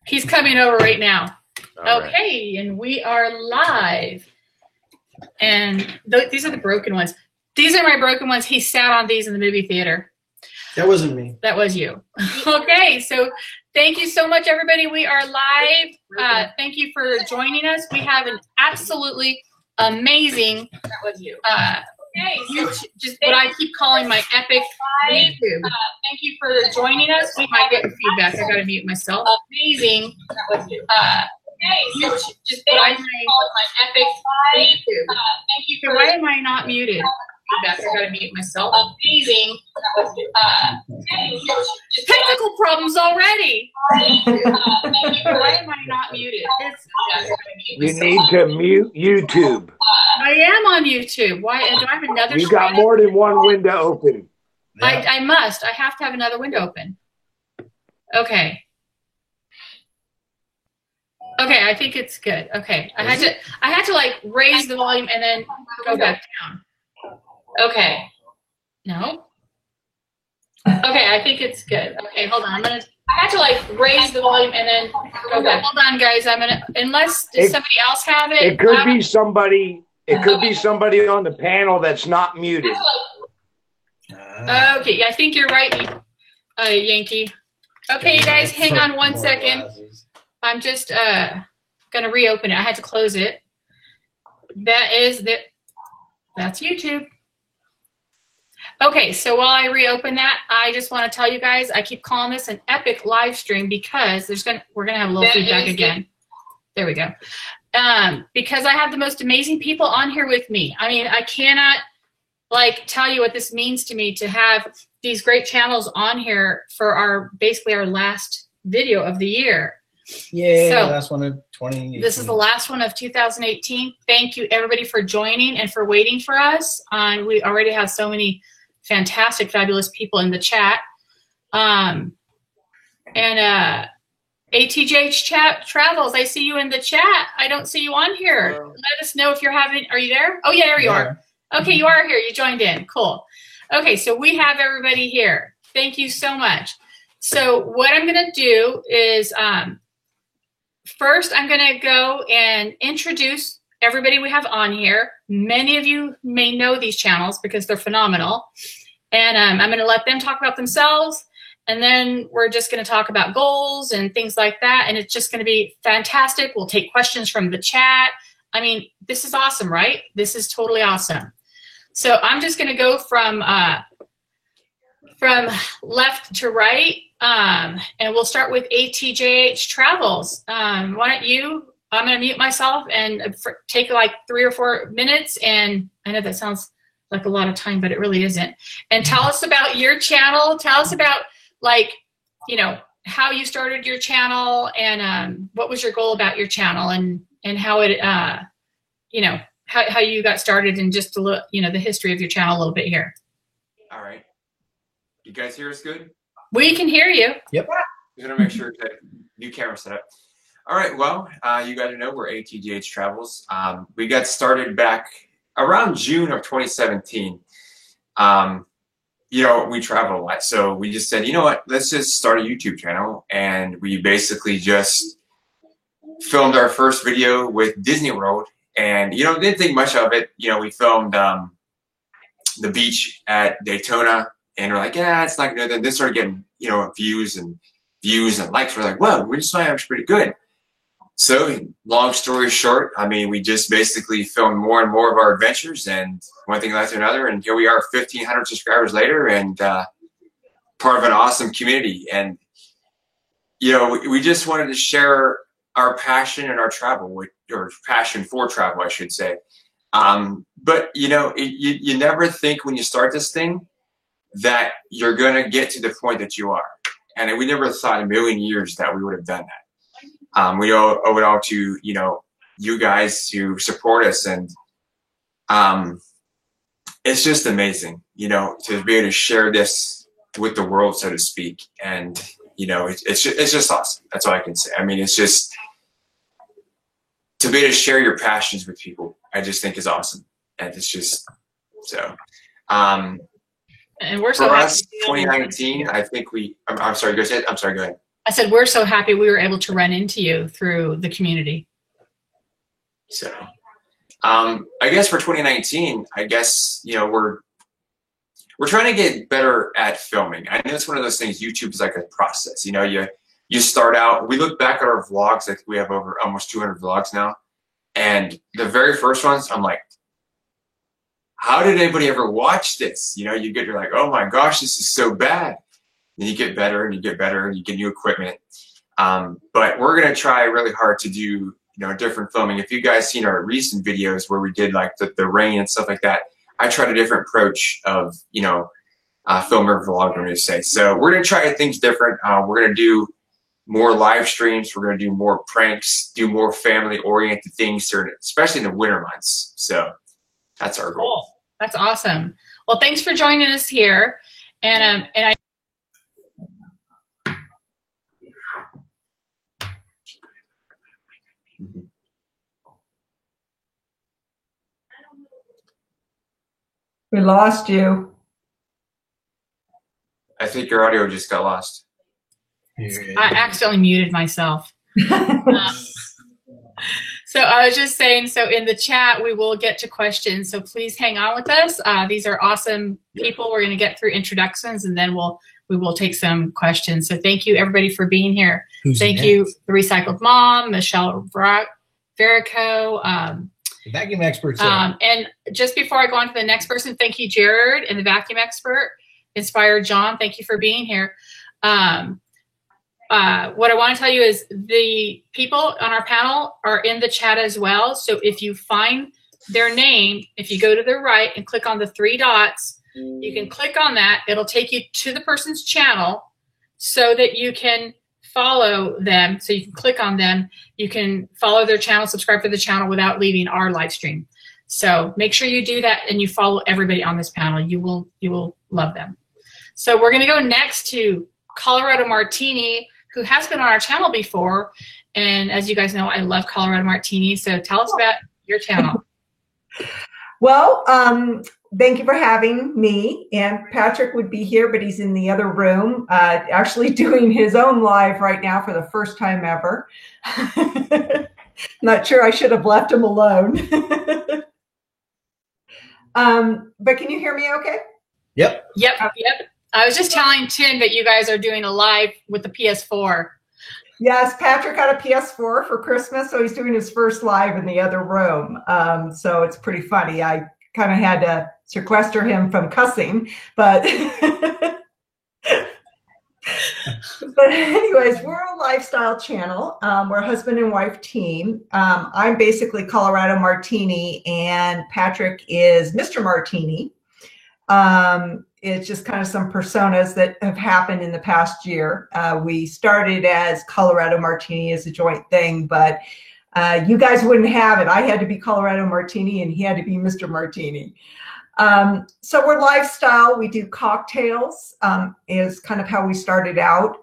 He's coming over right now. All okay, right. And we are live. And these are the broken ones. These are my broken ones. He sat on these in the movie theater. That wasn't me. That was you. Okay, so thank you so much, everybody. We are live. Thank you for joining us. We have an absolutely amazing. That was you. Just what I keep calling my epic YouTube. Thank you for joining us. We might get feedback. I gotta mute myself. Amazing. That was you. Just what I call my epic YouTube. Thank you for. Why am I not muted? Feedback. I gotta mute myself. Amazing. Technical problems already. Why am I not muted? You need to mute YouTube. I am on YouTube. Why? Do I have another? You got more than one window open. Yeah. I must. I have to have another window open. Okay. Okay, I think it's good. Okay, I had to like raise the volume and then go back down. Okay. No. Okay, I think it's good. Okay, hold on. I had to like raise the volume and then go back. Hold on, guys. Unless somebody else have it. It could be somebody. It could be somebody on the panel that's not muted. Okay, I think you're right, Yankee. Okay, you guys, hang on one second. I'm just gonna reopen it. I had to close it. That's YouTube. Okay, so while I reopen that, I just want to tell you guys, I keep calling this an epic live stream because we're gonna have a little feedback again. There we go. Because I have the most amazing people on here with me. I mean, I cannot like tell you what this means to me to have these great channels on here for basically our last video of the year. Yeah, so, last one of 2018. This is the last one of 2018. Thank you everybody for joining and for waiting for us. We already have so many fantastic, fabulous people in the chat. ATJ Travels, I see you in the chat. I don't see you on here. Let us know if you're are you there? Oh yeah, there you are. Okay, you are here. You joined in. Cool. Okay, so we have everybody here. Thank you so much. So what I'm going to do is first I'm going to go and introduce everybody we have on here. Many of you may know these channels because they're phenomenal. And I'm going to let them talk about themselves. And then we're just going to talk about goals and things like that. And it's just going to be fantastic. We'll take questions from the chat. I mean, this is awesome, right? This is totally awesome. So I'm just going to go from left to right. And we'll start with ATJH Travels. Why don't you, I'm going to mute myself and take like 3 or 4 minutes. And I know that sounds like a lot of time, but it really isn't. And tell us about your channel. Tell us about like, you know, how you started your channel and what was your goal about your channel and how it, you know, how you got started and just a little, you know, the history of your channel a little bit here. All right. You guys hear us good? We can hear you. Yep. I'm going to make sure that new camera set up. All right. Well, you got to know we're ATJH Travels. We got started back around June of 2017. You know, we travel a lot. So we just said, you know what, let's just start a YouTube channel. And we basically just filmed our first video with Disney World. And, you know, didn't think much of it. You know, we filmed the beach at Daytona. And we're like, yeah, it's not good. Then this started getting, you know, views and likes. We're like, well, we just find it pretty good. So long story short, I mean, we just basically filmed more and more of our adventures and one thing led to another. And here we are 1,500 subscribers later and part of an awesome community. And, you know, we just wanted to share our passion and our travel, or passion for travel, I should say. But, you know, you never think when you start this thing that you're going to get to the point that you are. And we never thought in a million years that we would have done that. We owe it all to, you know, you guys who support us. And it's just amazing, you know, to be able to share this with the world, so to speak. And, you know, it's just awesome. That's all I can say. I mean, it's just to be able to share your passions with people, I just think is awesome. And it's just so. And we're for us, 2019, I think I'm sorry, go ahead. I'm sorry, go ahead. I said, we're so happy we were able to run into you through the community. So, I guess for 2019, I guess, you know, we're trying to get better at filming. I know it's one of those things, YouTube is like a process. You know, you start out, we look back at our vlogs, like we have over almost 200 vlogs now. And the very first ones, I'm like, how did anybody ever watch this? You know, you're like, oh my gosh, this is so bad. Then you get better and you get better and you get new equipment. But we're going to try really hard to do, you know, different filming. If you guys seen our recent videos where we did like the rain and stuff like that, I tried a different approach of, you know, filmer vlog, I'm going to say. So we're going to try things different. We're going to do more live streams. We're going to do more pranks, do more family oriented things, especially in the winter months. So that's our goal. Cool. That's awesome. Well, thanks for joining us here. And I We lost you. I think your audio just got lost. I accidentally muted myself. So I was just saying, so in the chat, we will get to questions. So please hang on with us. These are awesome people. We're going to get through introductions and then we will take some questions. So thank you everybody for being here. Thank you, The Recycled Mom, Michelle Verico, The vacuum experts. and just before I go on to the next person, thank you, Jared, and the vacuum expert, Inspired John. Thank you for being here. What I want to tell you is the people on our panel are in the chat as well. So if you find their name, if you go to the right and click on the 3 dots, you can click on that. It'll take you to the person's channel so that you can follow them. So you can click on them. You can follow their channel, subscribe to the channel without leaving our live stream. So make sure you do that and you follow everybody on this panel. You will love them. So we're going to go next to Colorado Martini, who has been on our channel before. And as you guys know, I love Colorado Martini. So tell us about your channel. Well, thank you for having me. And Patrick would be here, but he's in the other room, actually doing his own live right now for the first time ever. Not sure I should have left him alone. But can you hear me okay? Yep. Yep. I was just telling Tim that you guys are doing a live with the PS4. Yes, Patrick got a PS4 for Christmas, so he's doing his first live in the other room. So it's pretty funny. I kind of had to sequester him from cussing, but but anyways, we're a lifestyle channel. We're a husband and wife team. I'm basically Colorado Martini, and Patrick is Mr. Martini. It's just kind of some personas that have happened in the past year. We started as Colorado Martini as a joint thing, but you guys wouldn't have it. I had to be Colorado Martini and he had to be Mr. Martini. So we're lifestyle. We do cocktails, is kind of how we started out.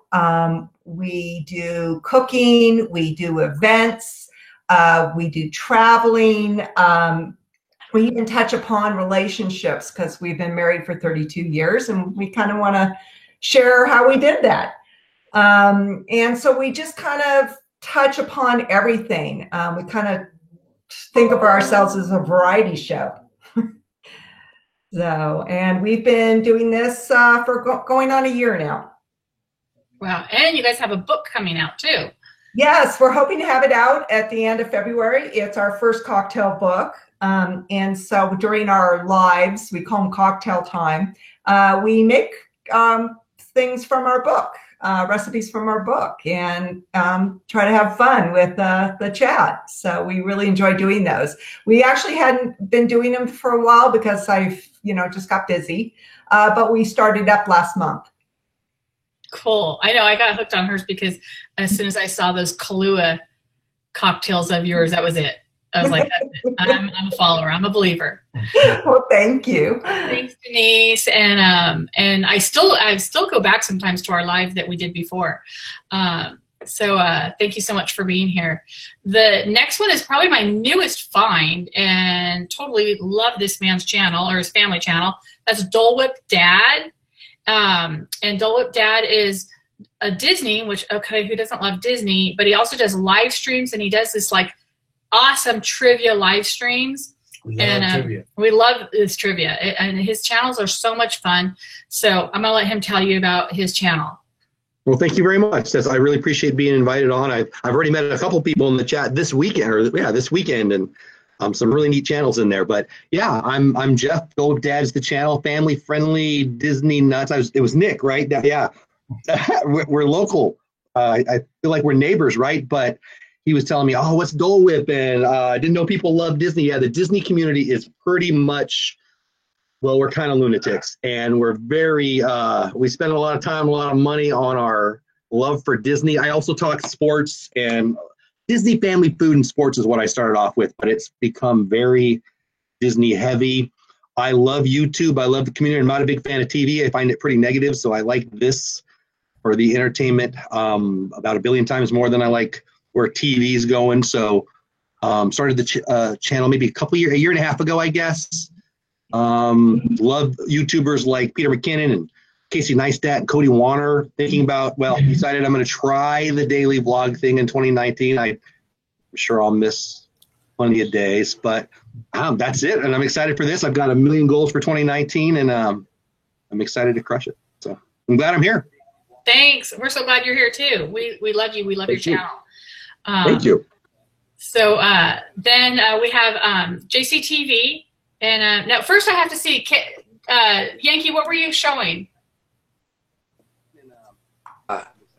We do cooking, we do events, we do traveling. We even touch upon relationships because we've been married for 32 years and we kind of want to share how we did that. And so we just kind of touch upon everything. We kind of think of ourselves as a variety show. So, and we've been doing this for going on a year now. Wow. And you guys have a book coming out too. Yes, we're hoping to have it out at the end of February. It's our first cocktail book. And so during our lives, we call them cocktail time, we make things from our book, recipes from our book, and try to have fun with the chat. So we really enjoy doing those. We actually hadn't been doing them for a while because I've, just got busy, but we started up last month. Cool. I know I got hooked on hers because as soon as I saw those Kahlua cocktails of yours, that was it. I was like, that's it. I'm a follower. I'm a believer. Well, thank you. Thanks, Denise. And I still go back sometimes to our live that we did before. So thank you so much for being here. The next one is probably my newest find, and totally love this man's channel or his family channel. That's Dole Whip Dad. And Dole Whip Dad is Disney, which, okay, who doesn't love Disney? But he also does live streams, and he does this like awesome trivia live streams. We love his trivia, and his channels are so much fun. So I'm gonna let him tell you about his channel. Well, thank you very much. I really appreciate being invited on. I've already met a couple people in the chat this weekend, and some really neat channels in there. But yeah, I'm Jeff. Go Dad's the channel, family friendly, Disney nuts. It was Nick, right? Yeah, we're local. I feel like we're neighbors, right? But he was telling me, oh, what's Dole Whip? And I didn't know people love Disney. Yeah, the Disney community is pretty much, well, we're kind of lunatics, and we're very, we spend a lot of time, a lot of money on our love for Disney. I also talk sports, and Disney family food and sports is what I started off with, but it's become very Disney heavy. I love YouTube. I love the community. I'm not a big fan of TV. I find it pretty negative, so I like this for the entertainment about a billion times more than I like where TV's going. So started the channel maybe a year and a half ago, I guess. Love YouTubers like Peter McKinnon and Casey Neistat and Cody Warner. Thinking about, decided I'm going to try the daily vlog thing in 2019. I'm sure I'll miss plenty of days, but that's it. And I'm excited for this. I've got a million goals for 2019, and I'm excited to crush it. So I'm glad I'm here. Thanks. We're so glad you're here too. We love you. We love your channel. Thank you. So then we have JCTV. And now first I have to see, Yankee, what were you showing?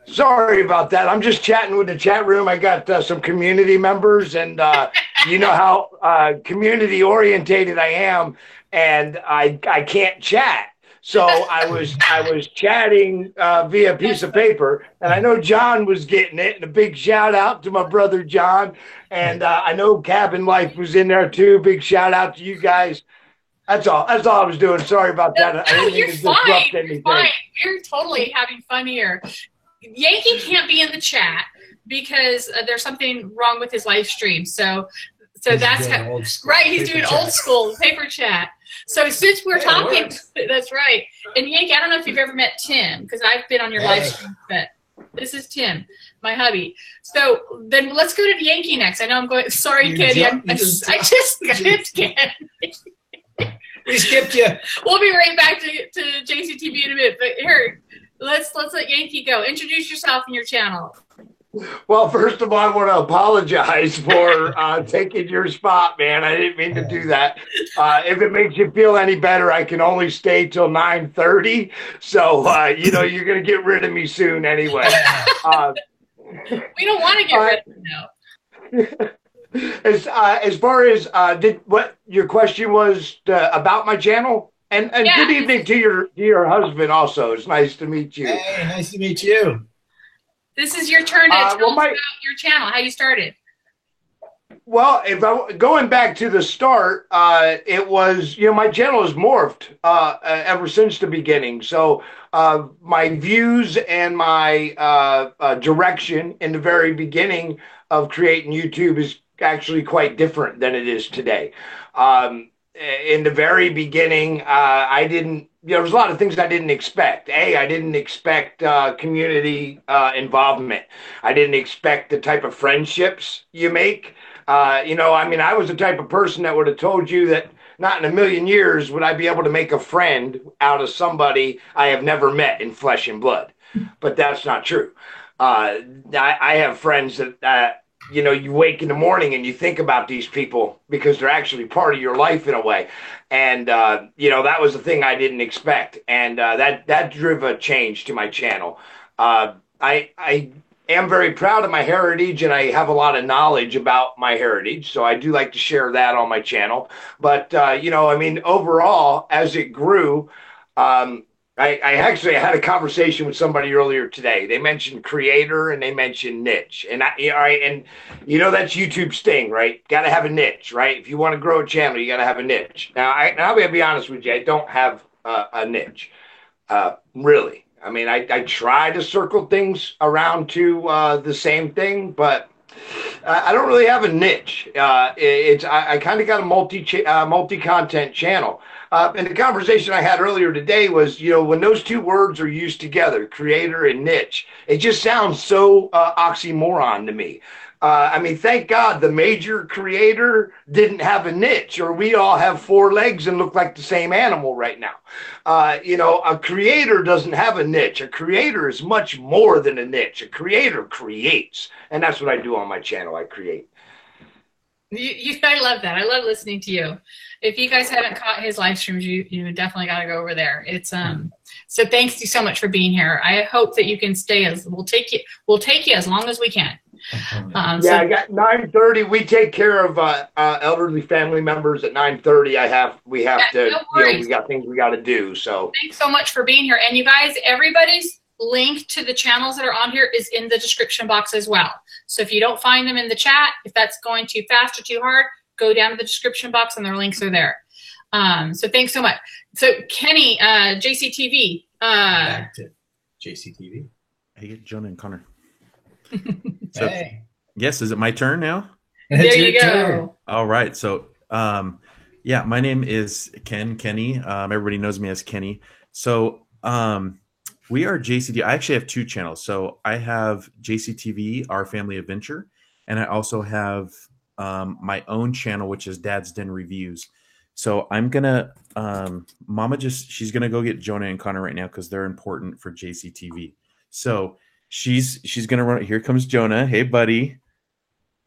Sorry about that. I'm just chatting with the chat room. I got some community members, and you know how community orientated I am, and I can't chat. So I was chatting via piece of paper, and I know John was getting it. And a big shout out to my brother John, and I know Cabin Life was in there too. Big shout out to you guys. That's all I was doing. Sorry about that. I didn't mean to disrupt anything. You're fine. You're totally having fun here. Yankee can't be in the chat because there's something wrong with his live stream. So that's right. He's doing old school paper chat. So since we're talking, that's right. And Yankee, I don't know if you've ever met Tim, because I've been on your live stream, but this is Tim, my hubby. So then let's go to Yankee next. I know I'm going. Sorry, Kenny. I just skipped Ken. We skipped you. We'll be right back to JCTV in a minute. But here, let's let Yankee go. Introduce yourself and your channel. Well, first of all, I want to apologize for taking your spot, man. I didn't mean to do that. If it makes you feel any better, I can only stay till 9:30. So, you know, you're going to get rid of me soon anyway. We don't want to get rid of you now. As far as what your question was about my channel, and good evening to your husband also. It's nice to meet you. Hey, nice to meet you. This is your turn to tell us about your channel, how you started. Well, going back to the start, it was, you know, my channel has morphed ever since the beginning. So my views and my direction in the very beginning of creating YouTube is actually quite different than it is today. In the very beginning, there was a lot of things I didn't expect. I didn't expect community involvement. I didn't expect the type of friendships you make. You know, I mean, I was the type of person that would have told you that not in a million years would I be able to make a friend out of somebody I have never met in flesh and blood. But that's not true. I have friends that you know, you wake in the morning and you think about these people because they're actually part of your life in a way. And, you know, that was the thing I didn't expect. And that drove a change to my channel. I am very proud of my heritage, and I have a lot of knowledge about my heritage. So I do like to share that on my channel. But, you know, I mean, overall, as it grew, I actually had a conversation with somebody earlier today. They mentioned creator and they mentioned niche. And and you know, that's YouTube's thing, right? Got to have a niche, right? If you want to grow a channel, you got to have a niche. Now, I'll be honest with you. I don't have a niche, really. I mean, I try to circle things around to the same thing, but I don't really have a niche. I kind of got a multi-content channel. And the conversation I had earlier today was, when those two words are used together, creator and niche, it just sounds so oxymoron to me. Thank God the major creator didn't have a niche, or we all have four legs and look like the same animal right now. A creator doesn't have a niche. A creator is much more than a niche. A creator creates. And that's what I do on my channel. I create. I love that. I love listening to you. If you guys haven't caught his live streams, you definitely got to go over there. It's so thanks you so much for being here. I hope that you can stay we'll take you as long as we can. I got 9:30. We take care of elderly family members at 9:30. We have to. No we got things we got to do. So thanks so much for being here. And you guys, everybody's link to the channels that are on here is in the description box as well. So if you don't find them in the chat, if that's going too fast or too hard, go down to the description box and their links are there. So thanks so much. So Kenny, JCTV. Back to JCTV. Hey, Jonah and Connor. Hey. Yes, is it my turn now? There you go. All right. So, my name is Kenny. Everybody knows me as Kenny. So, we are JCTV. I actually have two channels. So I have JCTV, Our Family Adventure, and I also have my own channel, which is Dad's Den Reviews. So I'm gonna, she's gonna go get Jonah and Connor right now because they're important for JCTV. So she's gonna run. Here comes Jonah. Hey, buddy,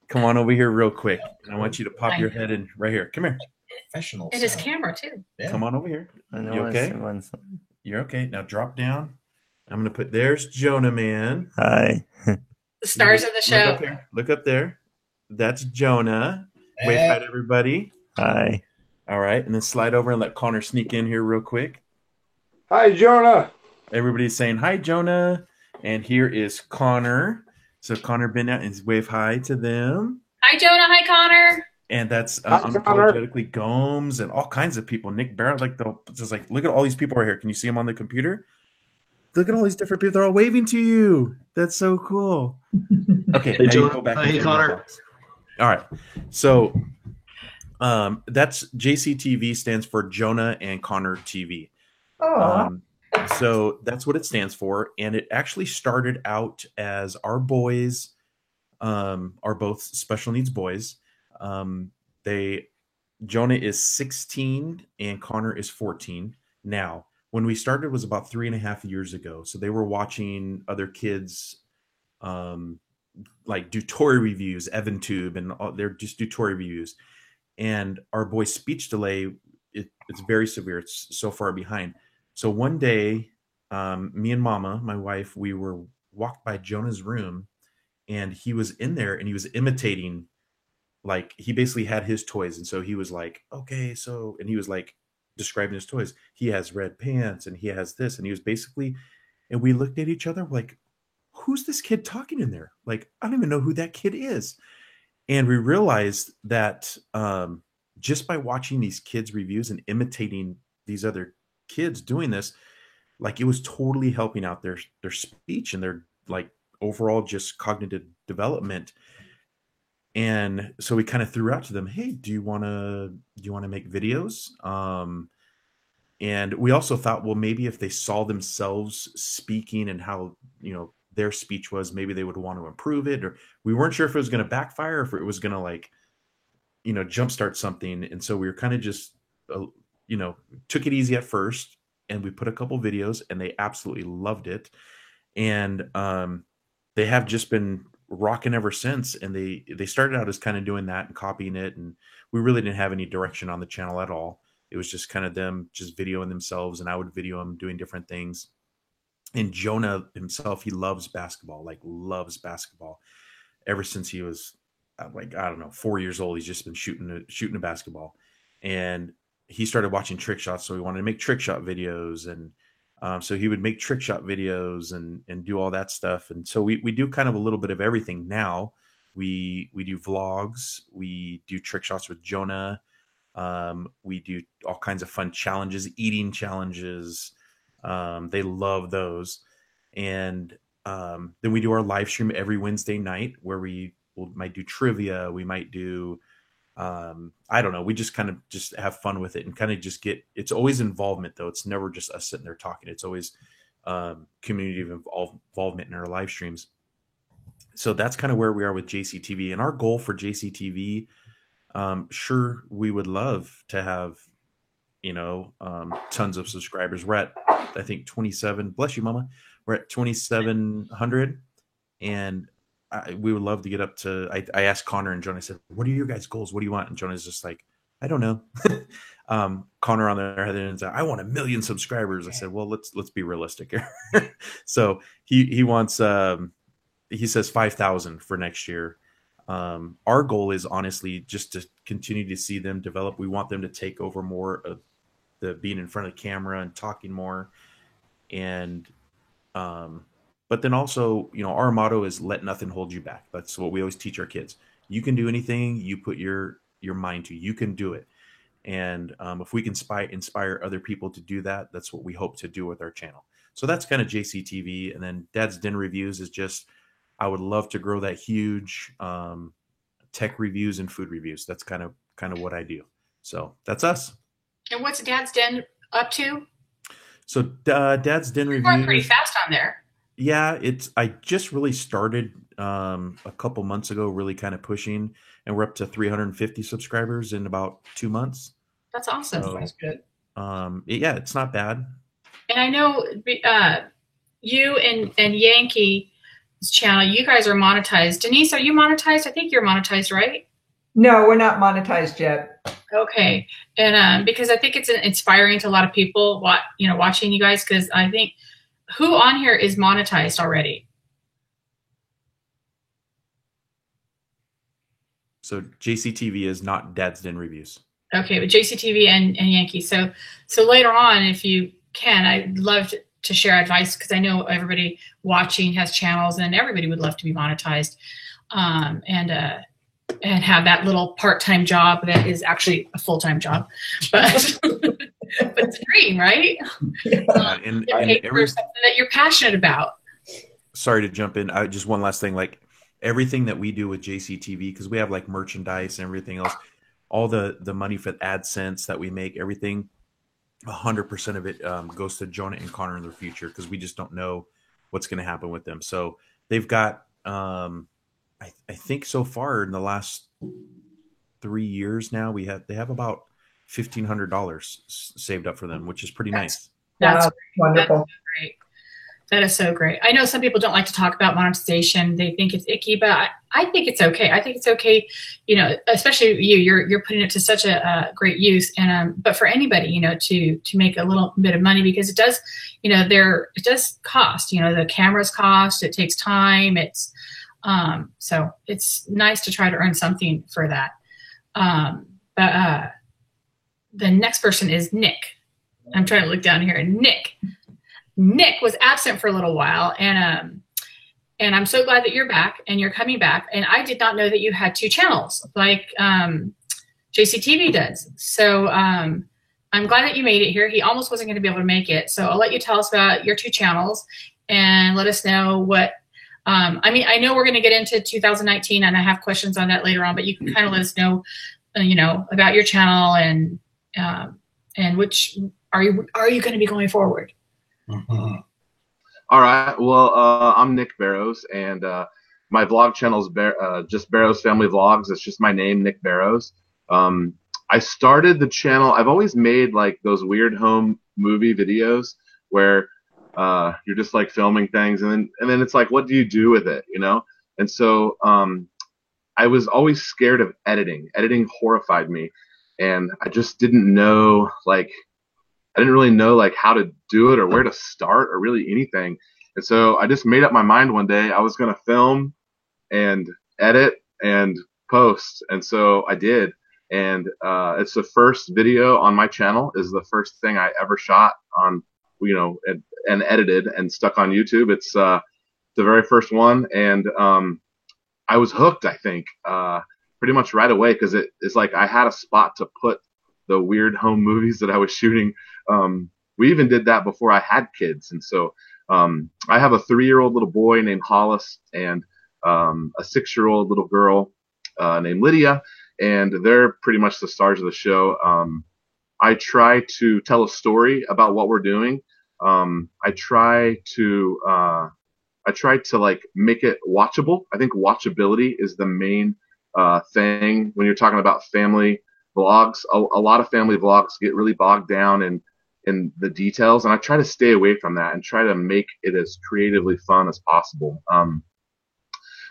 come on over here real quick. I want you to pop your head in right here. Come here. Professional. And his camera too. Yeah. Come on over here. I know. You okay? You're okay. Now drop down. I'm gonna put. There's Jonah, man. Hi. The stars of the show. Look up there. That's Jonah. Wave hi to everybody. Hi. All right, and then slide over and let Connor sneak in here real quick. Hi, Jonah. Everybody's saying hi, Jonah. And here is Connor. So Connor been out and wave hi to them. Hi, Jonah. Hi, Connor. And that's Unapologetically Gomes and all kinds of people. Nick Barrett, look at all these people right here. Can you see them on the computer? Look at all these different people. They're all waving to you. That's so cool. Okay, hey, Jonah. Go back hey, Connor. All right. So that's JCTV stands for Jonah and Connor TV. So that's what it stands for. And it actually started out as our boys are both special needs boys. Jonah is 16 and Connor is 14 now. When we started was about 3.5 years ago. So they were watching other kids like do toy reviews, EvanTube, and they're just do toy reviews. And our boy's speech delay, it's very severe. It's so far behind. So one day, me and Mama, my wife, we were walked by Jonah's room, and he was in there, and he was imitating, like he basically had his toys, and so he was like, okay, so, and he was like describing his toys. He has red pants, and he has this, and he was basically, and we looked at each other like, who's this kid talking in there? Like, I don't even know who that kid is. And we realized that just by watching these kids' reviews and imitating these other kids doing this, like it was totally helping out their speech and their like overall just cognitive development. And so we kind of threw out to them, hey, do you want to make videos? And we also thought, well, maybe if they saw themselves speaking and how, their speech was, maybe they would want to improve it, or we weren't sure if it was going to backfire, or if it was going to like, jumpstart something. And so we were kind of just, took it easy at first, and we put a couple videos, and they absolutely loved it. And they have just been rocking ever since. And they started out as kind of doing that and copying it. And we really didn't have any direction on the channel at all. It was just kind of them just videoing themselves, and I would video them doing different things. And Jonah himself, he loves basketball, ever since he was like, I don't know, 4 years old. He's just been shooting a basketball, and he started watching trick shots. So he wanted to make trick shot videos. And so he would make trick shot videos and do all that stuff. And so we do kind of a little bit of everything now. We do vlogs, we do trick shots with Jonah. We do all kinds of fun challenges, eating challenges. They love those. And then we do our live stream every Wednesday night, where we might do trivia. We might do I don't know. We just kind of just have fun with it and kind of just it's always involvement though. It's never just us sitting there talking. It's always community involvement in our live streams. So that's kind of where we are with JCTV, and our goal for JCTV, sure, we would love to have, tons of subscribers. We're at, I think 27, bless you, mama. We're at 2,700, and we would love to get up to, I asked Connor and Jonah, I said, what are your guys' goals? What do you want? And Jonah's just like, I don't know. Connor on the other end said, I want 1 million subscribers. I said, well, let's be realistic here. So he wants, he says 5,000 for next year. Our goal is honestly just to continue to see them develop. We want them to take over more of the being in front of the camera and talking more. And, but then also, our motto is let nothing hold you back. That's what we always teach our kids. You can do anything you put your mind to, you can do it. And if we can inspire other people to do that, that's what we hope to do with our channel. So that's kind of JCTV. And then Dad's Den Reviews is just, I would love to grow that huge tech reviews and food reviews. That's kind of what I do. So that's us. And what's Dad's Den up to? So Dad's Den Reviews. You're pretty fast on there. Yeah, I just really started a couple months ago, really kind of pushing, and we're up to 350 subscribers in about 2 months. That's awesome. So, That's good. Yeah, it's not bad. And I know you and Yankee's channel, you guys are monetized. Denise, are you monetized? I think you're monetized, right? No, we're not monetized yet. Okay. And because I think it's inspiring to a lot of people watching you guys, because I think who on here is monetized already? So JCTV is not Dad's Den Reviews. Okay, but JCTV and Yankee. So later on, if you can, I'd love to share advice, because I know everybody watching has channels and everybody would love to be monetized, and have that little part-time job that is actually a full-time job, but but it's a dream, right? And for something that you're passionate about. Sorry to jump in. Just one last thing, like everything that we do with JCTV, because we have like merchandise and everything else, all the money for AdSense that we make, everything, 100% of it goes to Jonah and Connor in their future, because we just don't know what's going to happen with them. So they've got, I think so far in the last 3 years now, they have about $1,500 saved up for them, which is pretty nice. That's wonderful. That's great. That is so great. I know some people don't like to talk about monetization. They think it's icky, but I think it's okay. I think it's okay, especially you're putting it to such a great use. And but for anybody, to make a little bit of money, because it does, it does cost. The cameras cost. It takes time. It's so it's nice to try to earn something for that. But the next person is Nick. I'm trying to look down here. Nick was absent for a little while, and I'm so glad that you're back and you're coming back. And I did not know that you had 2 channels like JCTV does. So I'm glad that you made it here. He almost wasn't going to be able to make it. So I'll let you tell us about your 2 channels and let us know what. I know we're going to get into 2019, and I have questions on that later on. But you can kind of let us know, about your channel and which are you going to be going forward. Mm-hmm. All right. Well, I'm Nick Barrows, and my vlog channel is just Barrows Family Vlogs. It's just my name, Nick Barrows. I started the channel. I've always made like those weird home movie videos where you're just like filming things, and then it's like, what do you do with it, And so I was always scared of editing. Editing horrified me, and I just didn't know I didn't really know how to do it or where to start or really anything. And so I just made up my mind one day I was going to film and edit and post. And so I did. And it's the first video on my channel, is the first thing I ever shot on, and edited and stuck on YouTube. It's the very first one. And I was hooked, I think, pretty much right away, because it's like I had a spot to put the weird home movies that I was shooting. We even did that before I had kids. And so I have a 3-year-old little boy named Hollis and a 6-year-old little girl named Lydia. and they're pretty much the stars of the show. I try to tell a story about what we're doing. I try to like make it watchable. I think watchability is the main thing when you're talking about family vlogs. A lot of family vlogs get really bogged down in the details, and I try to stay away from that and try to make it as creatively fun as possible.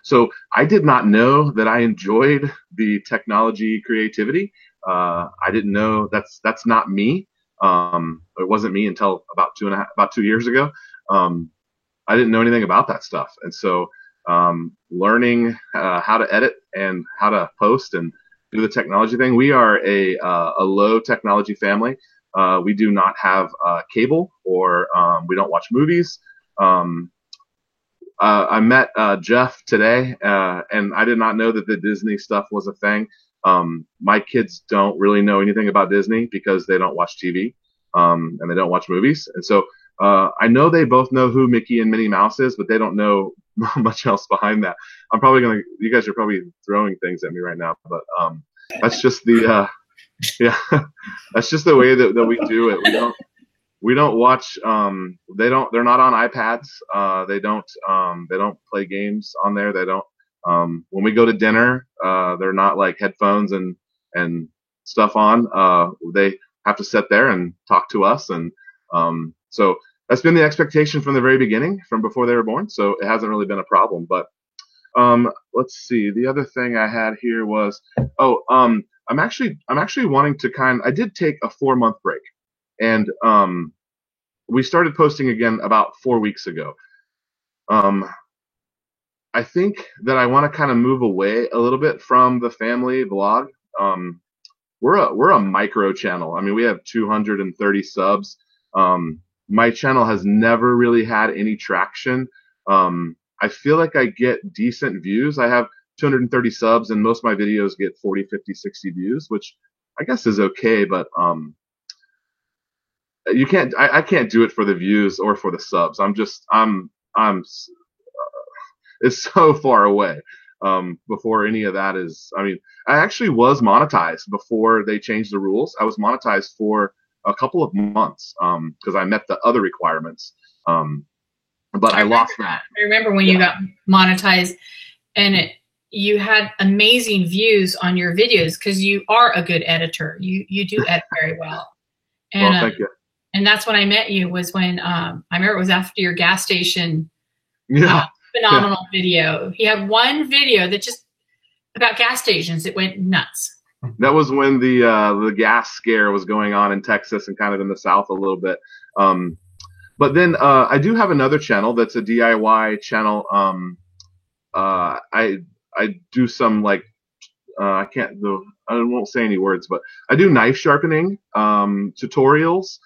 So I did not know that I enjoyed the technology creativity. I didn't know that's not me. It wasn't me until about 2 years ago. I didn't know anything about that stuff. And so learning how to edit and how to post and do the technology thing. We are a low technology family. We do not have cable, or we don't watch movies. I met Jeff today, and I did not know that the Disney stuff was a thing. My kids don't really know anything about Disney because they don't watch TV, and they don't watch movies. And so I know they both know who Mickey and Minnie Mouse is, but they don't know much else behind that. You guys are probably throwing things at me right now, but that's just the that's just the way that we do it. We don't watch. They're not on iPads. They don't play games on there. They don't. When we go to dinner, they're not like headphones and stuff on. They have to sit there and talk to us, and so that's been the expectation from the very beginning, from before they were born. So it hasn't really been a problem. But let's see. The other thing I had here was I'm actually wanting to I did take a 4-month break. And we started posting again about 4 weeks ago. I think that I want to kind of move away a little bit from the family vlog. We're a micro channel. I mean, we have 230 subs. My channel has never really had any traction. I feel like I get decent views. I have 230 subs, and most of my videos get 40, 50, 60 views, which I guess is okay, but I can't do it for the views or for the subs. It's so far away. Before any of that is, I mean, I actually was monetized before they changed the rules. I was monetized for a couple of months because I met the other requirements. But I lost that. I remember when you got monetized, and you had amazing views on your videos because you are a good editor. You do edit very well. And, well, thank you. And that's when I met you, was when I remember it was after your gas station phenomenal video. He had one video that just about gas stations. It went nuts. That was when the gas scare was going on in Texas and kind of in the South a little bit. But then I do have another channel that's a DIY channel. I do some like I won't say any words, but I do knife sharpening tutorials.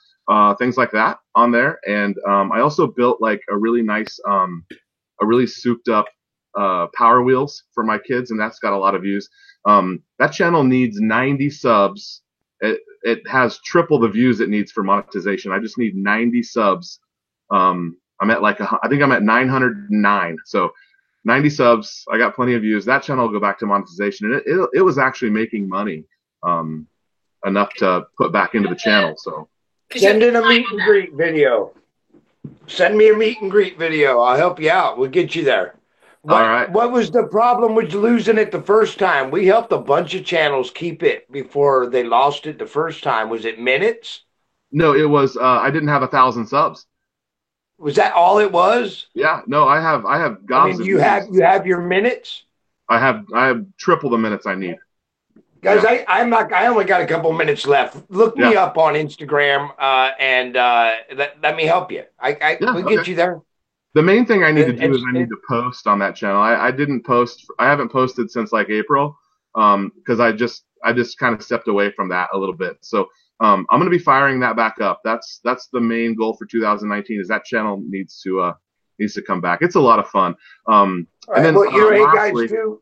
Things like that on there. And I also built like a really nice, a really souped up Power Wheels for my kids, and that's got a lot of views. That channel needs 90 subs. It has triple the views it needs for monetization. I just need 90 subs. I'm at I think I'm at 909. So 90 subs. I got plenty of views. That channel will go back to monetization, and it was actually making money enough to put back into the channel. So. Send in a meet and greet video. Send me a meet and greet video. I'll help you out. We'll get you there. All right. What was the problem with losing it the first time? We helped a bunch of channels keep it before they lost it the first time. Was it minutes? No, it was. I didn't have 1,000 subs. Was that all it was? Yeah. No, I have gobs. I mean, you have your minutes. I have triple the minutes I need. Guys, yeah. I only got a couple minutes left. Look me up on Instagram and let me help you. We'll get you there. The main thing I need to do is I need to post on that channel. I didn't post. I haven't posted since like April because I just kind of stepped away from that a little bit. So I'm going to be firing that back up. That's the main goal for 2019. Is that channel needs to come back. It's a lot of fun. And then guys too.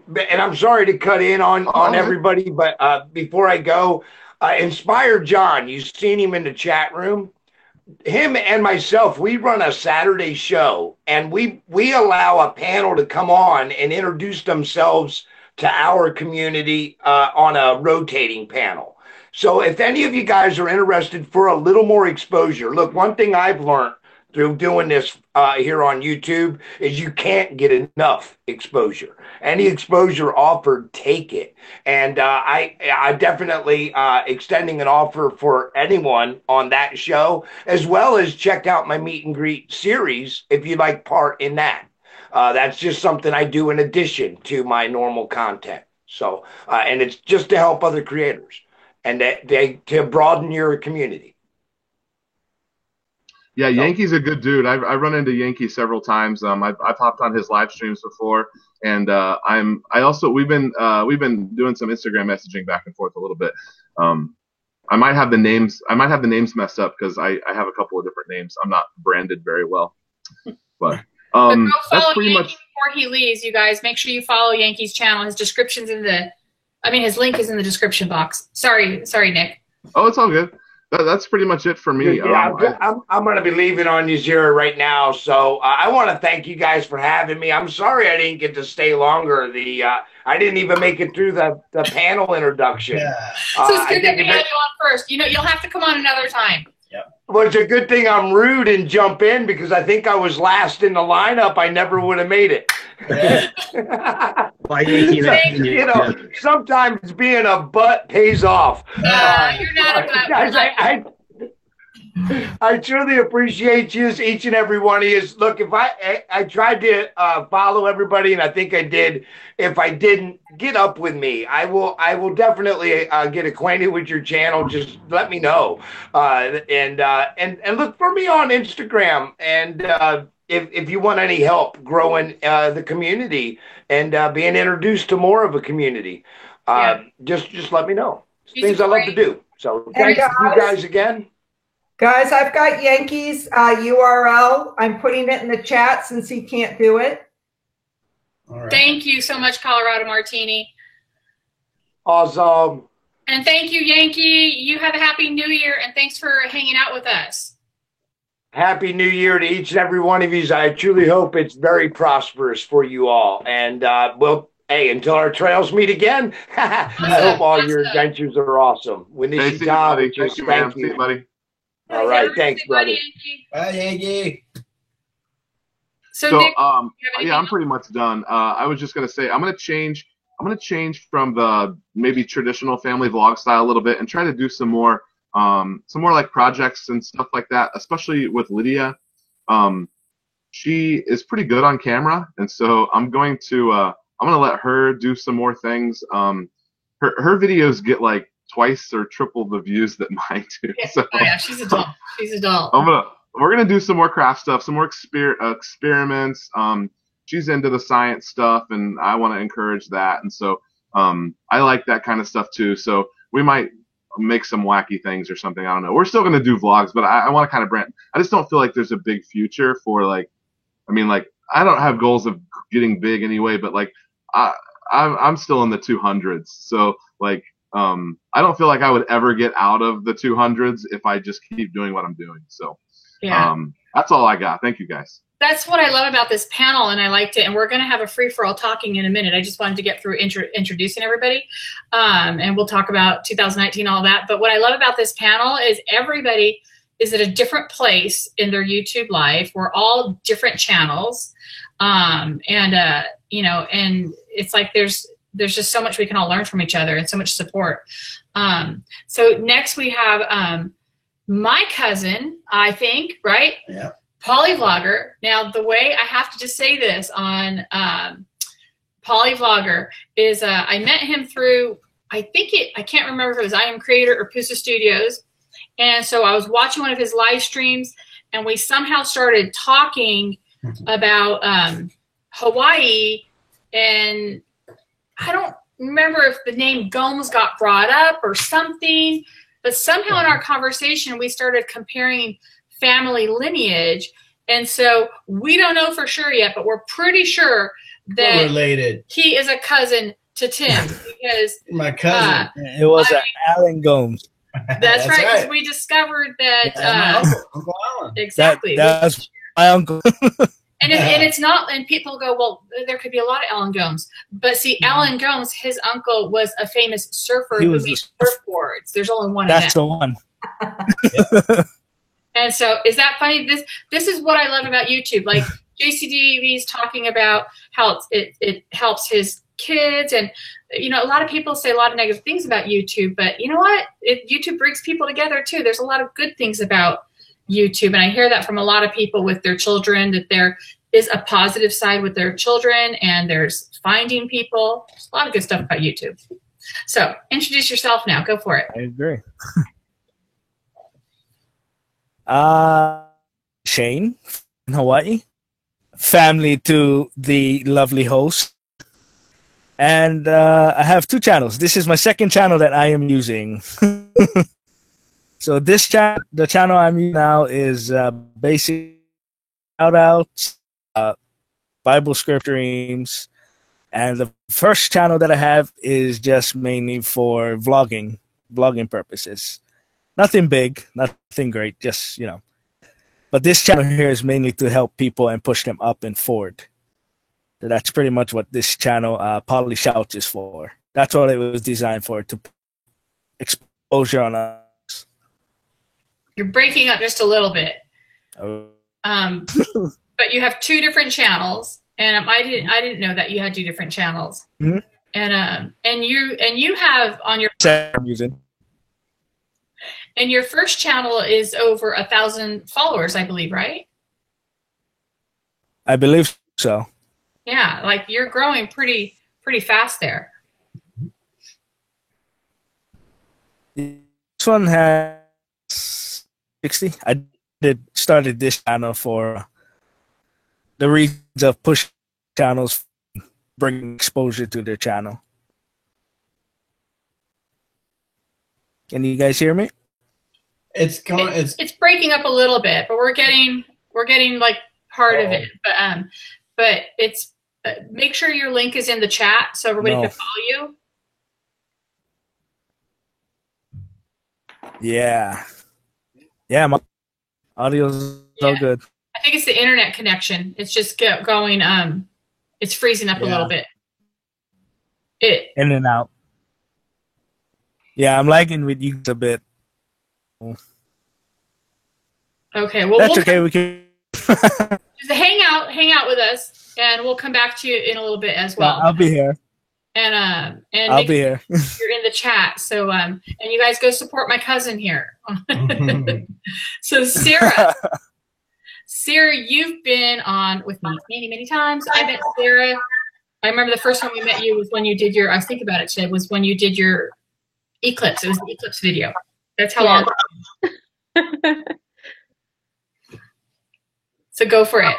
And I'm sorry to cut in on everybody, but before I go, Inspired John, you've seen him in the chat room. Him and myself, we run a Saturday show, and we allow a panel to come on and introduce themselves to our community on a rotating panel. So if any of you guys are interested for a little more exposure, look, one thing I've learned through doing this here on YouTube is you can't get enough exposure. Any exposure offered, take it. And I definitely extending an offer for anyone on that show, as well as check out my meet and greet series if you'd like part in that. That's just something I do in addition to my normal content. So, and it's just to help other creators and to broaden your community. Yeah, Yankee's a good dude. I've run into Yankee several times. I've hopped on his live streams before, and we've been doing some Instagram messaging back and forth a little bit. I might have the names messed up because I have a couple of different names. I'm not branded very well, but that's pretty much. Before he leaves, you guys make sure you follow Yankee's channel. His description's his link is in the description box. Sorry, Nick. Oh, it's all good. That's pretty much it for me. Yeah, I'm going to be leaving on you, Zero, right now. So I want to thank you guys for having me. I'm sorry I didn't get to stay longer. I didn't even make it through the panel introduction. Yeah. So it's good that we had you on first. You'll have to come on another time. Well, it's a good thing I'm rude and jump in because I think I was last in the lineup. I never would have made it. Sometimes being a butt pays off. You're not a butt. Guys, I truly appreciate you, each and every one of you. Look, if I tried to follow everybody, and I think I did. If I didn't, get up with me. I will definitely get acquainted with your channel. Just let me know, and look for me on Instagram. And if you want any help growing the community and being introduced to more of a community, just let me know. Things I love to do. So thank you guys again. Guys, I've got Yankees URL. I'm putting it in the chat since he can't do it. All right. Thank you so much, Colorado Martini. Awesome. And thank you, Yankee. You have a happy new year, and thanks for hanging out with us. Happy New Year to each and every one of you. I truly hope it's very prosperous for you all. And until our trails meet again, I hope all your adventures are awesome. Thank you, buddy. Thank you, man. See you, buddy. All right, thanks, buddy. Bye, Yankee. So Nick, I'm pretty much done. I was just gonna say I'm gonna change from the maybe traditional family vlog style a little bit and try to do some more like projects and stuff like that, especially with Lydia. She is pretty good on camera, and so I'm gonna let her do some more things. Her videos get like twice or triple the views that mine do. Yeah. So, she's adult. We're gonna do some more craft stuff, some more experiments. She's into the science stuff, and I want to encourage that. And so I like that kind of stuff too. So we might make some wacky things or something. I don't know. We're still gonna do vlogs, but I want to kind of brand. I just don't feel like there's a big future for I don't have goals of getting big anyway, but I'm still in the 200s. So I don't feel like I would ever get out of the 200s if I just keep doing what I'm doing. So that's all I got. Thank you, guys. That's what I love about this panel, and I liked it. And we're going to have a free-for-all talking in a minute. I just wanted to get through introducing everybody, and we'll talk about 2019, all that. But what I love about this panel is everybody is at a different place in their YouTube life. We're all different channels, and it's like there's just so much we can all learn from each other and so much support. So next we have my cousin, I think, right? Yeah. Polyvlogger. Now, the way I have to just say this on Polyvlogger is I met him through, I can't remember if it was I Am Creator or Pusa Studios. And so I was watching one of his live streams, and we somehow started talking about Hawaii, and I don't remember if the name Gomes got brought up or something, but somehow in our conversation, we started comparing family lineage. And so we don't know for sure yet, but we're pretty sure that related. He is a cousin to Tim because my cousin. It was Alan Gomes. That's right. Because we discovered that Uncle Alan. Exactly. That's my uncle. And it's not, and people go, well, there could be a lot of Alan Gomes. But see, Alan Gomes, his uncle was a famous surfer who made surfboards. There's only one of them. That's the one. And so, is that funny? This is what I love about YouTube. Like JCDV is talking about how it helps his kids, and you know, a lot of people say a lot of negative things about YouTube, but you know what? YouTube brings people together too. There's a lot of good things about YouTube, and I hear that from a lot of people with their children, that there is a positive side with their children, and there's finding people. There's a lot of good stuff about YouTube. So introduce yourself now. Go for it. I agree. Shane in Hawaii, family to the lovely host. And I have 2 channels. This is my second channel that I am using. So this the channel I'm using now is basic shout-outs, Bible scripture streams, and the first channel that I have is just mainly for vlogging purposes. Nothing big, nothing great, just, you know. But this channel here is mainly to help people and push them up and forward. So that's pretty much what this channel, Polly Shouts, is for. That's what it was designed for, to exposure on us. You're breaking up just a little bit. Oh. But you have 2 different channels, and I didn't know that you had 2 different channels. Mm-hmm. And you have on your I'm using. And your first channel is over 1,000 followers, I believe, right? I believe so. Yeah, like you're growing pretty fast there. This one has 60. I started this channel for the reasons of push channels, bring exposure to their channel. Can you guys hear me? It's breaking up a little bit, but we're getting like part of it. But it's make sure your link is in the chat so everybody can follow you. Yeah, my audio's so good. I think it's the internet connection. It's just going. It's freezing up a little bit. In and out. Yeah, I'm lagging with you a bit. Okay, well that's okay. We can just hang out with us, and we'll come back to you in a little bit as well. I'll be here. And I'll be here. You're in the chat, so and you guys go support my cousin here. So Sarah, you've been on with me many times. I met Sarah. I remember the first time we met you was when you did your. I was thinking about it today. Was when you did your eclipse. It was the eclipse video. That's how long. So go for it.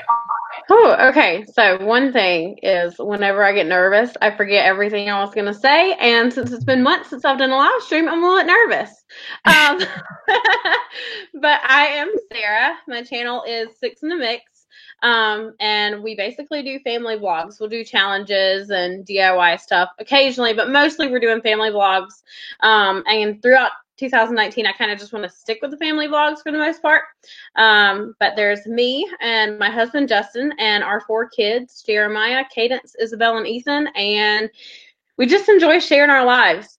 Oh, okay. So one thing is whenever I get nervous, I forget everything I was going to say. And since it's been months since I've done a live stream, I'm a little nervous. But I am Sarah. My channel is Six in the Mix. And we basically do family vlogs. We'll do challenges and DIY stuff occasionally, but mostly we're doing family vlogs. And throughout 2019, I kind of just want to stick with the family vlogs for the most part. But there's me and my husband, Justin, and our 4 kids, Jeremiah, Cadence, Isabel, and Ethan. And we just enjoy sharing our lives.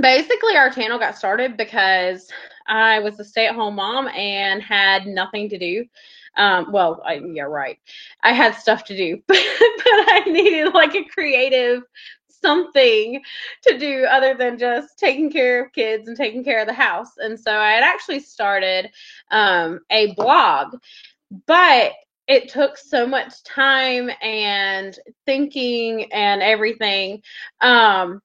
Basically, our channel got started because I was a stay-at-home mom and had nothing to do. Yeah, right. I had stuff to do, but I needed like a creative something to do other than just taking care of kids and taking care of the house. And so I had actually started a blog, but it took so much time and thinking and everything. I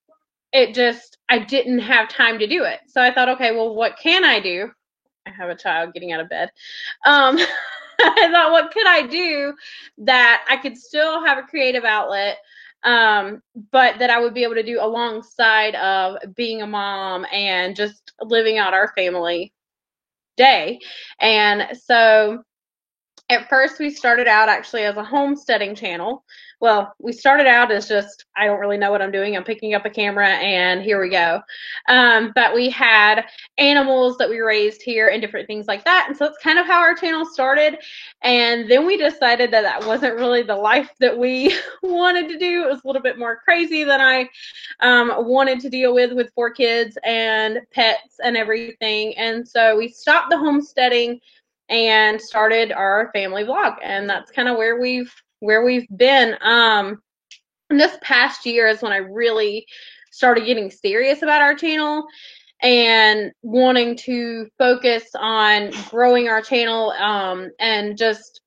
didn't have time to do it. So I thought, okay, well, what can I do? I have a child getting out of bed. I thought, what could I do that I could still have a creative outlet, but that I would be able to do alongside of being a mom and just living out our family day. And so At first, we started out actually as a homesteading channel. Well, we started out as just, I don't really know what I'm doing. I'm picking up a camera and here we go. But we had animals that we raised here and different things like that. And so it's kind of how our channel started. And then we decided that that wasn't really the life that we wanted to do. It was a little bit more crazy than I wanted to deal with 4 kids and pets and everything. And so we stopped the homesteading and started our family vlog, and that's kind of where we've been. And this past year is when I really started getting serious about our channel and wanting to focus on growing our channel, and just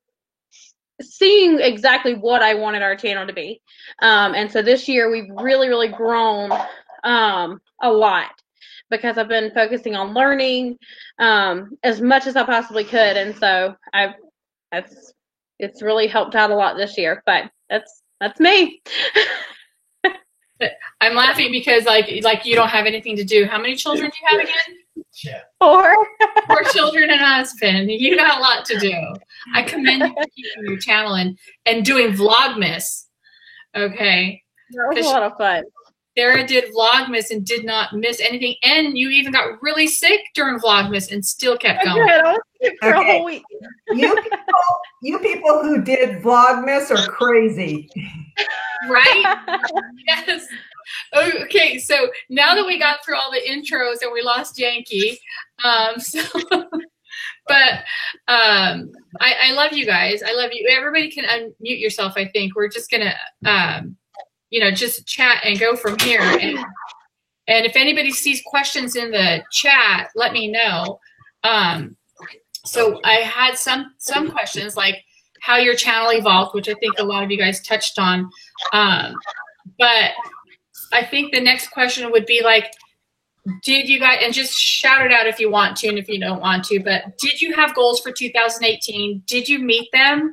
seeing exactly what I wanted our channel to be. And so this year we've really grown a lot, because I've been focusing on learning as much as I possibly could, and so it's really helped out a lot this year. But that's me. I'm laughing because like you don't have anything to do. How many children do you have again? Yeah. 4. 4 children and a husband. You got a lot to do. I commend you for keeping your channel and doing Vlogmas. Okay. That was a lot of fun. Sarah did Vlogmas and did not miss anything, and you even got really sick during Vlogmas and still kept going. I was sick for a whole week. You people who did Vlogmas are crazy. Right? Yes. Okay, so now that we got through all the intros and we lost Yankee, but I love you guys. I love you. Everybody can unmute yourself, I think. We're just going to, just chat and go from here. And if anybody sees questions in the chat, let me know. So I had some questions like how your channel evolved, which I think a lot of you guys touched on. But I think the next question would be like, did you guys, and just shout it out if you want to and if you don't want to, but did you have goals for 2018? Did you meet them?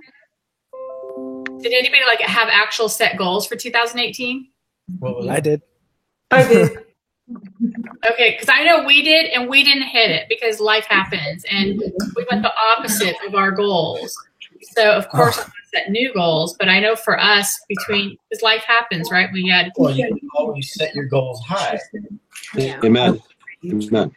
Did anybody have actual set goals for 2018? I did. Okay, because I know we did, and we didn't hit it because life happens, and we went the opposite of our goals. So of course, I'm gonna set new goals, but I know for us, because life happens, right? Well, you always set your goals high. Yeah. Amen. Amen.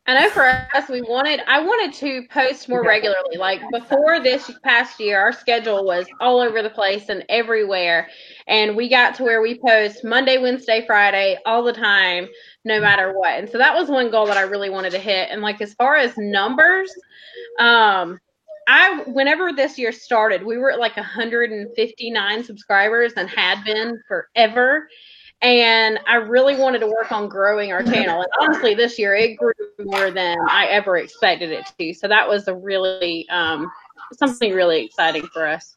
I know for us, I wanted to post more regularly. Like before this past year, our schedule was all over the place and everywhere. And we got to where we post Monday, Wednesday, Friday, all the time, no matter what. And so that was one goal that I really wanted to hit. And as far as numbers, whenever this year started, we were at 159 subscribers and had been forever. And I really wanted to work on growing our channel. And honestly, this year it grew more than I ever expected it to. So that was a really something really exciting for us.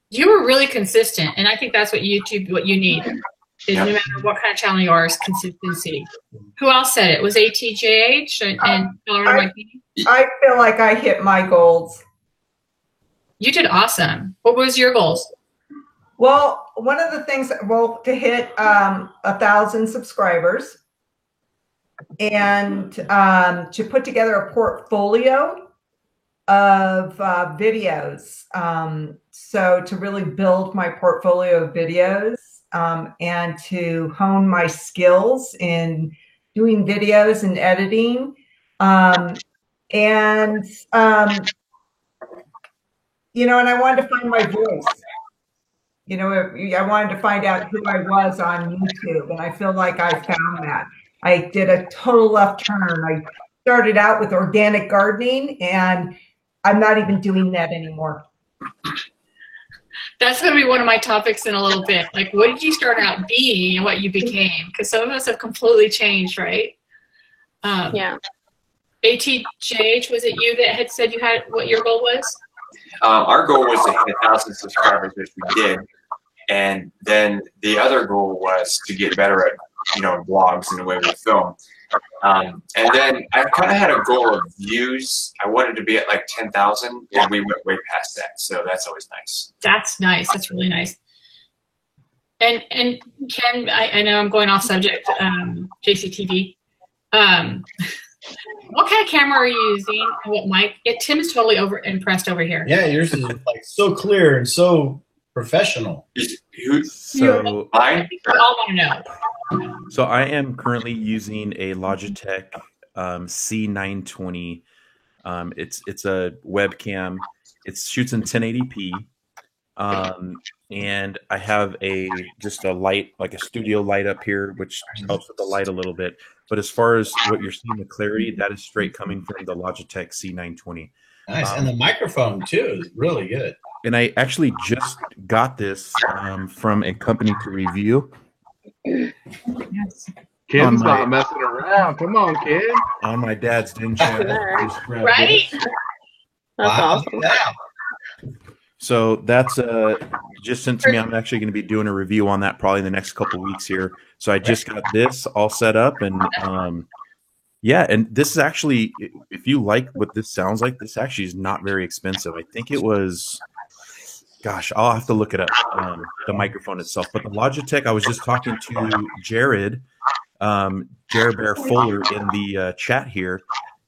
You were really consistent, and I think that's what you need. Is no matter what kind of channel you are, is consistency. Who else said it? Was ATJH and I feel like I hit my goals. You did awesome. What was your goals? Well, one of the things, to hit 1,000 subscribers and to put together a portfolio of videos. So to really build my portfolio of videos and to hone my skills in doing videos and editing. And I wanted to find my voice. I wanted to find out who I was on YouTube, and I feel like I found that. I did a total left turn. I started out with organic gardening, and I'm not even doing that anymore. That's going to be one of my topics in a little bit. What did you start out being and what you became? Because some of us have completely changed, right? Yeah. ATJH, was it you that had said you had what your goal was? Our goal was to hit 1,000 subscribers, which we did. And then the other goal was to get better at, vlogs and the way we film. And then I kind of had a goal of views. I wanted to be at 10,000, and we went way past that. So that's always nice. That's nice. That's really nice. And Ken, I know I'm going off subject, JCTV. What kind of camera are you using? And what mic? Tim is totally impressed over here. Yeah, yours is like so clear and so professional. So I think we all want to know. So I am currently using a Logitech C920. It's a webcam. It shoots in 1080p. And I have just a light, like a studio light up here, which helps with the light a little bit. But as far as what you're seeing, the clarity, that is straight coming from the Logitech C920. Nice. And the microphone too is really good. And I actually just got this from a company to review. Yes. Kid's not messing around. Come on, kid. On my dad's din channel. Right? That's awesome. So that's just sent to me. I'm actually going to be doing a review on that probably in the next couple of weeks here. So I just got this all set up, and yeah, and this is actually, if you like what this sounds like, this actually is not very expensive. I think it was, gosh, I'll have to look it up, the microphone itself. But the Logitech, I was just talking to Jared Bear Fuller in the chat here,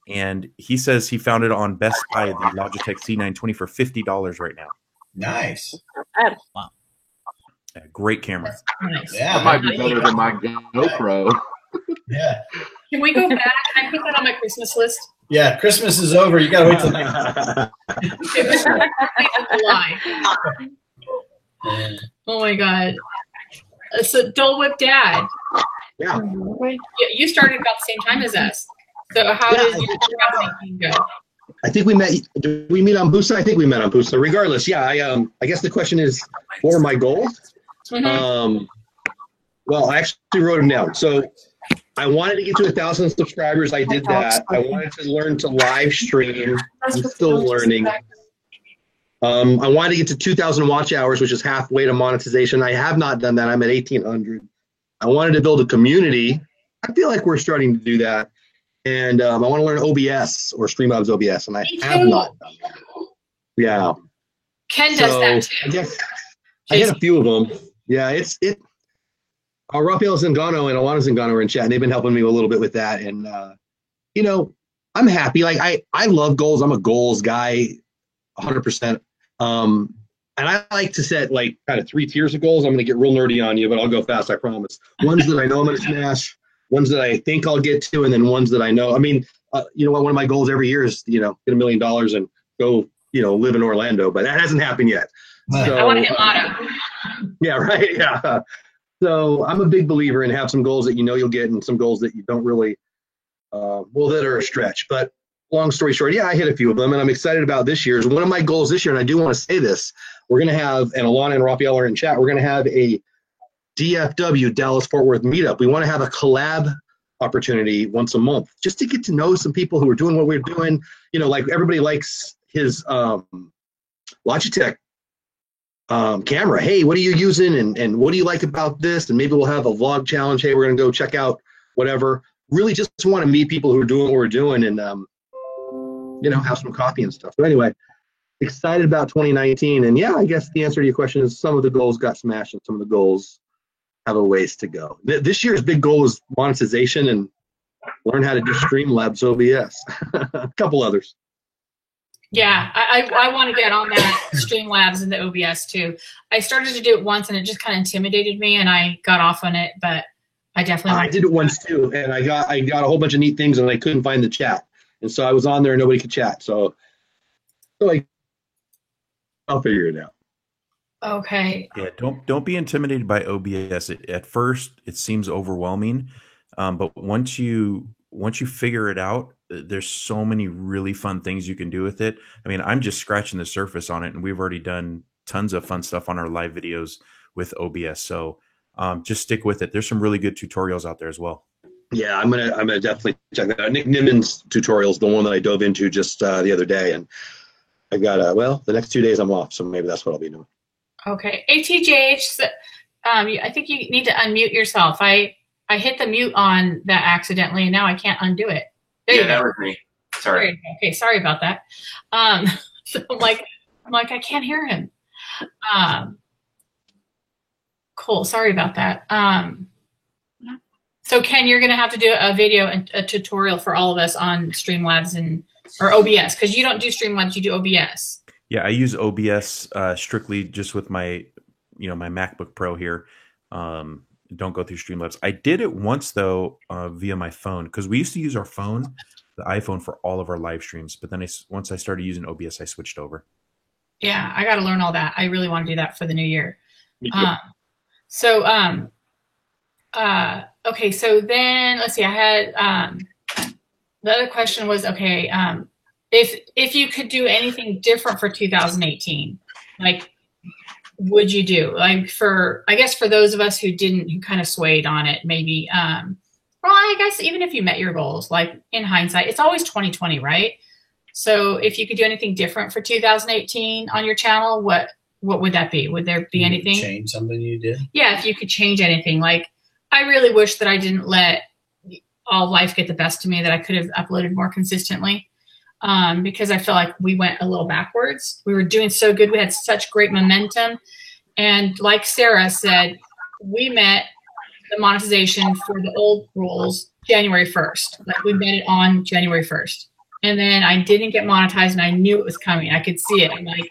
and he says he found it on Best Buy, the Logitech C920 for $50 right now. Nice. Wow. Yeah, great camera. Nice. Yeah, that might be better than my GoPro. Yeah. Can we go back? Can I put that on my Christmas list? Yeah, Christmas is over. You gotta wait till next. Oh my God. So Dole Whip Dad. Yeah. You started about the same time as us. So how did your 2018 go? I think we met. Did we meet on Boosta? I think we met on Boosta. Regardless, yeah. I guess the question is, what were my goals? Mm-hmm. Well, I actually wrote them down. So I wanted to get to 1,000 subscribers. I did that. I wanted to learn to live stream. I'm still learning. I wanted to get to 2,000 watch hours, which is halfway to monetization. I have not done that. I'm at 1,800. I wanted to build a community. I feel like we're starting to do that. And I want to learn OBS or Streamlabs OBS, and I have not done that. Yeah. Ken does that too. I get a few of them. Yeah, Rafael Zingano and Alana Zingano are in chat, and they've been helping me a little bit with that. And I'm happy. Like I love goals. I'm a goals guy, 100%. And I like to set like kind of 3 tiers of goals. I'm going to get real nerdy on you, but I'll go fast. I promise. Ones that I know I'm going to smash. Ones that I think I'll get to, and then ones that I know. I mean, one of my goals every year is, get $1 million and go, live in Orlando, but that hasn't happened yet. So, I want to hit lotto. Yeah, right. Yeah. So I'm a big believer in have some goals that you'll get and some goals that you don't really, that are a stretch. But long story short, yeah, I hit a few of them, and I'm excited about this year's. One of my goals this year, and I do want to say this, we're going to have, and Alana and Rafael are in chat, we're going to have a DFW, Dallas Fort Worth meetup. We want to have a collab opportunity once a month just to get to know some people who are doing what we're doing. Like everybody likes his Logitech camera. Hey, what are you using? And what do you like about this? And maybe we'll have a vlog challenge. Hey, we're going to go check out whatever. Really just want to meet people who are doing what we're doing and, have some coffee and stuff. So anyway, excited about 2019. And yeah, I guess the answer to your question is some of the goals got smashed and some of the goals have a ways to go. This year's big goal is monetization and learn how to do Streamlabs OBS. A couple others. Yeah, I want to get on that Streamlabs and the OBS too. I started to do it once and it just kind of intimidated me and I got off on it, but I definitely I did it once too, and I got a whole bunch of neat things and I couldn't find the chat. And so I was on there and nobody could chat. So I'll figure it out. Okay. Yeah, don't be intimidated by OBS. At first, it seems overwhelming, but once you figure it out, there's so many really fun things you can do with it. I mean, I'm just scratching the surface on it, and we've already done tons of fun stuff on our live videos with OBS. So just stick with it. There's some really good tutorials out there as well. Yeah, I'm gonna definitely check that out. Nick Niman's tutorial is the one that I dove into just the other day, and I got the next 2 days I'm off, so maybe that's what I'll be doing. Okay, ATJH, I think you need to unmute yourself. I hit the mute on that accidentally, and now I can't undo it. There you go. That was me. Sorry. Okay, sorry about that. So I'm like, I can't hear him. Cool. Sorry about that. So Ken, you're going to have to do a video and a tutorial for all of us on Streamlabs or OBS, because you don't do Streamlabs, you do OBS. Yeah, I use OBS strictly just with my, my MacBook Pro here. Don't go through Streamlabs. I did it once though via my phone, because we used to use our phone, the iPhone, for all of our live streams. But then once I started using OBS, I switched over. Yeah, I got to learn all that. I really want to do that for the new year. Okay, so then let's see. I had the other question was, okay, if you could do anything different for 2018, like, would you do? Like, I guess for those of us who kind of swayed on it, maybe. Well, I guess even if you met your goals, like in hindsight, it's always 2020, right? So if you could do anything different for 2018 on your channel, what would that be? Would there be anything? Change something you did? Yeah, if you could change anything. Like, I really wish that I didn't let all life get the best of me, that I could have uploaded more consistently, because I feel like we went a little backwards. We were doing so good. We had such great momentum. And like Sarah said, we met the monetization for the old rules January 1st. Like, we met it on January 1st. And then I didn't get monetized, and I knew it was coming. I could see it. I'm like,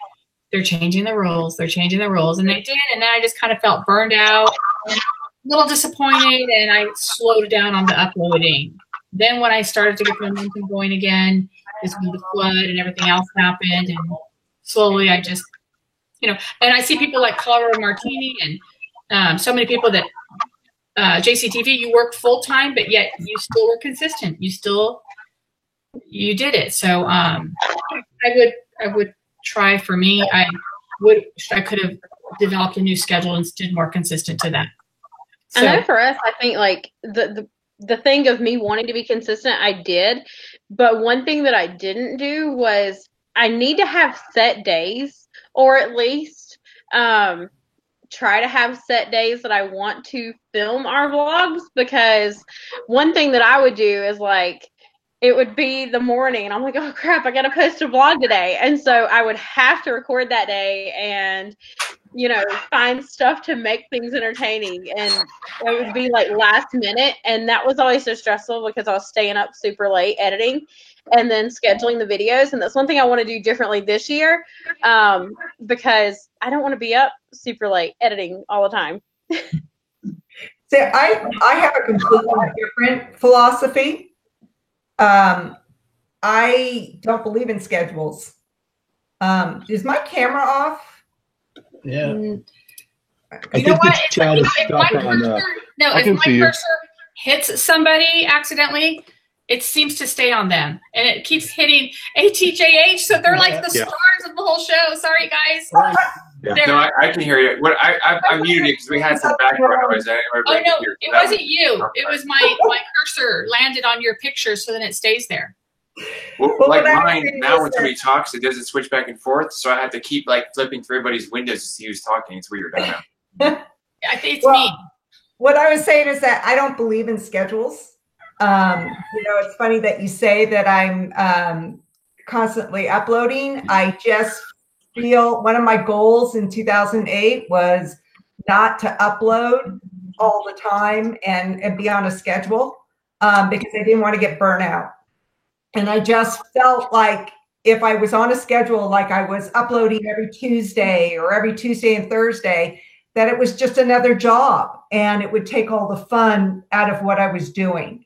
they're changing the rules. They're changing the rules. And they did. And then I just kind of felt burned out, a little disappointed, and I slowed down on the uploading. Then when I started to get the momentum going again, is when the flood and everything else happened. And slowly I just, and I see people like Colorado Martini and so many people that, JCTV, you work full time, but yet you still were consistent. You did it. So I would try. For me, I could have developed a new schedule and stood more consistent to that. So, I know for us, I think like the thing of me wanting to be consistent, I did. But one thing that I didn't do was I need to have set days, or at least try to have set days that I want to film our vlogs, because one thing that I would do is like, it would be the morning and I'm like, oh crap, I got to post a vlog today. And so I would have to record that day and, find stuff to make things entertaining. And it would be like last minute. And that was always so stressful because I was staying up super late editing and then scheduling the videos. And that's one thing I want to do differently this year, because I don't want to be up super late editing all the time. See, I have a completely different philosophy. I don't believe in schedules. Is my camera off? Yeah. You know what? If my cursor hits somebody accidentally, it seems to stay on them, and it keeps hitting ATJH. So they're like the stars of the whole show. Sorry, guys. Yeah. No, I can hear you. I muted it because we had some background noise. Oh no, it wasn't you. It was my cursor landed on your picture, so then it stays there. Well, like mine now, when somebody talks, it doesn't switch back and forth, so I have to keep like flipping through everybody's windows to see who's talking. It's weird. I know. I think it's me. What I was saying is that I don't believe in schedules. It's funny that you say that I'm constantly uploading. I just feel one of my goals in 2008 was not to upload all the time and be on a schedule, because I didn't want to get burnt out. And I just felt like if I was on a schedule, like I was uploading every Tuesday or every Tuesday and Thursday, that it was just another job and it would take all the fun out of what I was doing.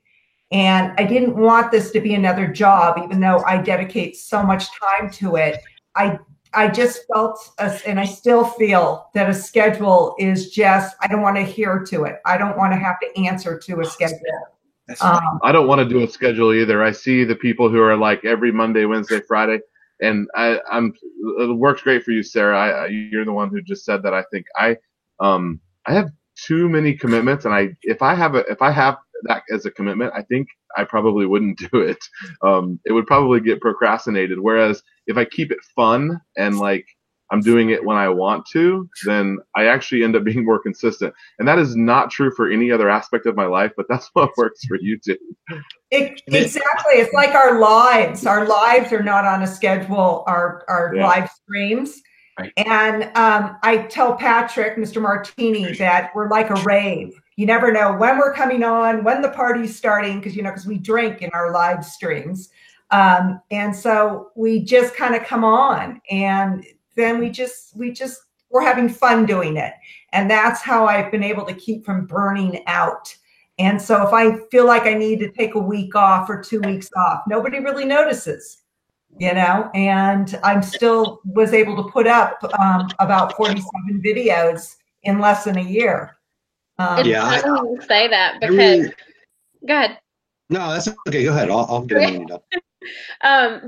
And I didn't want this to be another job, even though I dedicate so much time to it. I just felt, and I still feel, that a schedule is just, I don't want to adhere to it. I don't want to have to answer to a schedule. I don't want to do a schedule either. I see the people who are like every Monday, Wednesday, Friday, and it works great for you, Sarah. You're the one who just said that. I think I have too many commitments, and if I have that as a commitment, I think I probably wouldn't do it. It would probably get procrastinated. Whereas if I keep it fun and like I'm doing it when I want to, then I actually end up being more consistent. And that is not true for any other aspect of my life, but that's what works for YouTube. Exactly. It's like our lives. Our lives are not on a schedule, our live streams. Right. And I tell Patrick, Mr. Martini, that we're like a rave. You never know when we're coming on, when the party's starting, because we drink in our live streams. And so we just kind of come on, and then we're having fun doing it. And that's how I've been able to keep from burning out. And so if I feel like I need to take a week off or 2 weeks off, nobody really notices. And I'm still was able to put up about 47 videos in less than a year. It's funny you say that because, go ahead. No, that's okay. Go ahead. I'll get it up.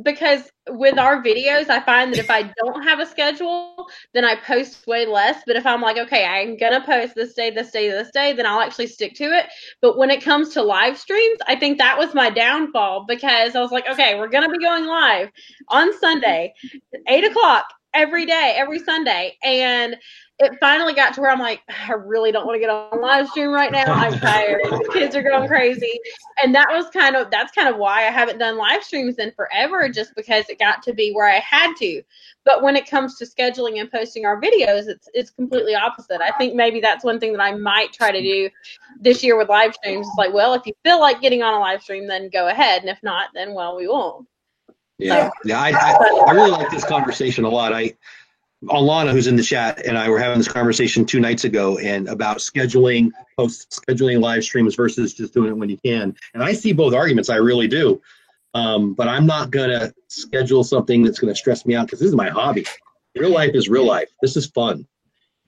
Because with our videos, I find that if I don't have a schedule, then I post way less. But if I'm like, okay, I'm going to post this day, this day, this day, then I'll actually stick to it. But when it comes to live streams, I think that was my downfall, because I was like, okay, we're going to be going live on Sunday, 8 o'clock every day, every Sunday. And it finally got to where I'm like, I really don't want to get on live stream right now. I'm tired. The kids are going crazy. And that's kind of why I haven't done live streams in forever, just because it got to be where I had to. But when it comes to scheduling and posting our videos, it's completely opposite. I think maybe that's one thing that I might try to do this year with live streams. It's like, well, if you feel like getting on a live stream, then go ahead. And if not, then, well, we won't. Yeah. I really like this conversation a lot. Alana, who's in the chat, and I were having this conversation 2 nights ago, and about scheduling live streams versus just doing it when you can. And I see both arguments. I really do. But I'm not going to schedule something that's going to stress me out, because this is my hobby. Real life is real life. This is fun.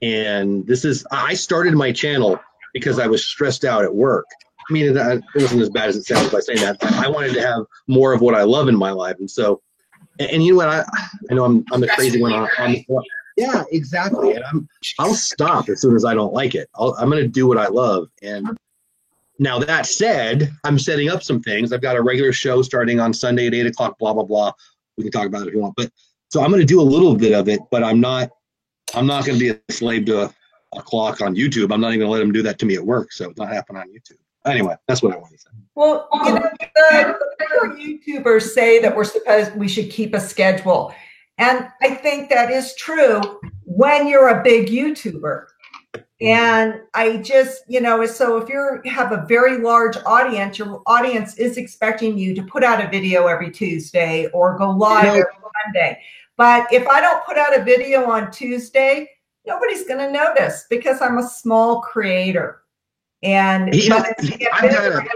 And I started my channel because I was stressed out at work. I mean, it wasn't as bad as it sounds by saying that. I wanted to have more of what I love in my life. And so, and you know what? I know I'm the crazy one on yeah, exactly. And I'll stop as soon as I don't like it. I'm going to do what I love. And now that said, I'm setting up some things. I've got a regular show starting on Sunday at 8 o'clock, blah, blah, blah. We can talk about it if you want. But so I'm going to do a little bit of it, but I'm not going to be a slave to a clock on YouTube. I'm not even going to let them do that to me at work. So it's not happening on YouTube. Anyway, that's what I want to say. Well, the YouTubers say that we should keep a schedule. And I think that is true when you're a big YouTuber. And I just, so if you have a very large audience, your audience is expecting you to put out a video every Tuesday or go live every Monday. But if I don't put out a video on Tuesday, nobody's going to notice, because I'm a small creator. And I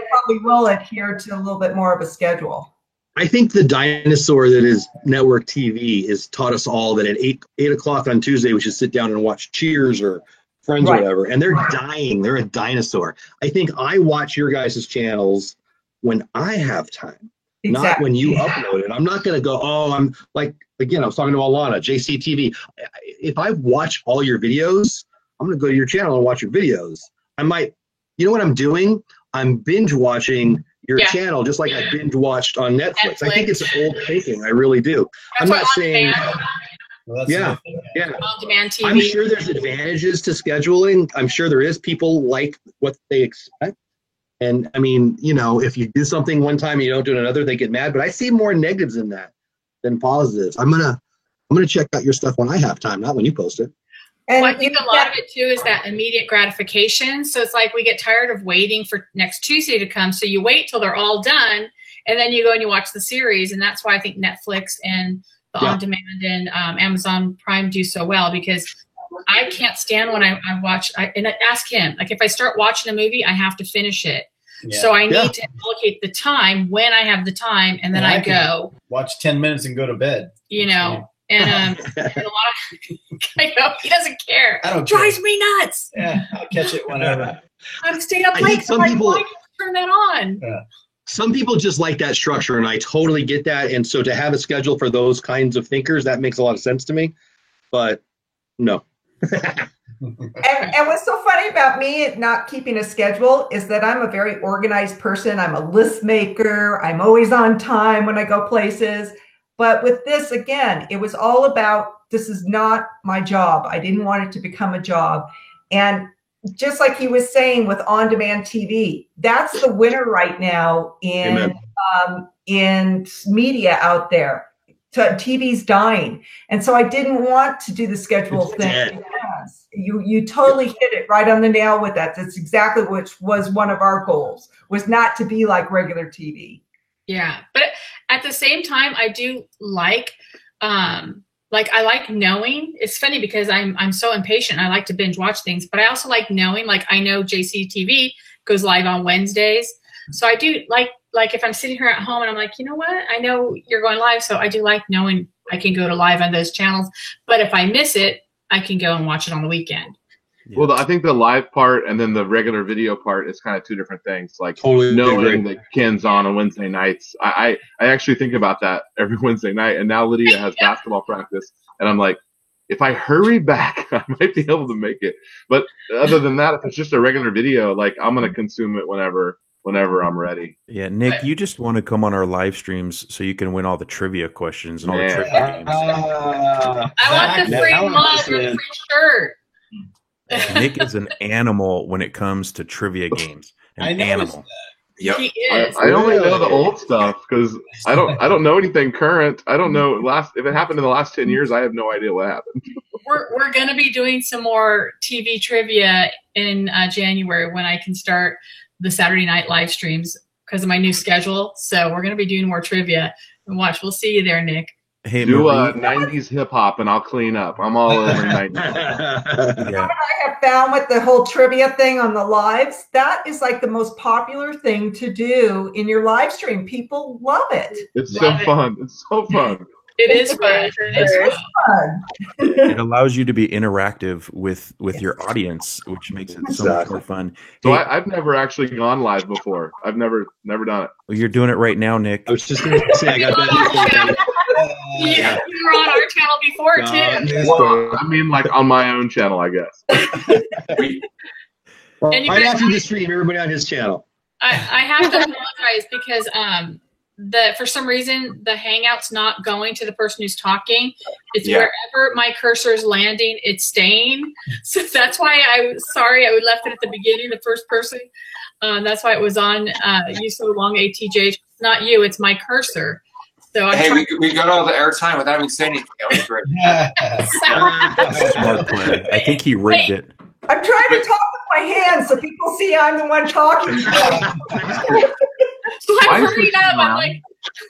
probably will adhere to a little bit more of a schedule. I think the dinosaur that is network TV has taught us all that at 8 o'clock on Tuesday, we should sit down and watch Cheers or Friends or whatever. And they're dying. They're a dinosaur. I think I watch your guys' channels when I have time, not when you upload it. I'm not going to go, I'm like, again, I was talking to Alana, JCTV. If I watch all your videos, I'm going to go to your channel and watch your videos. I might. You know what I'm doing? I'm binge watching your channel, just like I binge watched on Netflix. I think it's old thinking. I really do. I'm not saying. Yeah. On-demand TV. I'm sure there's advantages to scheduling. I'm sure there is. People like what they expect. And I mean, if you do something one time and you don't do it another, they get mad. But I see more negatives in that than positives. I'm gonna check out your stuff when I have time, not when you post it. And I think a lot of it too is that immediate gratification. So it's like we get tired of waiting for next Tuesday to come. So you wait till they're all done, and then you go and you watch the series. And that's why I think Netflix and the on-demand and Amazon Prime do so well, because I can't stand when I watch. And I ask him, like, if I start watching a movie, I have to finish it. Yeah. So I need to allocate the time when I have the time, and then I go watch 10 minutes and go to bed. And a lot of he doesn't care. I don't drives me nuts. Yeah, I'll catch it whenever. I'm staying up late. Some people why turn that on. Yeah. Some people just like that structure, and I totally get that. And so to have a schedule for those kinds of thinkers, that makes a lot of sense to me. But no. And what's so funny about me not keeping a schedule is that I'm a very organized person. I'm a list maker. I'm always on time when I go places. But with this, again, it was all about, this is not my job. I didn't want it to become a job. And just like he was saying with on-demand TV, that's the winner right now in media out there. TV's dying. And so I didn't want to do the schedule thing. Because you totally hit it right on the nail with that. That's exactly which was one of our goals, was not to be like regular TV. Yeah. But at the same time, I do like I like knowing. It's funny because I'm so impatient. I like to binge watch things, but I also like knowing, like I know JCTV goes live on Wednesdays. So I do like if I'm sitting here at home and I'm like, you know what? I know you're going live. So I do like knowing I can go to live on those channels. But if I miss it, I can go and watch it on the weekend. Yeah. Well, I think the live part and then the regular video part is kind of two different things. Like Totally knowing agree. that Ken's on Wednesday nights. I actually think about that every Wednesday night. And now Lydia has basketball practice. And I'm like, if I hurry back, I might be able to make it. But other than that, if it's just a regular video, like I'm going to consume it whenever I'm ready. Yeah, Nick, you just want to come on our live streams so you can win all the trivia questions and all the trivia games. I want the free mug or free shirt. Nick is an animal when it comes to trivia games. An animal. Yep. He is. I only know the old stuff because I don't know anything current. I don't know if it happened in the last 10 years. I have no idea what happened. We're going to be doing some more TV trivia in January when I can start the Saturday night live streams because of my new schedule. So we're going to be doing more trivia. And watch, we'll see you there, Nick. Hey, Do Marie. 90s hip hop and I'll clean up. I'm all over 90s. Yeah. I have found with the whole trivia thing on the lives, that is like the most popular thing to do in your live stream. People love it. It's so fun. It's so fun. It is fun. It is fun. It allows you to be interactive with your audience, which makes it so much more fun. So Hey, I've never actually gone live before. I've never done it. well, you're doing it right now, Nick. I was just going to say, I got that. Yeah, you were on our channel before too. Well, I mean, like on my own channel, I guess. And you Right guys- after the stream, everybody on his channel. I have to apologize because for some reason the Hangout's not going to the person who's talking. It's wherever my cursor is landing, it's staying. So that's why I left it at the beginning, the first person. That's why it was on you so long, ATJ. It's not you, it's my cursor. So we got all the airtime without even saying anything. That was great. Smart play. I think he rigged it. I'm trying to talk with my hands so people see I'm the one talking. So I'm hurrying up. I'm like,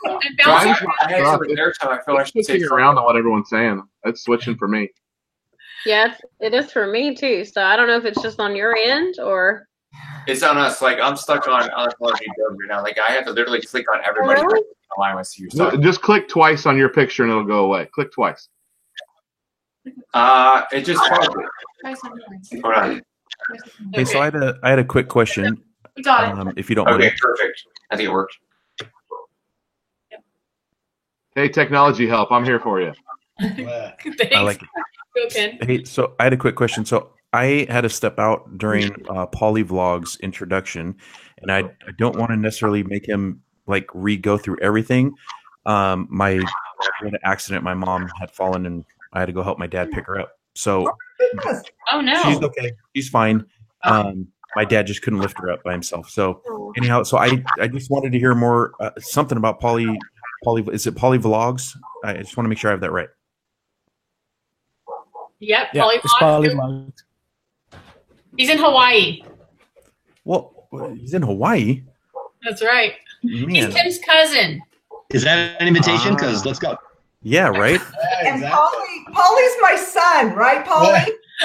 I'm bouncing. I had some airtime. I feel like I should say Switching around on what everyone's saying. It's switching for me. Yeah, it is for me too. So I don't know if it's just on your end or. It's on us. Like I'm stuck on Unapology Dub right now. Like I have to literally click on everybody Really? online with you. So Just click twice on your picture and it'll go away. Click twice. it just hold on. Hey, so I had a quick question. We got it. If you don't Okay, mind. perfect. I think it worked. Hey, technology help. I'm here for you. Thanks. I like it. Go, Ken. Hey, so I had a quick question. So I had to step out during Polly Vlog's introduction, and I don't want to necessarily make him like re-go through everything. My had an accident. My mom had fallen, and I had to go help my dad pick her up. So Oh no. she's okay. She's fine. My dad just couldn't lift her up by himself. So anyhow, so I just wanted to hear more something about Polly. Is it Polly Vlogs? I just want to make sure I have that right. Yep. Yeah, it's Polymod. He's in Hawaii. Well, he's in Hawaii. That's right. Man. He's Tim's cousin. Is that an invitation? Because let's go. Yeah, right? And Polly's my son, right, Polly?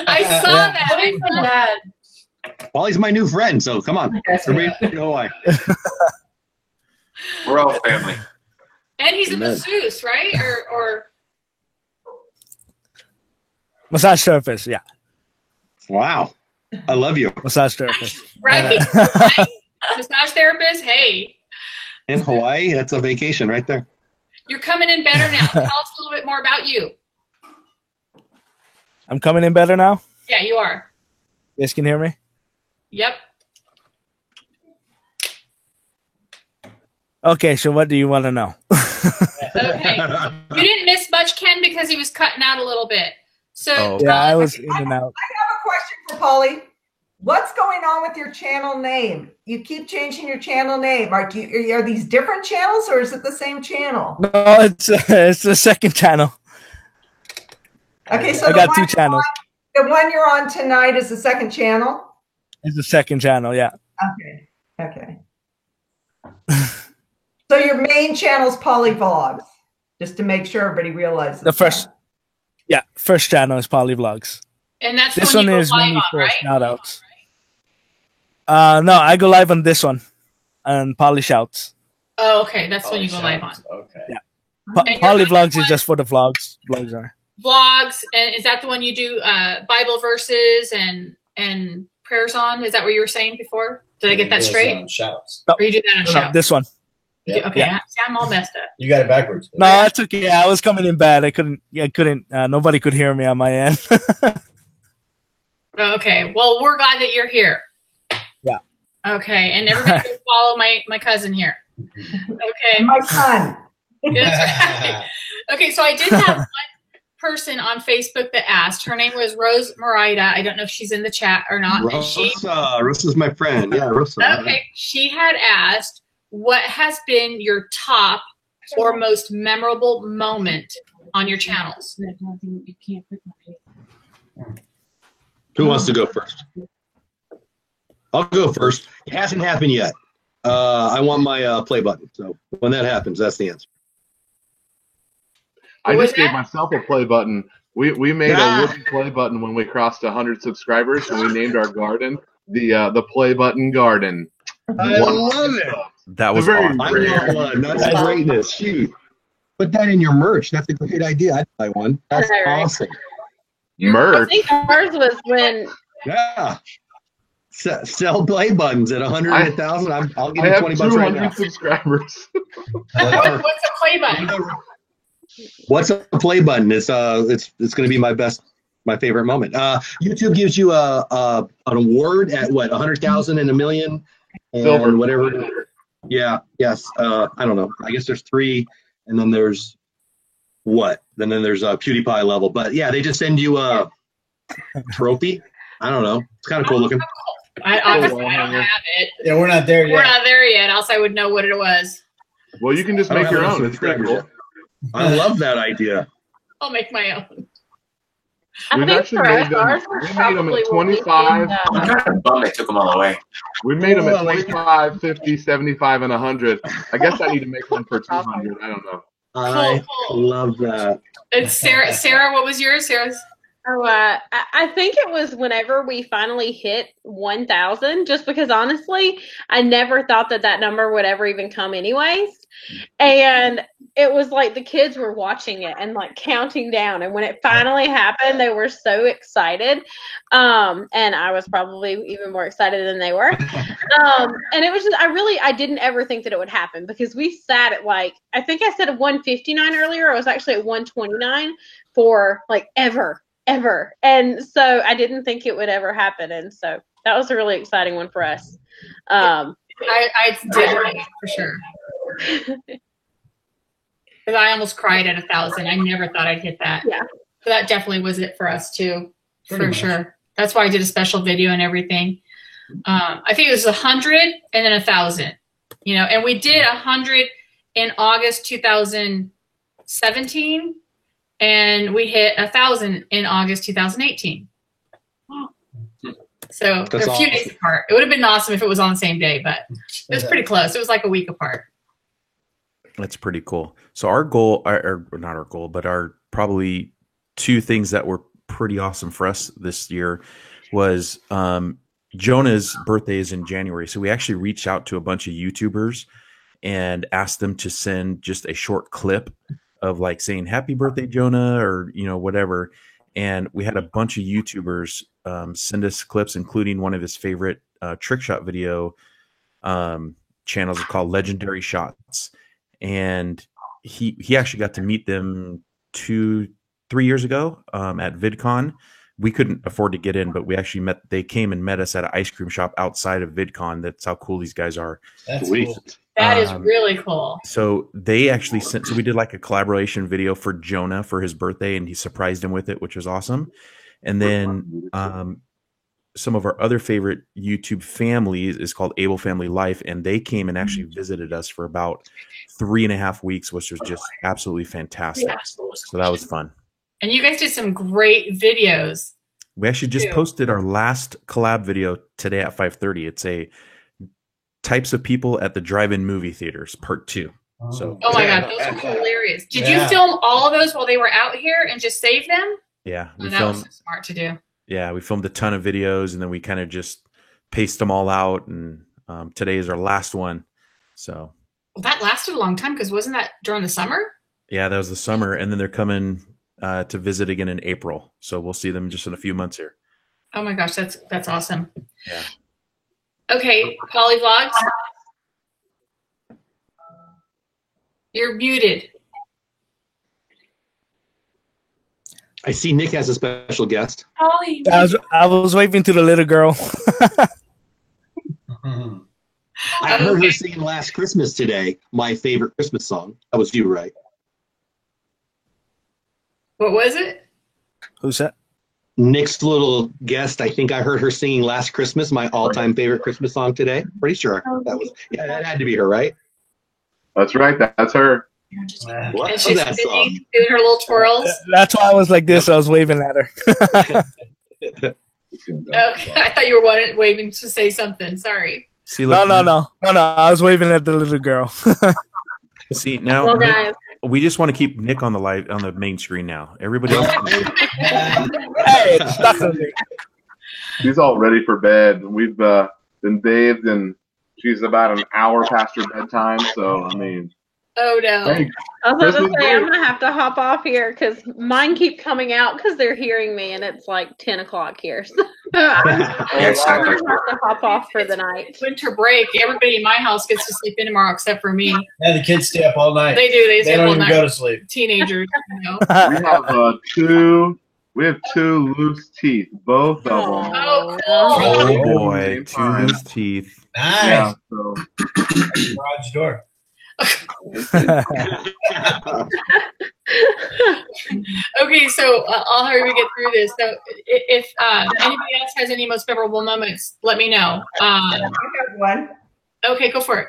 I saw that. I saw that. Wally's my new friend, so come on. Everybody know why. We're all family. And he's Amen. a masseuse, right? Or Massage therapist, yeah. Wow. I love you. Massage therapist. right? Right? Massage therapist. Hey, In Hawaii, that's a vacation right there. you're coming in better now. Tell us a little bit more about you. I'm coming in better now? Yeah, you are. You guys can hear me? Yep. Okay, so what do you want to know? Okay. You didn't miss much, Ken, because he was cutting out a little bit. So Oh. Yeah, I was in and out. I have a question for Polly. What's going going on with your channel name? You keep changing your channel name. Are these different channels or is it the same channel? No, it's the second channel. Okay, so I got two channels. The one you're on tonight is the second channel? It's the second channel, yeah. Okay. So your main channel is Polyvlogs, just to make sure everybody realizes. First channel is Polyvlogs. And that's this when one you is go live mainly on, for right? shout outs. No, I go live on this one, on Poly Shouts. Oh, okay. That's when you go live on. Okay. Yeah. And Polyvlogs is just for the vlogs. Vlogs are. Vlogs, and is that the one you do Bible verses and prayers on? Is that what you were saying before? Did I get that straight? Shouts. Or you do that on No, shout? this one. Yeah. Okay, Yeah. I'm all messed up. You got it backwards. No, that's okay. I was coming in bad. I couldn't. Nobody could hear me on my end. Okay. Well, we're glad that you're here. Yeah. Okay, and everybody can follow my cousin here. Okay. My son. That's right. Okay, so I did have one person on Facebook that asked. Her name was Rose Morida. I don't know if she's in the chat or not. Rosa's my friend. Yeah, Rosa. Okay, she had asked, what has been your top or most memorable moment on your channels? Who wants to go first? I'll go first. It hasn't happened yet. I want my play button. So when that happens, that's the answer. I just gave myself a play button. We made a wooden play button when we crossed 100 subscribers, and we named our garden the Play Button Garden. I love it. That was Very awesome. I love one. That's greatness. Shoot. Put that in your merch. That's a great idea. I'd buy one. That's Right. awesome. I Merch. think ours was when Yeah. Sell play buttons at 100 and 1,000. I'll give I you have 20 bucks right 200 now. subscribers. What's a play button? What's a play button? It's going to be my favorite moment. YouTube gives you an award at what 100,000 and a million and Silver. whatever. Yeah. Yes. I don't know. I guess there's 3, and then there's what? And then there's a PewDiePie level. But yeah, they just send you a trophy. I don't know. It's kind of cool looking. Obviously, I don't have it. Yeah, we're not there yet. We're not there yet, else I would know what it was. Well, you can just I don't make have your any own. It's pretty subscribers cool. I love that idea. I'll make my own. I We've think actually for made us, them. ours We was made them probably at when we did, 25. I'm kind of bummed they took them all away. We made them at Oh, like- 25, 50, 75, and 100. I guess I need to make one for 200. I don't know. I Cool. love that. It's Sarah. Sarah, what was yours? Sarah's. Oh, I think it was whenever we finally hit 1,000, just because honestly, I never thought that number would ever even come anyways. And it was like the kids were watching it and like counting down. And when it finally happened, they were so excited. And I was probably even more excited than they were. And it was just, I didn't ever think that it would happen because we sat at like, I think I said 159 earlier. I was actually at 129 for like ever. And so I didn't think it would ever happen. And so that was a really exciting one for us. I did for sure. Because I almost cried at 1,000. I never thought I'd hit that. Yeah. So that definitely was it for us too, Pretty for much. sure. That's why I did a special video and everything. I think it was 100 and then 1,000. You know, and we did 100 in August 2017. And we hit 1,000 in August 2018. So they're a few days apart. It would have been awesome if it was on the same day, but it was pretty close. It was like a week apart. That's pretty cool. So our goal, or not our goal, but our probably 2 things that were pretty awesome for us this year was Jonah's birthday is in January. So we actually reached out to a bunch of YouTubers and asked them to send just a short clip of like saying happy birthday, Jonah, or, you know, whatever. And we had a bunch of YouTubers send us clips, including one of his favorite trick shot video channels called Legendary Shots. And he actually got to meet them 2-3 years ago at VidCon. We couldn't afford to get in, but we actually they came and met us at an ice cream shop outside of VidCon. That's how cool these guys are. That's Sweet. cool. That is really cool. So they actually sent, so we did like a collaboration video for Jonah for his birthday, and he surprised him with it, which was awesome. And then some of our other favorite YouTube families is called Able Family Life, and they came and actually visited us for about 3.5 weeks, which was just absolutely fantastic. So that was fun. And you guys did some great videos. We actually just posted our last collab video today at 5:30. It's a types of people at the drive-in movie theaters, part 2. So, oh my God, those are hilarious. Did you film all of those while they were out here and just save them? Yeah, we filmed. That was so smart to do. Yeah, we filmed a ton of videos, and then we kind of just paced them all out. And today is our last one. So well, that lasted a long time because wasn't that during the summer? Yeah, that was the summer, and then they're coming to visit again in April. So we'll see them just in a few months here. Oh my gosh, that's awesome. Yeah. Okay, Polly Vlogs. You're muted. I see Nick has a special guest. Polly. I was waving to the little girl. I heard her singing Last Christmas today, my favorite Christmas song. That was you, right? What was it? Who's that? Nick's little guest. I think I heard her singing Last Christmas, my all-time favorite Christmas song today. Pretty sure that was. Yeah, that had to be her, right? That's right. That's her. What and was that song? Doing her little twirls. That's why I was like this. I was waving at her. Okay, I thought you were waving to say something. Sorry. See, look, no. I was waving at the little girl. See now, Well, guys. we just want to keep Nick on the main screen now. Everybody else. Hey, it's stuck on me. She's all ready for bed. We've been bathed, and she's about an hour past her bedtime. So I mean. Oh no! I was about to say I'm gonna have to hop off here because mine keep coming out because they're hearing me, and it's like 10 o'clock here. So I'm gonna have to hop off for the night. Winter break. Everybody in my house gets to sleep in tomorrow except for me. Yeah, the kids stay up all night. They do. They stay don't up all even night. go to sleep. Teenagers. You know. We have two loose teeth, both of them. Oh, cool. Oh boy, 2 loose teeth. Nice. Yeah, so. Garage door. Okay, so I'll hurry to get through this. So if anybody else has any most memorable moments, let me know. I have one. Okay, go for it.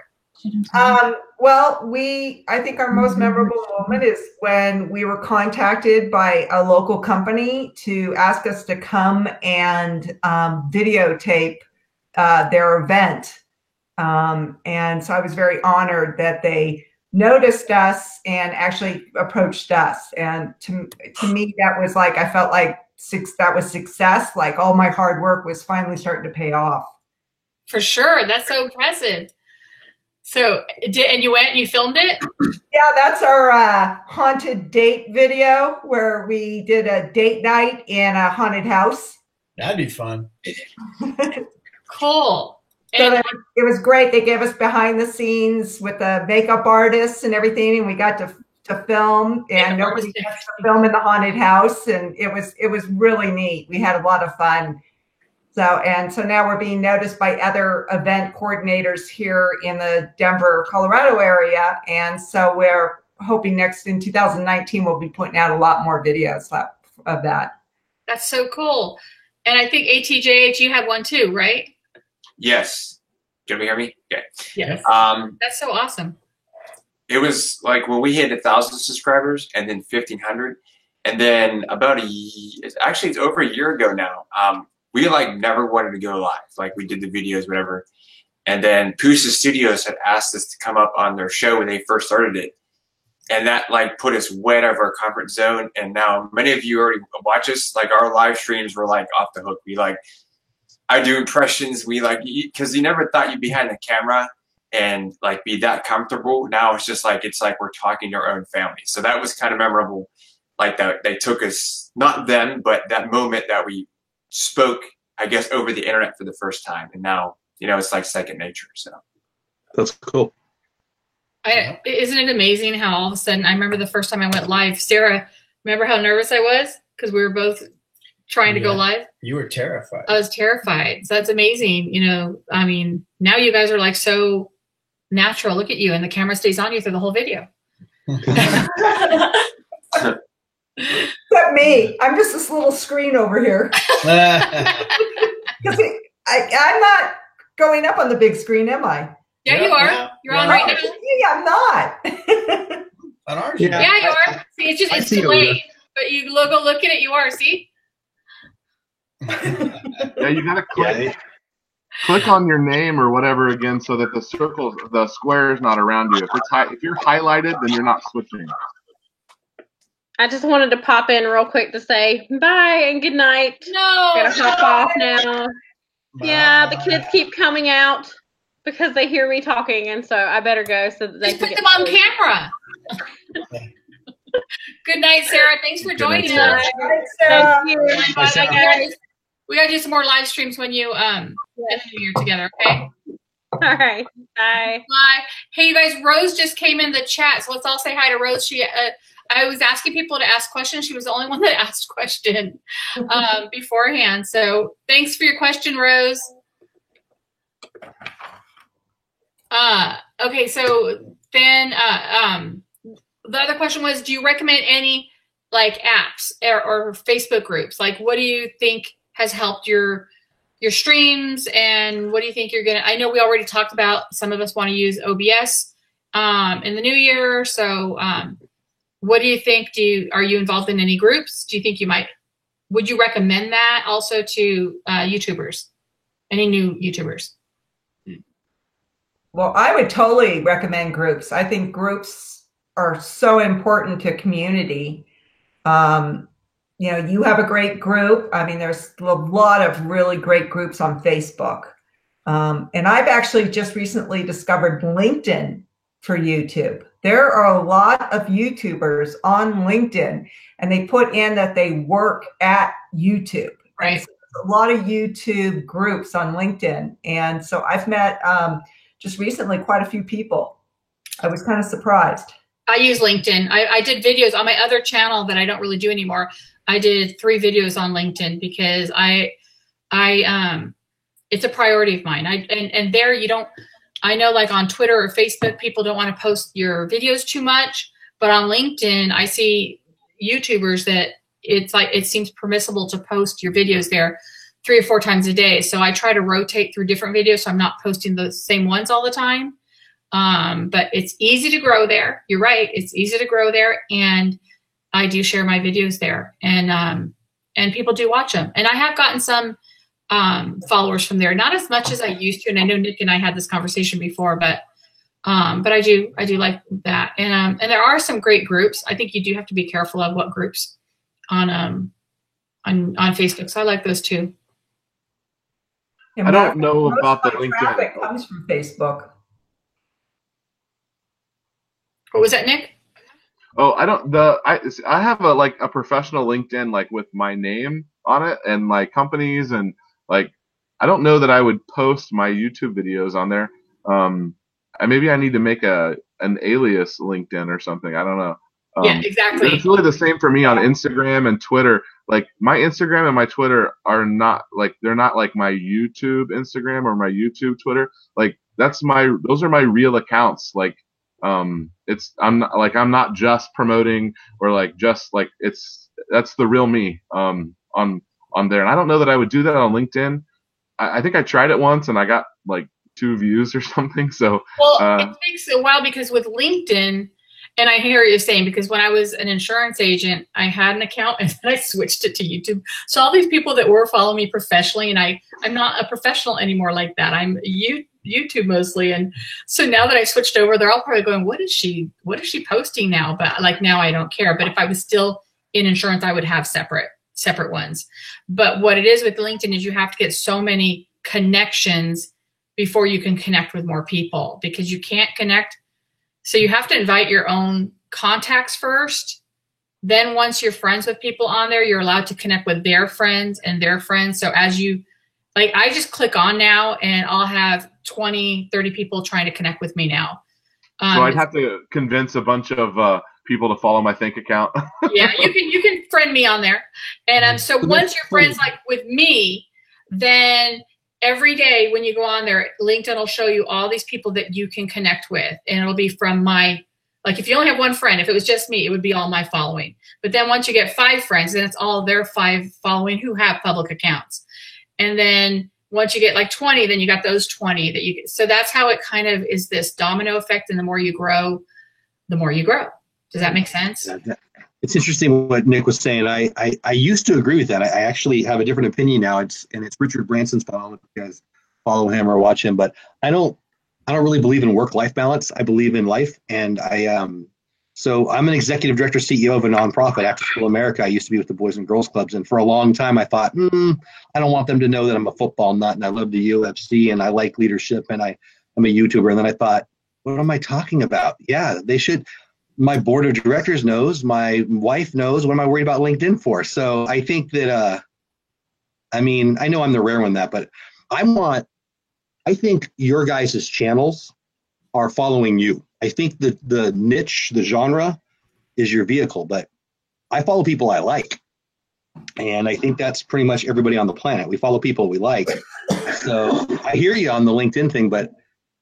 Well, I think our most memorable moment is when we were contacted by a local company to ask us to come and videotape their event. And so I was very honored that they noticed us and actually approached us. And to me, that was like, I felt like that was success. Like all my hard work was finally starting to pay off. For sure. That's so impressive. So, and you went and you filmed it? Yeah, that's our haunted date video where we did a date night in a haunted house. That'd be fun. Cool. So it was great. They gave us behind the scenes with the makeup artists and everything, and we got to film. And nobody got to film in the haunted house, and it was really neat. We had a lot of fun. So now we're being noticed by other event coordinators here in the Denver, Colorado area, and so we're hoping in 2019 we'll be putting out a lot more videos of that. That's so cool. And I think ATJH, you had one too, right? Yes. Can you hear me? Okay. Yes. That's so awesome. It was like when we hit 1,000 subscribers and then 1,500. And then it's over a year ago now. We like never wanted to go live. Like we did the videos, whatever. And then Pusa Studios had asked us to come up on their show when they first started it. And that like put us way out of our comfort zone. And now many of you already watch us. Like our live streams were like off the hook. I do impressions. Because you never thought you'd be behind the camera and like be that comfortable. Now it's just like, we're talking to our own family. So that was kind of memorable. Like that they took us, not them, but that moment that we spoke, I guess, over the internet for the first time. And now, it's like second nature. So that's cool. Isn't it amazing how all of a sudden, I remember the first time I went live, Sarah, remember how nervous I was? Because we were both trying to go live. You were terrified. I was terrified. So that's amazing. I mean, now you guys are like so natural. Look at you, and the camera stays on you through the whole video. Except me. I'm just this little screen over here. Because I'm not going up on the big screen, am I? Yeah, you are. Yeah. You're on right now. Yeah, I'm not. On ours, Yeah, you are. See, it's delayed, but you go look at it. You are. See. Yeah, you gotta click on your name or whatever again, so that the square is not around you. If you're highlighted, then you're not switching. I just wanted to pop in real quick to say bye and good night. No. Gotta hop off now. Bye. Yeah, the kids keep coming out because they hear me talking, and so I better go so that they just put them on camera. Good night, Sarah. Thanks for joining us. Thanks, Sarah. Thank you. Bye, guys. We gotta do some more live streams when you end the new year together, okay? All right. Bye. Bye. Hey, you guys. Rose just came in the chat, so let's all say hi to Rose. She, I was asking people to ask questions. She was the only one that asked a question beforehand. So thanks for your question, Rose. Okay, so then the other question was, do you recommend any like apps or Facebook groups? Like, what do you think has helped your streams, and what do you think you're gonna? I know we already talked about some of us want to use OBS in the new year. So what do you think? Are you involved in any groups? Do you think you might? Would you recommend that also to YouTubers? Any new YouTubers? Well, I would totally recommend groups. I think groups are so important to community. You know, you have a great group. I mean, there's a lot of really great groups on Facebook. And I've actually just recently discovered LinkedIn for YouTube. There are a lot of YouTubers on LinkedIn, and they put in that they work at YouTube. Right. So there's a lot of YouTube groups on LinkedIn. And so I've met just recently quite a few people. I was kind of surprised. I use LinkedIn. I did videos on my other channel that I don't really do anymore. I did 3 videos on LinkedIn because it's a priority of mine. And there you don't, I know like on Twitter or Facebook, people don't want to post your videos too much, but on LinkedIn, I see YouTubers that it's like, it seems permissible to post your videos there 3 or 4 times a day. So I try to rotate through different videos, so I'm not posting the same ones all the time. But it's easy to grow there. You're right. It's easy to grow there. And I do share my videos there, and people do watch them. And I have gotten some followers from there, not as much as I used to. And I know Nick and I had this conversation before, but I do like that. And there are some great groups. I think you do have to be careful of what groups on Facebook. So I like those too. And I don't know about the LinkedIn. Traffic comes from Facebook. What was that, Nick? Oh, I have a professional LinkedIn like with my name on it and like companies, and like I don't know that I would post my YouTube videos on there. Maybe I need to make an alias LinkedIn or something. I don't know. Yeah, exactly. It's really the same for me on Instagram and Twitter. Like my Instagram and my Twitter are not like, they're not like my YouTube Instagram or my YouTube Twitter. Like those are my real accounts. Like I'm not just promoting or like just like that's the real me on there. And I don't know that I would do that on LinkedIn. I think I tried it once and I got like 2 views or something. So it takes a while because with LinkedIn, and I hear what you're saying, because when I was an insurance agent, I had an account and then I switched it to YouTube. So all these people that were following me professionally, and I'm not a professional anymore like that. I'm YouTube mostly. And so now that I switched over, they're all probably going, what is she posting now? But like now I don't care. But if I was still in insurance, I would have separate ones. But what it is with LinkedIn is you have to get so many connections before you can connect with more people, because you can't connect. So you have to invite your own contacts first. Then once you're friends with people on there, you're allowed to connect with their friends and their friends. So as you, like, I just click on now and I'll have 20, 30 people trying to connect with me now. So I'd have to convince a bunch of people to follow my Think account. Yeah, you can friend me on there. And so once you're friends like with me, then every day when you go on there, LinkedIn will show you all these people that you can connect with. And it'll be from my, like if you only have 1 friend, if it was just me, it would be all my following. But then once you get 5 friends, then it's all their 5 following who have public accounts. And then once you get like 20, then you got those 20 that you get. So that's how it kind of is, this domino effect. And the more you grow, the more you grow. Does that make sense? It's interesting what Nick was saying. I used to agree with that. I actually have a different opinion now. It's Richard Branson's style. I don't know if you guys follow him or watch him, but I don't really believe in work-life balance. I believe in life. And so I'm an executive director, CEO of a nonprofit, After School America. I used to be with the Boys and Girls Clubs. And for a long time, I thought, I don't want them to know that I'm a football nut and I love the UFC and I like leadership and I'm a YouTuber. And then I thought, what am I talking about? Yeah, they should. My board of directors knows. My wife knows. What am I worried about LinkedIn for? So I think that, I know I'm the rare one that, but I think your guys' channels are following you. I think that the niche, the genre is your vehicle, but I follow people I like. And I think that's pretty much everybody on the planet. We follow people we like. So I hear you on the LinkedIn thing, but,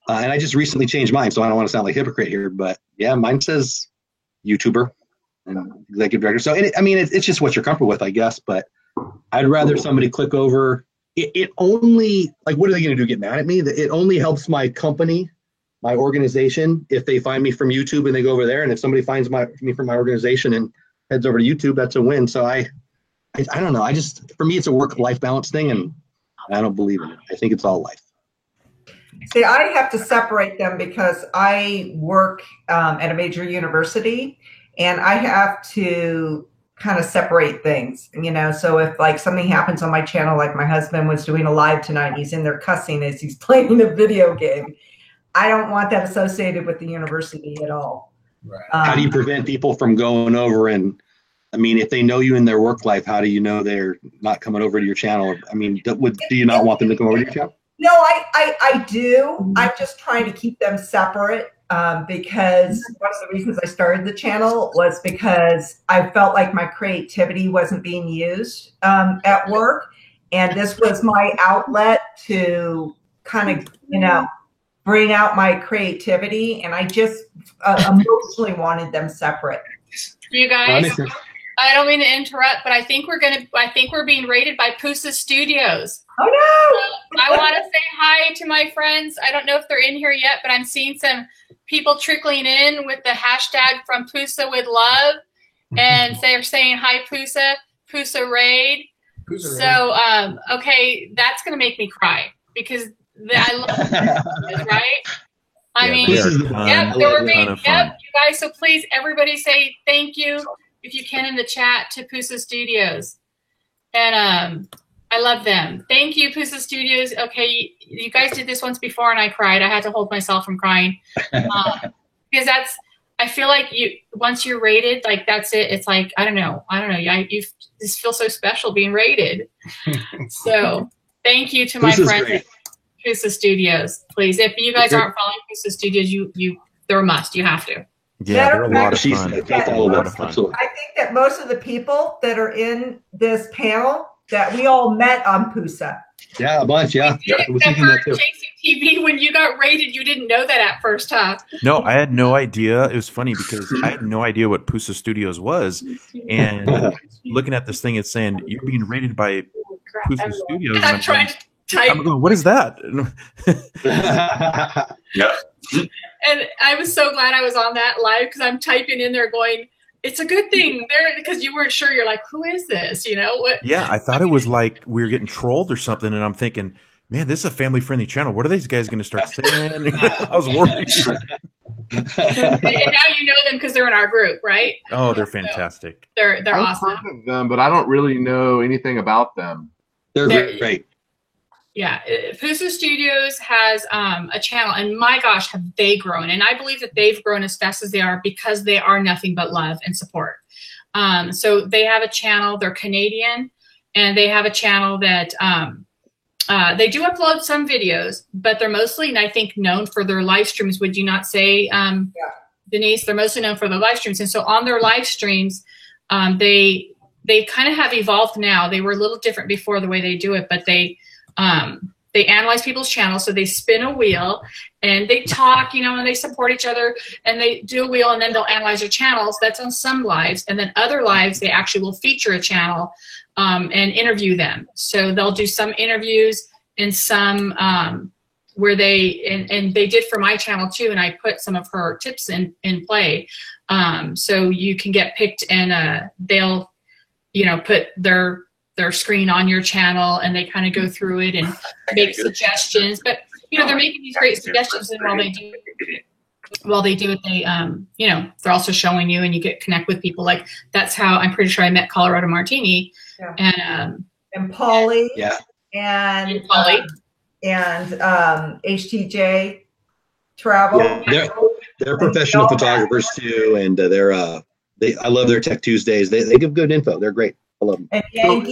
and I just recently changed mine, so I don't want to sound like a hypocrite here, but yeah, mine says YouTuber and executive director. So, it's just what you're comfortable with, I guess, but I'd rather somebody click over. It only, like, what are they going to do? Get mad at me? It only helps my company, my organization, if they find me from YouTube and they go over there. And if somebody finds me from my organization and heads over to YouTube, that's a win. So I don't know. For me, it's a work-life balance thing, and I don't believe in it. I think it's all life. See, I have to separate them because I work at a major university, and I have to kind of separate things, so if like something happens on my channel, like my husband was doing a live tonight, he's in there cussing as he's playing a video game. I don't want that associated with the university at all. Right. How do you prevent people from going over and, if they know you in their work life, how do you know they're not coming over to your channel? Do you not want them to come over to your channel? No, I do. I'm just trying to keep them separate. Because one of the reasons I started the channel was because I felt like my creativity wasn't being used at work. And this was my outlet to kind of, bring out my creativity. And I just emotionally wanted them separate. You guys, I don't mean to interrupt, but I think we're being rated by Pusa Studios. Oh no! I want to say hi to my friends. I don't know if they're in here yet, but I'm seeing some people trickling in with the hashtag from Pusa with love, and they're saying hi Pusa Raid. So okay, that's gonna make me cry because I love this, right? You guys. So please, everybody, say thank you if you can in the chat to Pusa Studios, and I love them. Thank you, Pusa Studios. Okay, you guys did this once before, and I cried. I had to hold myself from crying because I feel like once you're rated, like that's it. It's like I don't know. You just feel so special being rated. So thank you to my friends at Pusa Studios. Please, if you guys aren't following Pusa Studios, they're a must. You have to. Yeah, they're a lot of fun. I think that most of the people that are in this panel that we all met on Pusa. Yeah, a bunch, yeah. I was thinking that too. JCTV, when you got rated, you didn't know that at first, huh? No, I had no idea. It was funny because I had no idea what Pusa Studios was. And looking at this thing, it's saying, you're being rated by Pusa Studios. And I'm trying to type. I'm going, what is that? Yeah. And I was so glad I was on that live because I'm typing in there going, it's a good thing there because you weren't sure. You're like, who is this? What? Yeah, I thought it was like we were getting trolled or something, and I'm thinking, man, this is a family-friendly channel. What are these guys going to start saying? I was worried. And now you know them because they're in our group, right? Oh, they're fantastic. So they're awesome. I've heard of them, but I don't really know anything about them. They're great. Yeah, Pusa Studios has a channel, and my gosh, have they grown. And I believe that they've grown as fast as they are because they are nothing but love and support. So they have a channel, they're Canadian, and they have a channel that they do upload some videos, but they're mostly, I think, known for their live streams. Would you not say, Denise? They're mostly known for their live streams. And so on their live streams, they kind of have evolved now. They were a little different before the way they do it, but they analyze people's channels. So they spin a wheel and they talk, and they support each other, and they do a wheel, and then they'll analyze their channels. That's on some lives. And then other lives, they actually will feature a channel and interview them. So they'll do some interviews and some where they and they did for my channel too, and I put some of her tips in play. So you can get picked, and they'll, you know, put their screen on your channel, and they kind of go through it and make suggestions. But you know, they're making these great suggestions, and while they do it, they you know, they're also showing you, and you get connect with people. Like that's how I'm pretty sure I met Colorado Martini, and Polly, and Polly. And HTJ Travel. Yeah, they're professional photographers too, and I love their Tech Tuesdays. They give good info. They're great. I love them. And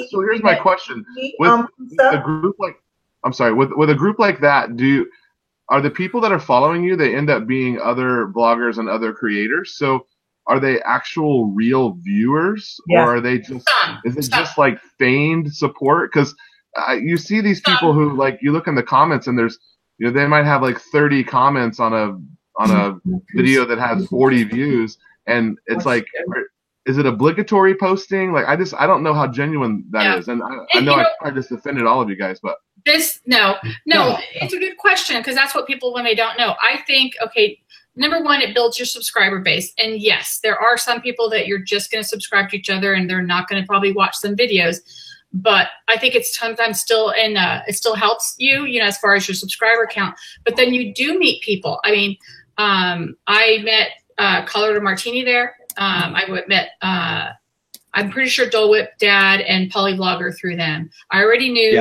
so here's my question: with a group like, I'm sorry, with a group like that, are the people that are following you, they end up being other bloggers and other creators? So are they actual real viewers, or are they just just like feigned support? Because you see these people who, like, you look in the comments and there's, you know, they might have like 30 comments on a video that has 40 views, and it's like, is it obligatory posting? Like, I don't know how genuine that is, and I know I probably just offended all of you guys, but no, it's a good question, because that's what people, when they don't know, I think, okay, number one, it builds your subscriber base, and yes, there are some people that you're just going to subscribe to each other, and they're not going to probably watch some videos. But I think it's sometimes still it still helps you, you know, as far as your subscriber count. But then you do meet people. I mean, I met Colorado Martini there. I met I'm pretty sure Dole Whip Dad and Polyvlogger through them. I already knew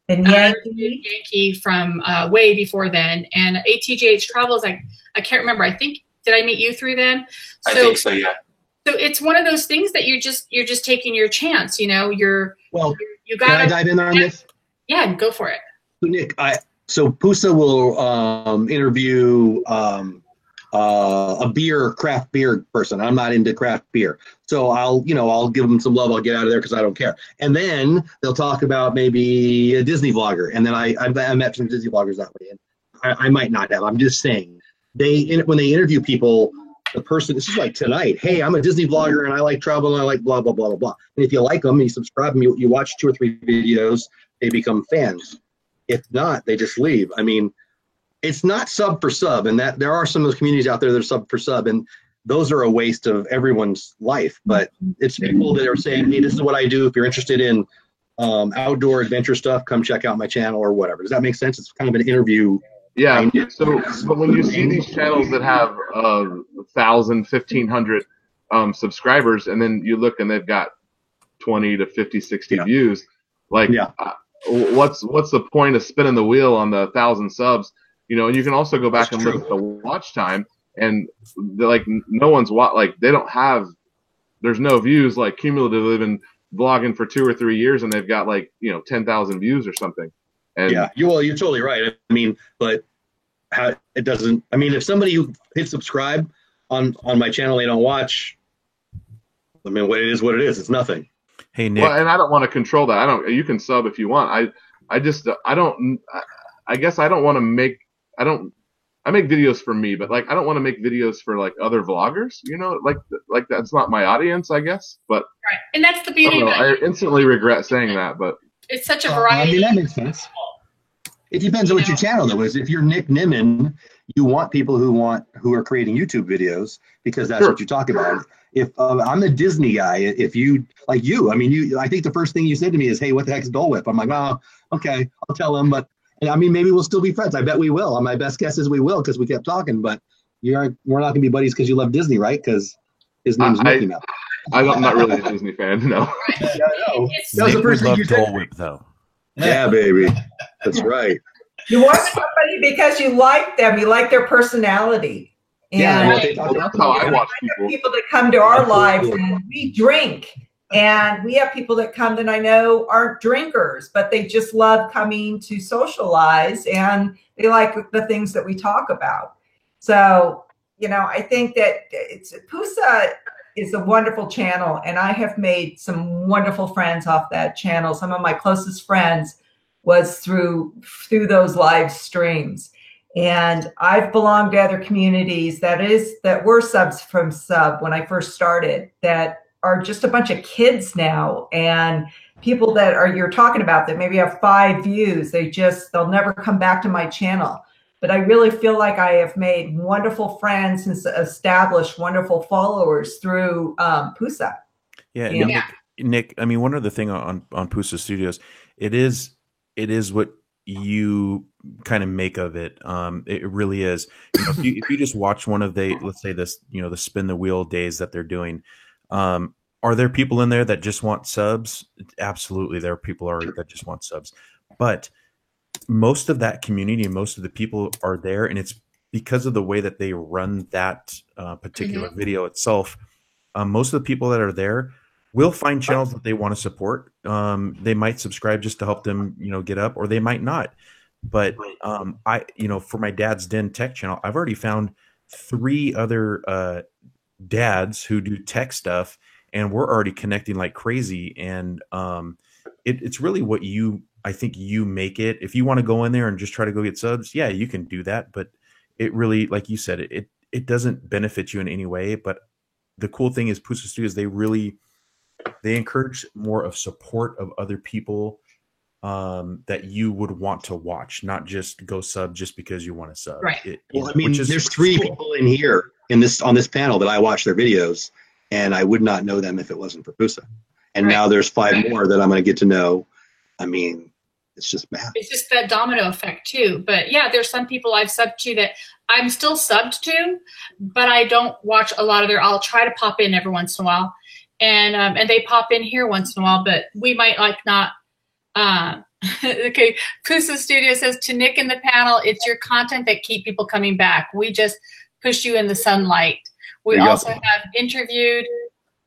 and Yankee from way before then, and ATJH Travels. I can't remember. I think, did I meet you through them? I think so. Yeah. So it's one of those things that you're just taking your chance, you know. You got. Can I dive in there on this? Yeah, go for it. So Nick, so Pusa will interview a craft beer person. I'm not into craft beer, so I'll give them some love. I'll get out of there because I don't care. And then they'll talk about maybe a Disney vlogger, and then I met some Disney vloggers that way, and I might not have. I'm just saying when they interview people. The person, this is like tonight, hey, I'm a Disney vlogger and I like travel and I like blah, blah, blah, blah, blah. And if you like them and you subscribe and you watch 2 or 3 videos, they become fans. If not, they just leave. I mean, it's not sub for sub, and that there are some of those communities out there that are sub for sub, and those are a waste of everyone's life. But it's people that are saying, hey, this is what I do. If you're interested in outdoor adventure stuff, come check out my channel or whatever. Does that make sense? It's kind of an interview. Yeah. So, but when you see these channels that have 1,000, 1,500 subscribers, and then you look and they've got 20 to 50, 60 views, like, what's the point of spinning the wheel on the 1,000 subs? You know, and you can also go back and look at the watch time, and like no one's they don't have, there's no views like cumulatively. They've been vlogging for 2 or 3 years, and they've got 10,000 views or something. And you're totally right. I mean, but it doesn't. I mean, if somebody who hits subscribe on my channel, they don't watch. I mean, what it is, it's nothing. Hey Nick. Well, and I don't want to control that. You can sub if you want. I guess I don't want to make. I make videos for me, but I don't want to make videos for other vloggers. You know, like that's not my audience, I guess. But right, and that's the beauty. I instantly regret saying that, but it's such a variety. I mean, that makes sense. It depends on what your channel though is. If you're Nick Nimmin, you want people who are creating YouTube videos because that's what you talk about. If I'm a Disney guy, if you I mean, I think the first thing you said to me is, "Hey, what the heck is Dole Whip?" I'm like, "Oh, okay, I'll tell him." But I mean, maybe we'll still be friends. I bet we will. My best guess is we will because we kept talking. But we're not going to be buddies because you love Disney, right? Because his name's Mickey Mouse. I'm not really a Disney fan, no. Yeah, no. That was the first thing you said. Dole Whip, though. Yeah, baby. That's right. You want somebody because you like them. You like their personality. And that's how I watch people that come to our lives, and we drink. And we have people that come that I know aren't drinkers, but they just love coming to socialize, and they like the things that we talk about. So, I think that Pusa is a wonderful channel, and I have made some wonderful friends off that channel. Some of my closest friends was through those live streams. And I've belonged to other communities that were subs from sub when I first started, that are just a bunch of kids now, and people that you're talking about that maybe have 5 views, they'll never come back to my channel. But I really feel like I have made wonderful friends and established wonderful followers through Pusa. Yeah, Nick, I mean, one other thing on Pusa Studios, it is what you kind of make of it. It really is. You know, if you just watch one of let's say this, you know, the spin the wheel days that they're doing, are there people in there that just want subs? Absolutely, there are people that just want subs, but most of that community and most of the people are there, and it's because of the way that they run that particular video itself. Most of the people that are there will find channels that they want to support. They might subscribe just to help them, you know, get up, or they might not. But you know, for my Dad's Den Tech channel, I've already found 3 other dads who do tech stuff, and we're already connecting like crazy. And it's really what I think you make it. If you want to go in there and just try to go get subs, yeah, you can do that. But it really, like you said, it doesn't benefit you in any way. But the cool thing is Pusa Studios, they encourage more of support of other people that you would want to watch, not just go sub just because you want to sub. Right. Well, I mean, there's 3 people in here on this panel that I watch their videos, and I would not know them if it wasn't for Pusa. And now there's 5 more that I'm going to get to know. I mean, it's just math. It's just that domino effect too. But yeah, there's some people I've subbed to that I'm still subbed to, but I don't watch a lot of I'll try to pop in every once in a while. And they pop in here once in a while, but we might like not. Okay, Pusa Studio says, to Nick in the panel, it's your content that keep people coming back. We just push you in the sunlight. We also have interviewed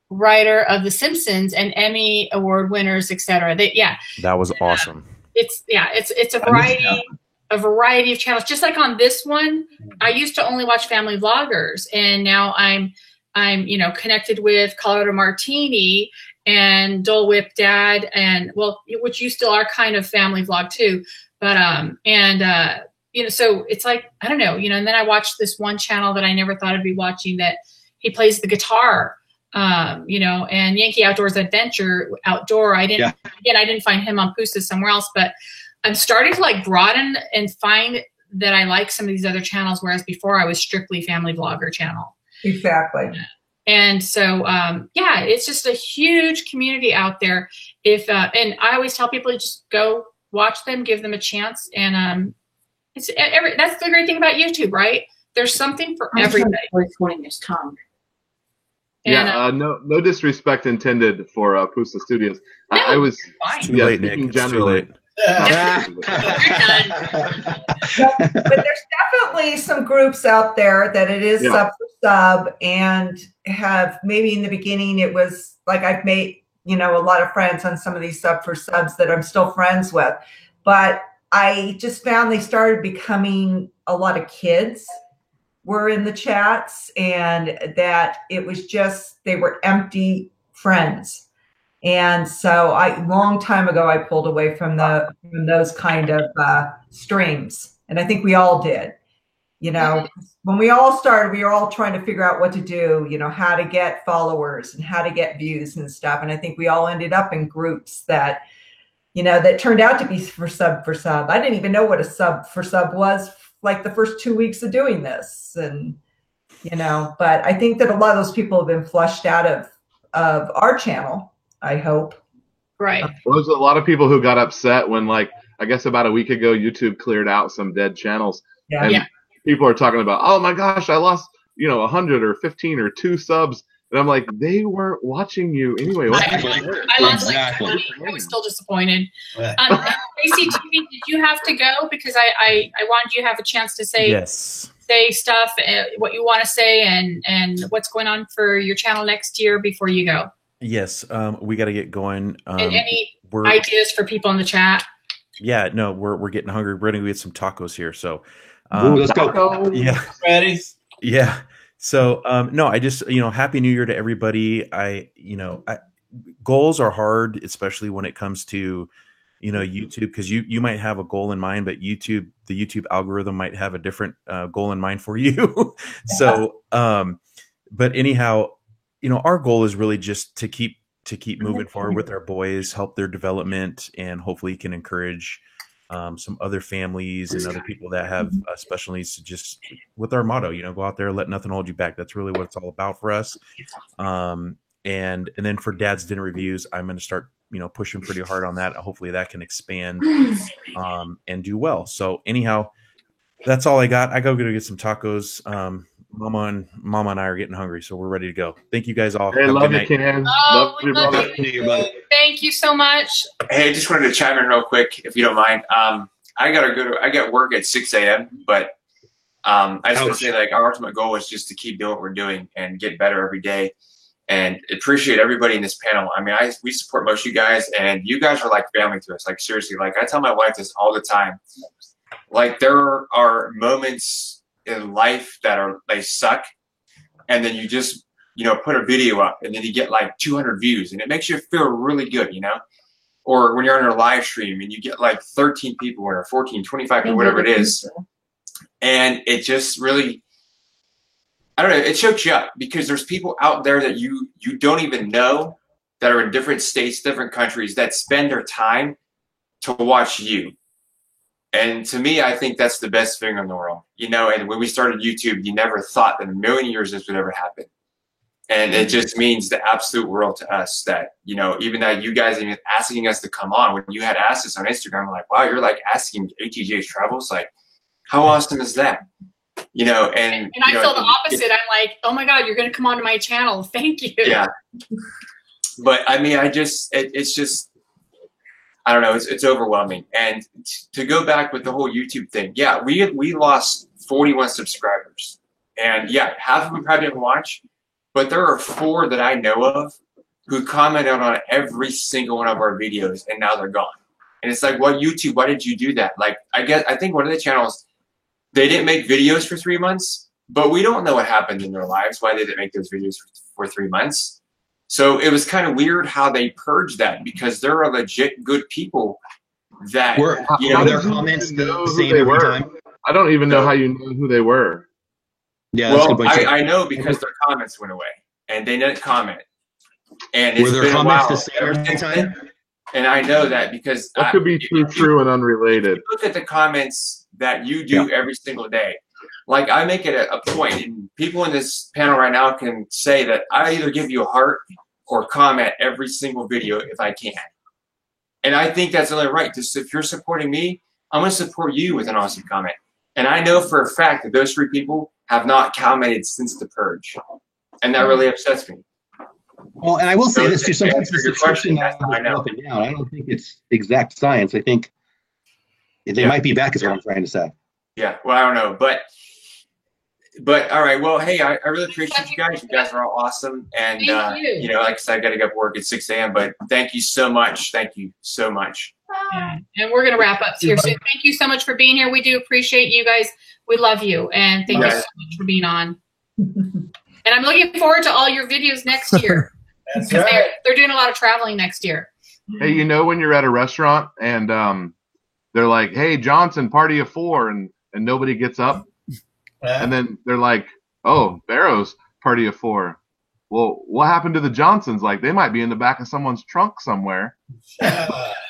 writer of The Simpsons and Emmy Award winners, etc. That was awesome. It's a variety of channels. Just like on this one, I used to only watch family vloggers, and now I'm you know, connected with Colorado Martini and Dole Whip Dad, and which you still are kind of family vlog too. But you know, so it's like, I don't know, you know, and then I watched this one channel that I never thought I'd be watching, that he plays the guitar, you know, and Yankee Outdoors Adventure Outdoor. I didn't find him on Pusa, somewhere else, but I'm starting to like broaden and find that I like some of these other channels, whereas before I was strictly family vlogger channel. Exactly. And so, yeah, it's just a huge community out there. And I always tell people, just go watch them, give them a chance. And that's the great thing about YouTube, right? There's something for everybody. Pointing his tongue. And, no disrespect intended for Pusa Studios. No, I was too late, Nick. It's too late. But there's definitely some groups out there that it is sub for sub, and have, maybe in the beginning it was like, I've made, you know, a lot of friends on some of these sub for subs that I'm still friends with, but I just found they started becoming, a lot of kids were in the chats, and that it was just, they were empty friends. And so long time ago, I pulled away from those kind of streams. And I think we all did. You know, when we all started, we were all trying to figure out what to do, you know, how to get followers and how to get views and stuff. And I think we all ended up in groups that, you know, that turned out to be for sub. I didn't even know what a sub for sub was, like the first 2 weeks of doing this. And, you know, but I think that a lot of those people have been flushed out of our channel, I hope. Right. Well, there's a lot of people who got upset when, like, I guess about a week ago, YouTube cleared out some dead channels. Yeah. And people are talking about, oh my gosh, I lost, you know, 100 or 15 or 2 subs. And I'm like, they weren't watching you anyway. I lost like 20. I was still disappointed. Tracy TV, did you have to go? Because I wanted you to have a chance to say stuff, what you want to say, and what's going on for your channel next year before you go. Yes, we got to get going. And any ideas for people in the chat? Yeah, no, we're getting hungry. We're gonna get some tacos here, so let's go. Yeah, ready. Yeah. So no, I just, you know, Happy New Year to everybody. Goals are hard, especially when it comes to, you know, YouTube, because you might have a goal in mind, but the YouTube algorithm might have a different goal in mind for you. So, but anyhow, our goal is really just to keep moving forward with our boys, help their development, and hopefully can encourage some other families and other people that have special needs to just, with our motto, go out there, let nothing hold you back. That's really what it's all about for us. And then for Dad's Dinner Reviews, I'm going to start, pushing pretty hard on that. Hopefully that can expand and do well. So anyhow, that's all I got. I go get some tacos. Mama and I are getting hungry, so we're ready to go. Thank you guys all. Hey, love you, Ken. Love you, brother. Thank you so much. Hey, I just wanted to chime in real quick, if you don't mind. I got work at 6 a.m., but I just want to say, like, our ultimate goal is just to keep doing what we're doing and get better every day. And appreciate everybody in this panel. I mean, we support most of you guys, and you guys are like family to us. Like, seriously, like, I tell my wife this all the time. Like, there are moments in life they suck, and then you just put a video up, and then you get like 200 views, and it makes you feel really good, or when you're on a live stream and you get like 13 people or 14, 25 people, whatever it is, and it just really, I don't know, it chokes you up, because there's people out there that you don't even know that are in different states, different countries, that spend their time to watch you. And to me, I think that's the best thing in the world, and when we started YouTube, you never thought that in a million years this would ever happen. And it just means the absolute world to us that, even that you guys even asking us to come on, when you had asked us on Instagram, I'm like, wow, you're like asking ATJ's Travels, like, how awesome is that? And I feel the opposite. I'm like, oh my God, you're going to come onto my channel. Thank you. Yeah. But I mean, it's just, I don't know. It's overwhelming. And to go back with the whole YouTube thing, yeah, we lost 41 subscribers, and yeah, half of them probably didn't watch, but there are 4 that I know of who commented on every single one of our videos, and now they're gone. And it's like, what, YouTube? Why did you do that? Like, I think one of the channels, they didn't make videos for 3 months, but we don't know what happened in their lives, why they didn't make those videos for 3 months. So it was kind of weird how they purged that, because there are legit good people that were their comments the same every time. I don't even know how you know who they were. Yeah, well, I know because their comments went away, and they didn't comment. And it's were their been comments a while the same every time? And I know that because that could be true and unrelated. Look at the comments that you do every single day. Like, I make it a point, and people in this panel right now can say that I either give you a heart or comment every single video if I can. And I think that's only right. Just if you're supporting me, I'm going to support you with an awesome comment. And I know for a fact that those 3 people have not commented since the purge. And that really upsets me. Well, and I will say this too, sometimes the subscription up and down. I don't think it's exact science. I think they might be back, is what I'm trying to say. Yeah, well, I don't know. But all right, well, hey, I really appreciate you guys. You guys are all awesome. And, like I said, I got to go to work at 6 a.m., but thank you so much. Thank you so much. Yeah. And we're going to wrap up here soon. Thank you so much for being here. We do appreciate you guys. We love you. And thank you so much for being on. And I'm looking forward to all your videos next year. That's right. They're doing a lot of traveling next year. Hey, when you're at a restaurant and they're like, hey, Johnson, party of 4, and nobody gets up. And then they're like, oh, Barrows, party of 4. Well, what happened to the Johnsons? Like, they might be in the back of someone's trunk somewhere.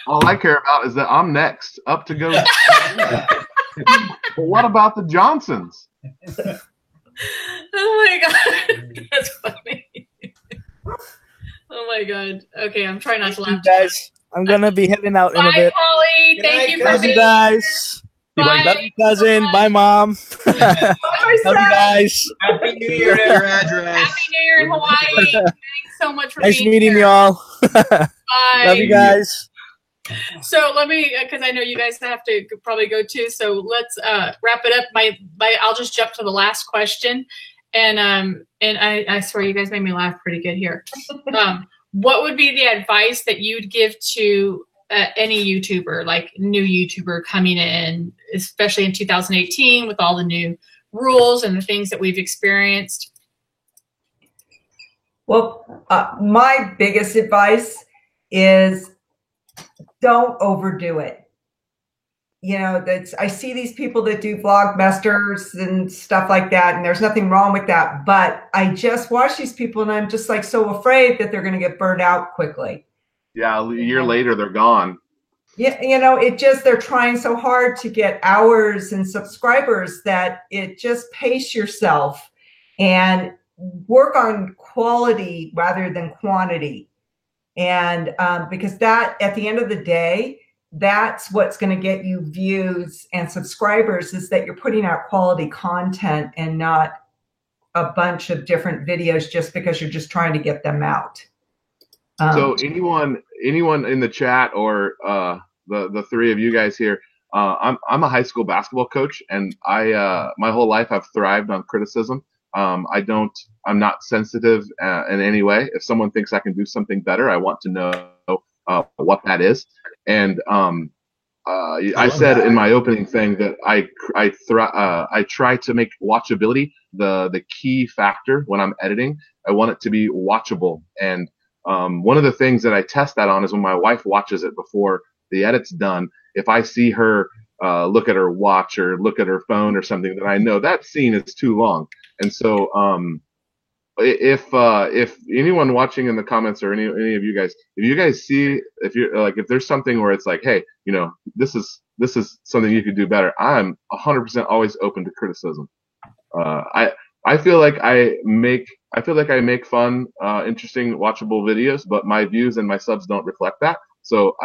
All I care about is that I'm next up to go. But what about the Johnsons? Oh my God. That's funny. Oh my God. Okay, I'm trying not to laugh. Guys, I'm going to be heading out in a bit. Bye, Polly. Thank you for Love you guys. Bye. Love you, cousin. Bye, Mom. Love you guys. Happy New Year. Your address. Happy New Year in Hawaii. Thanks so much for Nice being meeting here. y'all. Bye. Love you guys. So let me, because I know you guys have to probably go too. So let's wrap it up. I'll just jump to the last question, and I swear you guys made me laugh pretty good here. What would be the advice that you'd give to any YouTuber, like new YouTuber coming in, especially in 2018 with all the new rules and the things that we've experienced? Well, my biggest advice is don't overdo it. you know, I see these people that do Vlogmasters and stuff like that, and there's nothing wrong with that. But I just watch these people, and I'm just like so afraid that they're going to get burned out quickly. Yeah, a year later they're gone. Yeah, you know, they're trying so hard to get hours and subscribers that it just pace yourself and work on quality rather than quantity. And because that, at the end of the day, that's what's going to get you views and subscribers, is that you're putting out quality content and not a bunch of different videos just because you're just trying to get them out. So anyone in the chat, or the three of you guys here, I'm a high school basketball coach, and my whole life I've thrived on criticism. I'm not sensitive in any way. If someone thinks I can do something better, I want to know what that is. And I said in my opening thing that I try to make watchability the key factor when I'm editing. I want it to be watchable. And one of the things that I test that on is when my wife watches it before the edit's done. If I see her look at her watch or look at her phone or something, then I know that scene is too long. And so if anyone watching in the comments, or any of you guys, if you guys see, if there's something where it's like, hey, you know, this is something you could do better, I'm 100% always open to criticism. I feel like I make fun, interesting, watchable videos, but my views and my subs don't reflect that. So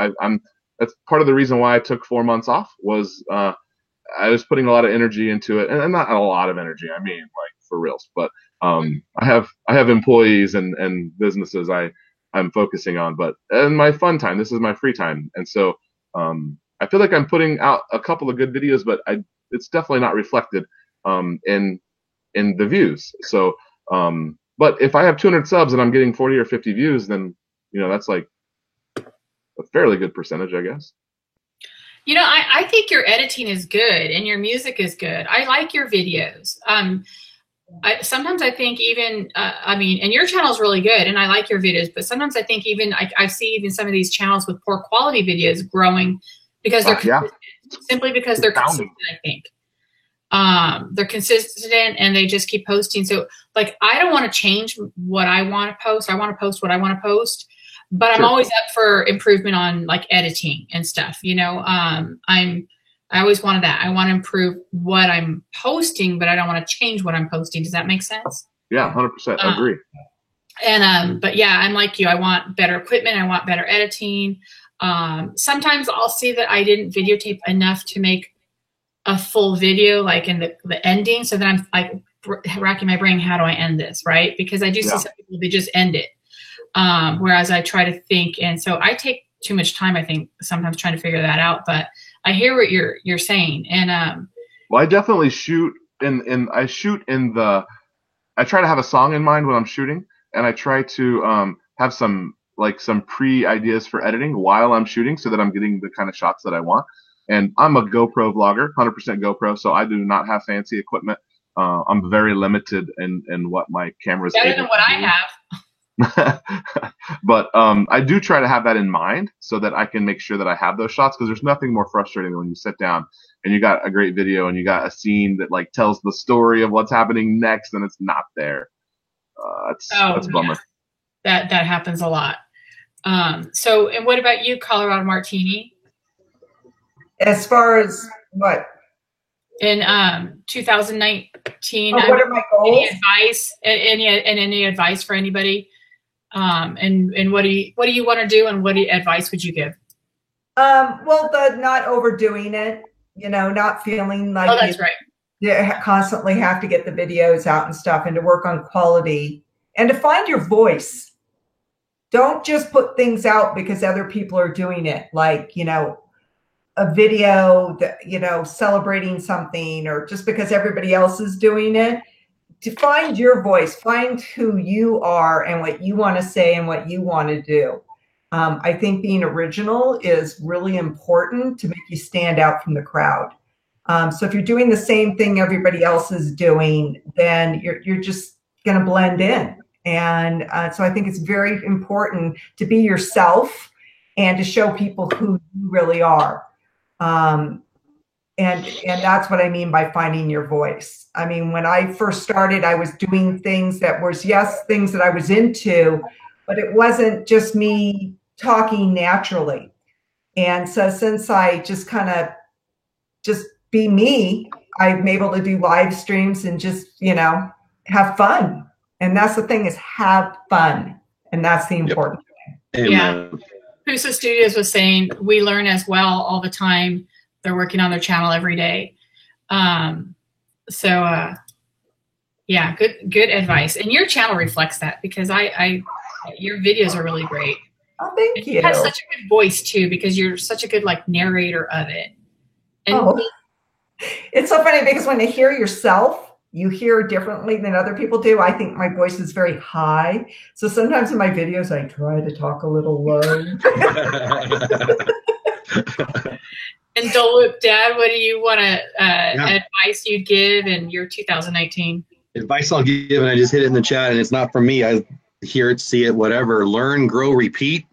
that's part of the reason why I took 4 months off, was I was putting a lot of energy into it, and not a lot of energy, I mean, like, for reals, but I have employees and businesses I'm focusing on, and my fun time, this is my free time. And so I feel like I'm putting out a couple of good videos, but it's definitely not reflected in the views. So but if I have 200 subs and I'm getting 40 or 50 views, then, you know, that's like a fairly good percentage, I guess. You know, I think your editing is good and your music is good. I like your videos. Sometimes I think even, and your channel is really good, and I like your videos, but sometimes I think even, I see even some of these channels with poor quality videos growing because they're consistent, simply because they're consistent, I think. They're consistent and they just keep posting. So, like, I don't want to change what I want to post. I want to post what I want to post. But I'm always up for improvement on, like, editing and stuff. You know, I always wanted that. I want to improve what I'm posting, but I don't want to change what I'm posting. Does that make sense? Yeah, 100%. I agree. And but yeah, I'm like you. I want better equipment. I want better editing. Sometimes I'll see that I didn't videotape enough to make a full video, like in the ending. So then I'm like racking my brain. How do I end this? Right? Because I do see some people, they just end it. Whereas I try to think, and so I take too much time, I think, sometimes trying to figure that out. But I hear what you're saying, and well, I definitely shoot I try to have a song in mind when I'm shooting, and I try to have some pre ideas for editing while I'm shooting, so that I'm getting the kind of shots that I want. And I'm a GoPro vlogger, 100% GoPro, so I do not have fancy equipment. I'm very limited in what my camera's better than what I have. But I do try to have that in mind so that I can make sure that I have those shots, because there's nothing more frustrating than when you sit down and you got a great video and you got a scene that, like, tells the story of what's happening next and it's not there. That's a bummer. That happens a lot. So, and what about you, Colorado Martini? As far as what? In 2019, what are my goals? Any advice for anybody? And what do you want to do, and what advice would you give? Well, not overdoing it, you know, not feeling like that's right. You constantly have to get the videos out and stuff, and to work on quality and to find your voice. Don't just put things out because other people are doing it. Like, you know, a video that, you know, celebrating something, or just because everybody else is doing it. To find your voice, find who you are and what you want to say and what you want to do. I think being original is really important to make you stand out from the crowd. So if you're doing the same thing everybody else is doing, then you're just going to blend in. And so I think it's very important to be yourself and to show people who you really are. And that's what I mean by finding your voice. I mean, when I first started, I was doing things that was, yes, things that I was into, but it wasn't just me talking naturally. And so since I just kind of just be me, I'm able to do live streams and just, you know, have fun. And that's the thing, is have fun. And that's the important thing. Yeah. Husa Studios was saying, we learn as well all the time. They're working on their channel every day. Yeah, good advice. And your channel reflects that, because your videos are really great. Oh, thank you. You have such a good voice too, because you're such a good like narrator of it. And it's so funny, because when you hear yourself, you hear differently than other people do. I think my voice is very high. So sometimes in my videos, I try to talk a little low. And Duluth, Dad, what do you want to advice you'd give in your 2019? Advice I'll give, and I just hit it in the chat, and it's not from me. I hear it, see it, whatever. Learn, grow, repeat,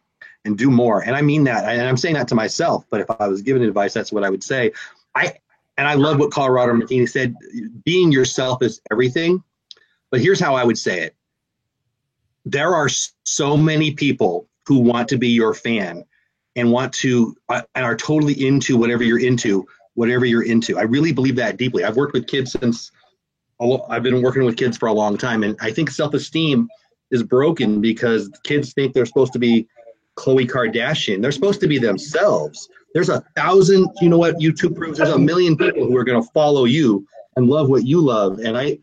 and do more. And I mean that. And I'm saying that to myself. But if I was given advice, that's what I would say. And I love what Colorado Martini said. Being yourself is everything. But here's how I would say it. There are so many people who want to be your fan and want to and are totally into whatever you're into. I really believe that deeply. I've worked with kids I've been working with kids for a long time. And I think self-esteem is broken because kids think they're supposed to be Khloe Kardashian. They're supposed to be themselves. There's 1,000, you know what YouTube proves, there's 1 million people who are going to follow you and love what you love. And I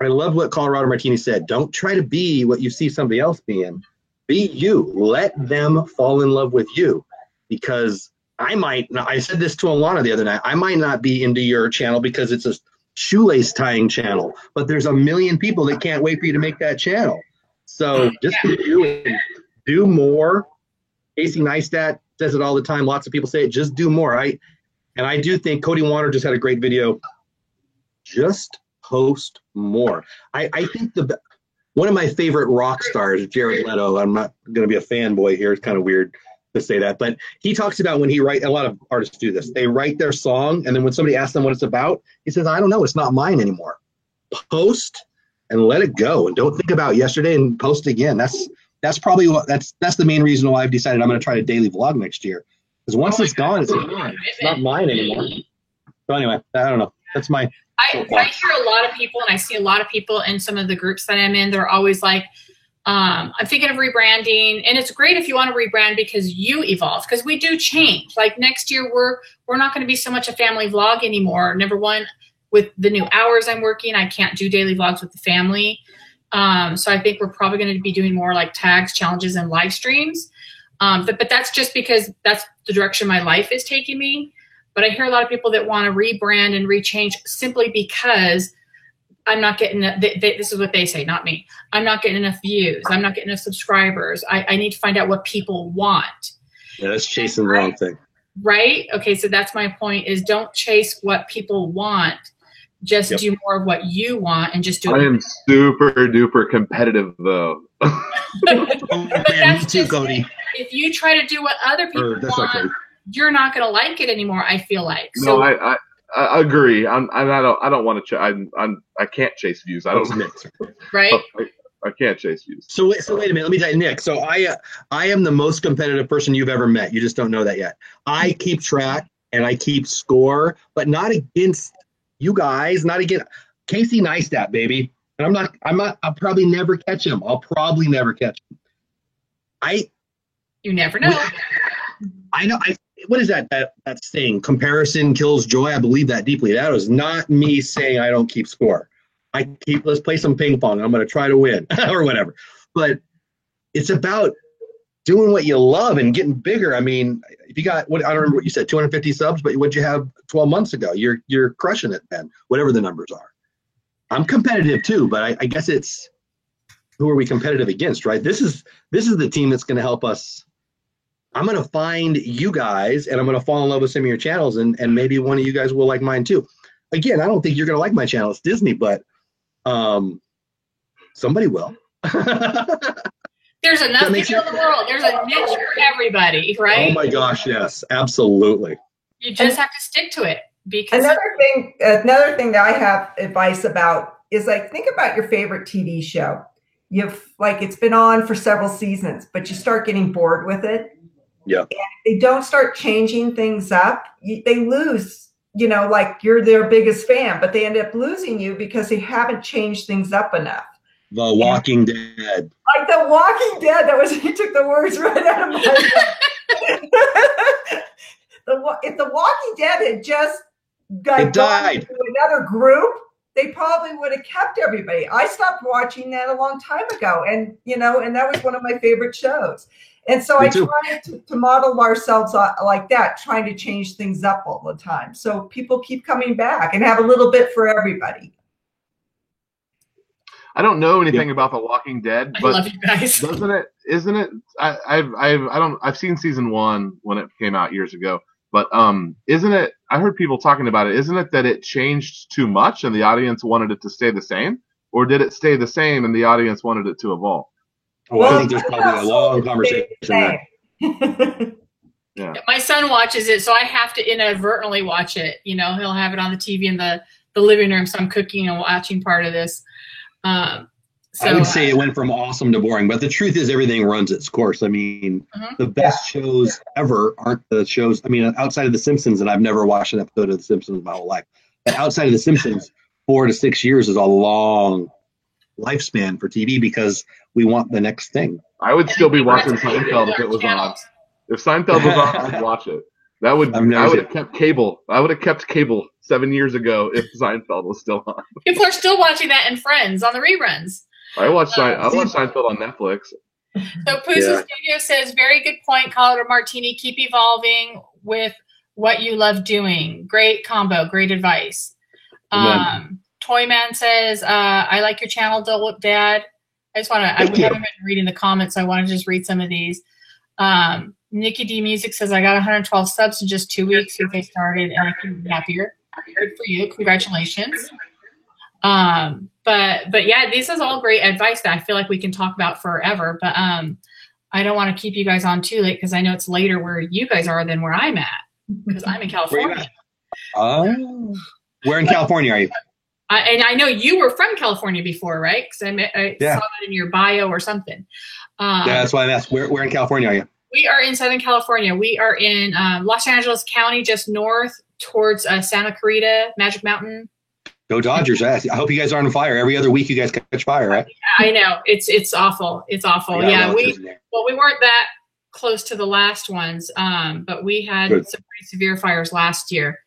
love what Colorado Martini said. Don't try to be what you see somebody else being. Be you. Let them fall in love with you. Because I said this to Alana the other night, I might not be into your channel because it's a shoelace tying channel, but there's 1 million people that can't wait for you to make that channel. So just do more. Casey Neistat says it all the time. Lots of people say it. Just do more. And I do think Cody Warner just had a great video. Just post more. I think one of my favorite rock stars, Jared Leto. I'm not going to be a fanboy here. It's kind of weird to say that, but he talks about when he writes. A lot of artists do this. They write their song, and then when somebody asks them what it's about, he says, "I don't know. It's not mine anymore." Post and let it go, and don't think about yesterday and post again. That's probably that's the main reason why I've decided I'm going to try to daily vlog next year. Because once it's gone, it's gone. It's not mine anymore. So anyway, I don't know. That's my. I hear a lot of people, and I see a lot of people in some of the groups that I'm in. They're always like, I'm thinking of rebranding, and it's great if you want to rebrand because you evolve. Because we do change. Like next year, we're not going to be so much a family vlog anymore. Number one, with the new hours I'm working, I can't do daily vlogs with the family. So I think we're probably going to be doing more like tags, challenges, and live streams. But that's just because that's the direction my life is taking me. But I hear a lot of people that want to rebrand and rechange simply because I'm not getting, this is what they say, not me. I'm not getting enough views. I'm not getting enough subscribers. I need to find out what people want. Yeah, that's chasing the wrong thing. Right? Okay, so that's my point, is don't chase what people want. Just do more of what you want and just do it. I am super duper competitive though. But that's just, Cody. If you try to do what other people want, you're not going to like it anymore, I feel like. So, no, I agree. I don't want to. I can't chase views. I don't. Right. I can't chase views. So wait a minute. Let me tell you, Nick. So I am the most competitive person you've ever met. You just don't know that yet. I keep track and I keep score, but not against you guys. Not against Casey Neistat, baby. And I'll probably never catch him. I'll probably never catch him. You never know. I know. What is that saying? Comparison kills joy. I believe that deeply. That was not me saying I don't keep score. Let's play some ping pong. I'm going to try to win or whatever. But it's about doing what you love and getting bigger. I mean, if you got, I don't remember what you said, 250 subs, but what'd you have 12 months ago? You're crushing it, man, whatever the numbers are. I'm competitive too, but I guess it's who are we competitive against, right? This is the team that's going to help us. I'm going to find you guys and I'm going to fall in love with some of your channels and maybe one of you guys will like mine too. Again, I don't think you're going to like my channel. It's Disney, but somebody will. There's enough people in the world. There's a niche for everybody, right? Oh my gosh, yes, absolutely. You just have to stick to it. Because another thing that I have advice about is like, think about your favorite TV show. It's been on for several seasons, but you start getting bored with it. Yeah. And they don't start changing things up. They lose, like you're their biggest fan, but they end up losing you because they haven't changed things up enough. The Walking Dead. Like The Walking Dead. You took the words right out of my mouth. If The Walking Dead had just died to another group, they probably would have kept everybody. I stopped watching that a long time ago, and that was one of my favorite shows. And so I try to model ourselves like that, trying to change things up all the time, so people keep coming back and have a little bit for everybody. I don't know anything about The Walking Dead, but I love you guys. Isn't it? I've seen season 1 when it came out years ago, but isn't it? I heard people talking about it. Isn't it that it changed too much and the audience wanted it to stay the same, or did it stay the same and the audience wanted it to evolve? Well, I think there's probably a long conversation there. Yeah. My son watches it, so I have to inadvertently watch it. He'll have it on the TV in the living room, so I'm cooking and watching part of this. I would say it went from awesome to boring, but the truth is everything runs its course. I mean, the best shows ever aren't the shows. I mean, outside of The Simpsons, and I've never watched an episode of The Simpsons my whole life, but outside of The Simpsons, 4 to 6 years is a long lifespan for TV because we want the next thing. I would still be watching Seinfeld if it was on. If Seinfeld was on, I'd watch it. I would have kept cable. I would have kept cable 7 years ago if Seinfeld was still on. People are still watching that in Friends on the reruns. I watched Seinfeld on Netflix. So Pusa Studio says, very good point, Colorado Martini. Keep evolving with what you love doing. Great combo. Great advice. Toyman says, I like your channel, Dad. We haven't been reading the comments, so I want to just read some of these. Nikki D Music says, I got 112 subs in just 2 weeks since I started, and I couldn't be happier. Good for you. Congratulations. But yeah, this is all great advice that I feel like we can talk about forever. But I don't want to keep you guys on too late because I know it's later where you guys are than where I'm at because I'm in California. Where in California are you? And I know you were from California before, right? Because I saw that in your bio or something. Yeah, that's why I asked. Where in California are you? We are in Southern California. We are in Los Angeles County, just north towards Santa Clarita, Magic Mountain. Go Dodgers. I hope you guys aren't on fire. Every other week you guys catch fire, right? I know. It's awful. It's awful. Yeah, we weren't that close to the last ones, but we had some pretty severe fires last year.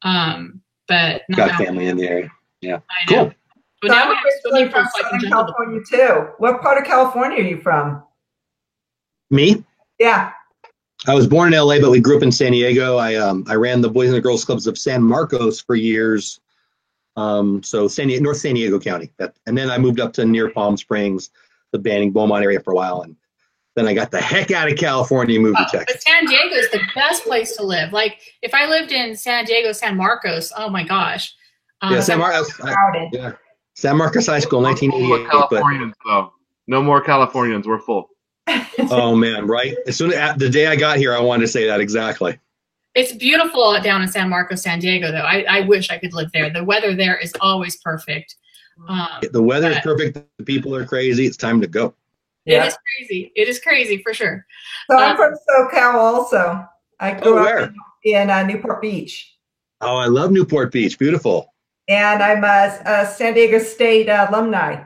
But got family in the area. Yeah. I know. Cool. But now I'm originally from Southern California too. What part of California are you from? Me? Yeah. I was born in LA, but we grew up in San Diego. I ran the Boys and the Girls Clubs of San Marcos for years. So North San Diego County. And then I moved up to near Palm Springs, the Banning Beaumont area for a while. And then I got the heck out of California and moved to Texas. But San Diego is the best place to live. Like if I lived in San Diego, San Marcos, oh my gosh. San Marcos. San Marcos High School, 1988. Californians, though. No more Californians. We're full. Oh man, right? As soon as the day I got here, I wanted to say that exactly. It's beautiful down in San Marcos, San Diego, though. I wish I could live there. The weather there is always perfect. The weather is perfect. The people are crazy. It's time to go. Yeah. It is crazy. It is crazy for sure. So I'm from SoCal also. I grew up in Newport Beach. Oh, I love Newport Beach. Beautiful. And I'm a San Diego State alumni.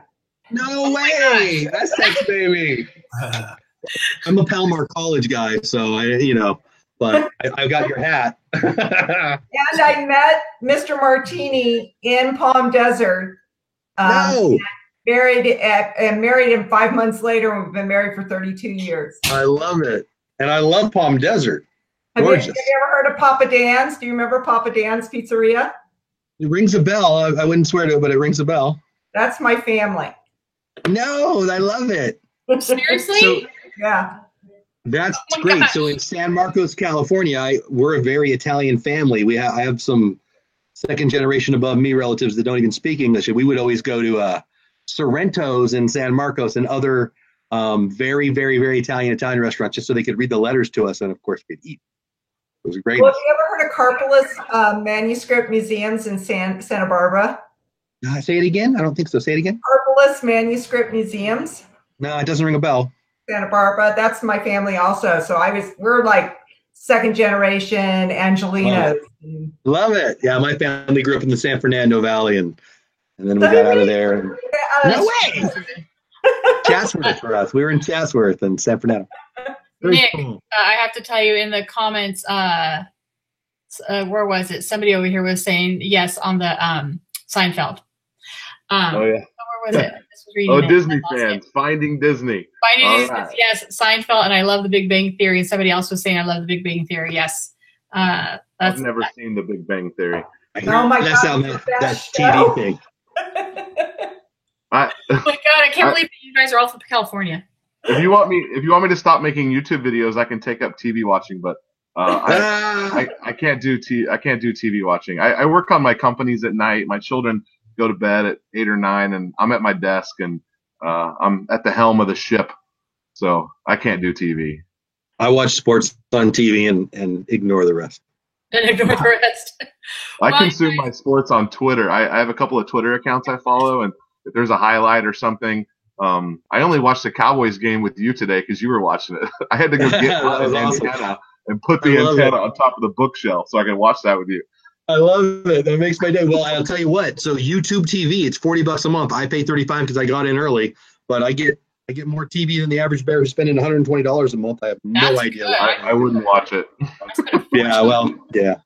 No way! That's sex, baby. I'm a Palomar College guy, so but I got your hat. And I met Mr. Martini in Palm Desert. Married him 5 months later, and we've been married for 32 years. I love it. And I love Palm Desert. Gorgeous. Have you ever heard of Papa Dan's? Do you remember Papa Dan's Pizzeria? It rings a bell. I wouldn't swear to it, but it rings a bell. That's my family. No, I love it. Seriously? Yeah. That's great. Gosh. So in San Marcos, California, we're a very Italian family. I have some second generation above me relatives that don't even speak English. And we would always go to Sorrento's in San Marcos and other very, very, very Italian restaurants just so they could read the letters to us. And of course, we'd eat. It was great. Well, have you ever heard of Karpolis Manuscript Museums in Santa Barbara? Say it again. I don't think so. Say it again. Karpolis Manuscript Museums. No, it doesn't ring a bell. Santa Barbara. That's my family also. So we're like second generation Angelinos. Love it. Yeah, my family grew up in the San Fernando Valley, and then we got out of there. And, no way. Chatsworth for us. We were in Chatsworth and San Fernando. Nick, I have to tell you in the comments, where was it? Somebody over here was saying yes on the Seinfeld. Oh yeah. Where was it? Disney fans, Finding Disney. Finding Disney, right. Yes, Seinfeld, and I love The Big Bang Theory. And somebody else was saying I love The Big Bang Theory. Yes. I've never seen The Big Bang Theory. Oh my God, that TV thing. Oh my God, I can't believe that you guys are all from California. If you want me to stop making YouTube videos, I can take up TV watching, but I can't do TV watching. I work on my companies at night. My children go to bed at 8 or 9, and I'm at my desk, and I'm at the helm of the ship, so I can't do TV. I watch sports on TV and ignore the rest. And ignore the rest. I consume my sports on Twitter. I have a couple of Twitter accounts I follow, and if there's a highlight or something, I only watched the Cowboys game with you today because you were watching it. I had to go get an antenna and put the antenna on top of the bookshelf so I can watch that with you. I love it. That makes my day. Well, I'll tell you what. So YouTube TV, it's $40 a month. I pay $35 because I got in early, but I get more TV than the average bear who's spending $120 a month. I have no idea. I wouldn't watch it. Yeah, well, yeah.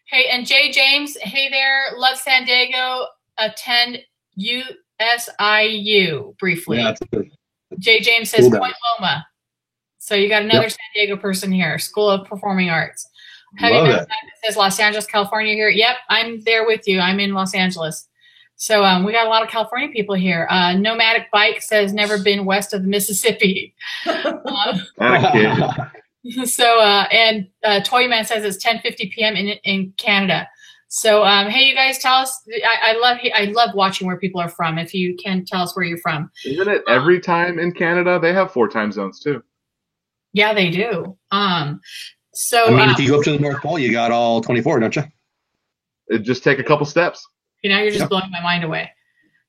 Hey, and Jay James, hey there, love San Diego, attend USIU briefly. Yeah, Jay James says cool. Point Loma. So you got another San Diego person here, School of Performing Arts. Heavy Metal says Los Angeles, California here. Yep, I'm there with you. I'm in Los Angeles. So we got a lot of California people here. Nomadic Bike says never been west of the Mississippi. So and Toyman says it's 10:50 p.m. in Canada. So hey, you guys, tell us. I love watching where people are from. If you can tell us where you're from. Isn't it every time in Canada? They have 4 time zones too. Yeah, they do. So I mean, if you go up to the North Pole, you got all 24, don't you? It just take a couple steps. Now you're just blowing my mind away.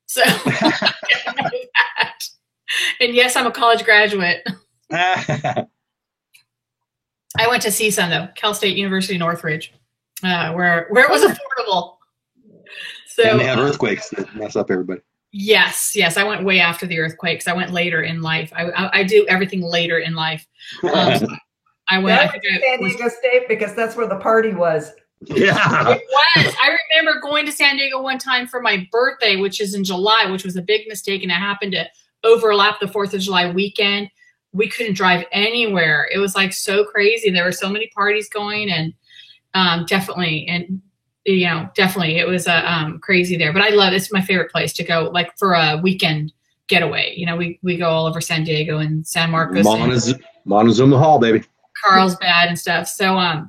So, I know that. And yes, I'm a college graduate. I went to CSUN though, Cal State University Northridge, where it was affordable. So and they have earthquakes that mess up everybody. Yes. I went way after the earthquakes. I went later in life. I do everything later in life. I went. I think San Diego State because that's where the party was. Yeah, it was. I remember going to San Diego one time for my birthday, which is in July, which was a big mistake, and it happened to overlap the 4th of July weekend. We couldn't drive anywhere. It was like so crazy. There were so many parties going, and definitely, it was crazy there. But I love it. It's my favorite place to go, like for a weekend getaway. You know, we go all over San Diego and San Marcos, Montezuma Hall, baby. Carlsbad and stuff. So I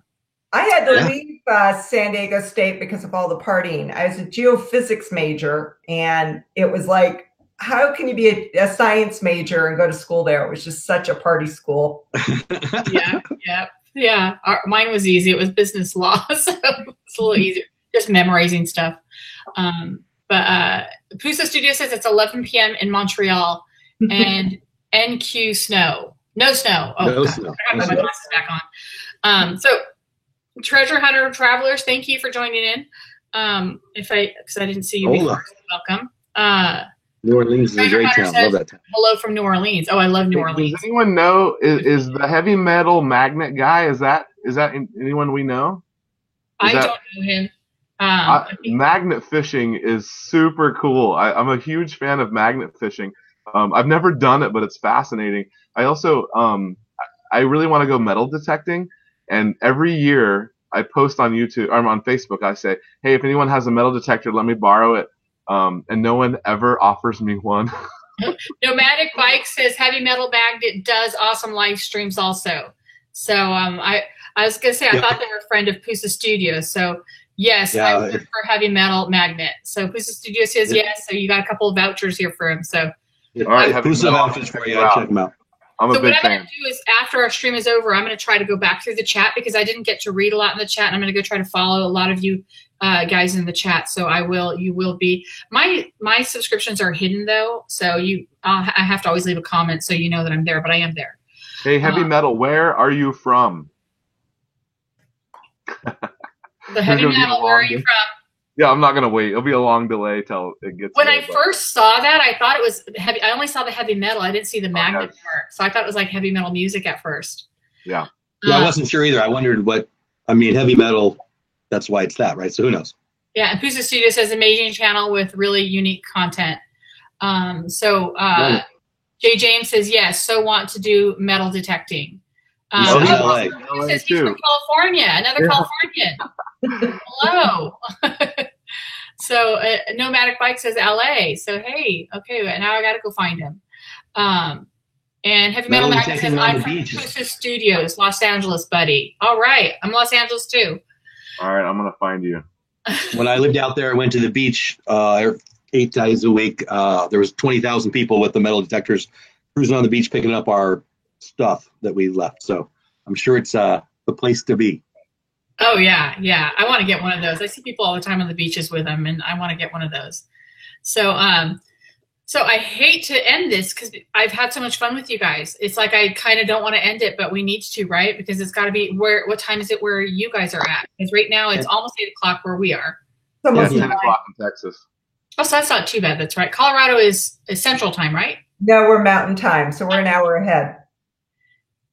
had to leave San Diego State because of all the partying. I was a geophysics major, and it was like, how can you be a science major and go to school there? It was just such a party school. Yeah. Mine was easy. It was business law, so it's a little easier. Just memorizing stuff. But Pusa Studio says it's 11 p.m. in Montreal, and NQ snow. No snow. Oh, no God. snow. I got my glasses back on. So, Treasure Hunter Travelers, thank you for joining in. Because I didn't see you before, welcome. New Orleans is a great town. Love that town. Hello from New Orleans. Oh, I love New Orleans. Does anyone know is the heavy metal magnet guy? Is that anyone we know? I don't know him. Magnet fishing is super cool. I'm a huge fan of magnet fishing. I've never done it, but it's fascinating. I also I really want to go metal detecting, and every year I post on YouTube or on Facebook. I say, hey, if anyone has a metal detector, let me borrow it. And no one ever offers me one. Nomadic Bike says Heavy Metal Magnet does awesome live streams also. So I was gonna say I thought they were a friend of Pusa Studio. So yes, I work for Heavy Metal Magnet. So Pusa Studio says yes. So you got a couple of vouchers here for him. So all right, Pusa vouchers for you. Check them out. I'm a big what I'm fan. going to do is after our stream is over, I'm going to try to go back through the chat because I didn't get to read a lot in the chat. And I'm going to go try to follow a lot of you guys in the chat. So you will be. My subscriptions are hidden though. So I have to always leave a comment so you know that I'm there, but I am there. Hey, Heavy Metal, where are you from? The Heavy Metal, where are you from? Yeah, I'm not going to wait. It'll be a long delay till it gets When there, I first saw that, I thought it was heavy. I only saw the heavy metal. I didn't see the magnet part. So I thought it was like heavy metal music at first. Yeah. Yeah, I wasn't sure either. I wondered heavy metal, that's why it's that, right? So who knows? Yeah, and Pusa Studio says amazing channel with really unique content. Jay James says, yes, so want to do metal detecting. He's from LA. He says he's from California, another Californian. Hello. So Nomadic Bike says LA. So hey, okay, now I got to go find him. And Heavy Metal Magnet says I'm from Pusa Studios, Los Angeles, buddy. All right, I'm Los Angeles too. All right, I'm gonna find you. When I lived out there, I went to the beach 8 days a week. There was 20,000 people with the metal detectors cruising on the beach picking up our stuff that we left. So I'm sure it's the place to be. Oh yeah. I want to get one of those. I see people all the time on the beaches with them, and I want to get one of those. So I hate to end this because I've had so much fun with you guys. It's like I kind of don't want to end it, but we need to, right? Because it's got to be what time is it where you guys are at? Because right now it's almost 8 o'clock where we are. Yeah, 10 o'clock in Texas. Oh, so that's not too bad. That's right. Colorado is Central Time, right? No, we're Mountain Time, so we're an hour ahead.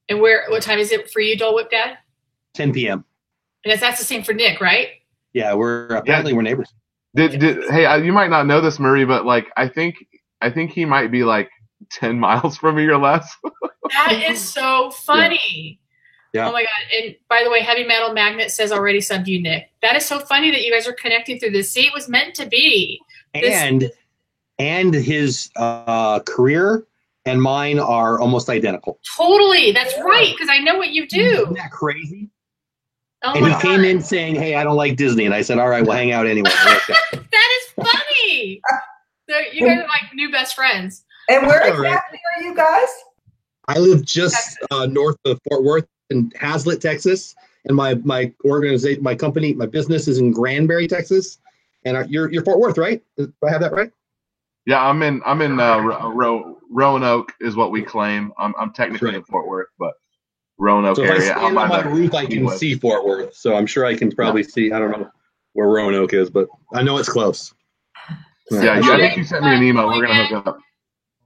And what time is it for you, Dole Whip Dad? 10 p.m. And that's the same for Nick, right? Yeah, we're neighbors. Hey, you might not know this, Murray, but like I think he might be like 10 miles from me or less. That is so funny. Yeah. Oh my God. And by the way, Heavy Metal Magnet says already subbed you, Nick. That is so funny that you guys are connecting through this. See, it was meant to be. And his career and mine are almost identical. Totally. That's right. Because I know what you do. Isn't that crazy? Oh and my he God. came in saying, hey, I don't like Disney. And I said, all right, we'll hang out anyway. That is funny. So you guys are like new best friends. And where exactly are you guys? I live just north of Fort Worth in Hazlet, Texas. And my organization, my company, my business is in Granbury, Texas. And you're Fort Worth, right? Do I have that right? Yeah, I'm in Roanoke is what we claim. I'm technically in Fort Worth, but Roanoke so area. If I stand on my roof, I can see Fort Worth. So I'm sure I can probably see. I don't know where Roanoke is, but I know it's close. Yeah, I think you sent me an email. We're gonna hook up.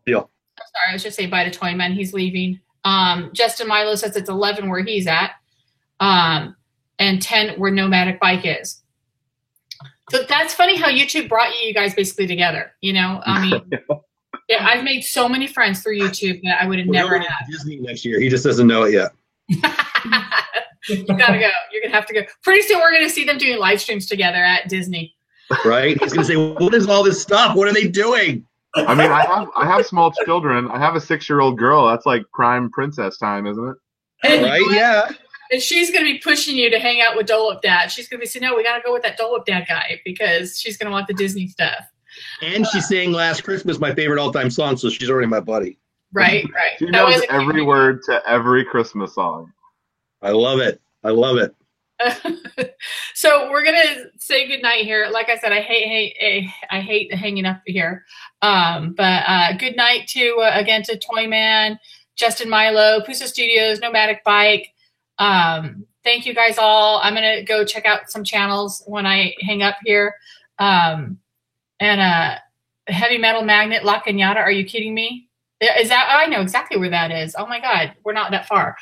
Deal. I'm sorry, I was just saying bye to Toy Man. He's leaving. Justin Milo says it's 11 where he's at, and 10 where Nomadic Bike is. So that's funny how YouTube brought you guys basically together. You know, I mean, yeah, I've made so many friends through YouTube that I would have never had. Disney next year. He just doesn't know it yet. You gotta go. You're gonna have to go. Pretty soon we're gonna see them doing live streams together at Disney. Right? He's gonna say, "What is all this stuff? What are they doing?" I mean, I have small children. I have a 6-year-old girl. That's like prime princess time, isn't it? Right? Yeah. And she's going to be pushing you to hang out with Dole Whip Dad. She's going to be saying, no, we got to go with that Dole Whip Dad guy because she's going to want the Disney stuff. And she sang Last Christmas, my favorite all-time song, so she's already my buddy. Right. She knows every word to every Christmas song. I love it. So we're going to say goodnight here. Like I said, I hate hanging up here. But good night again to Toyman, Justin Milo, Pusa Studios, Nomadic Bike. Thank you guys all. I'm going to go check out some channels when I hang up here. And Heavy Metal Magnet, La Cañada. Are you kidding me? Is that, I know exactly where that is. Oh my God. We're not that far.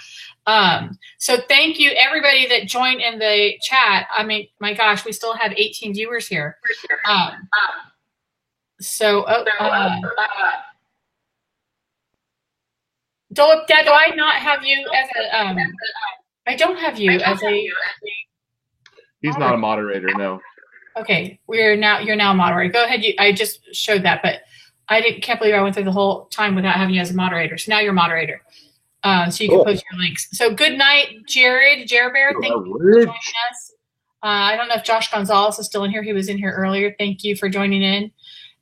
So thank you everybody that joined in the chat. I mean, my gosh, we still have 18 viewers here. Dole, Dad, do I not have you as a, I don't have you as a. He's not a moderator, no. Okay, you're now a moderator. Go ahead. I just showed that, but can't believe I went through the whole time without having you as a moderator. So now you're a moderator. So you can post your links. So good night, Jared Bear. Thank you for joining us. I don't know if Josh Gonzalez is still in here. He was in here earlier. Thank you for joining in.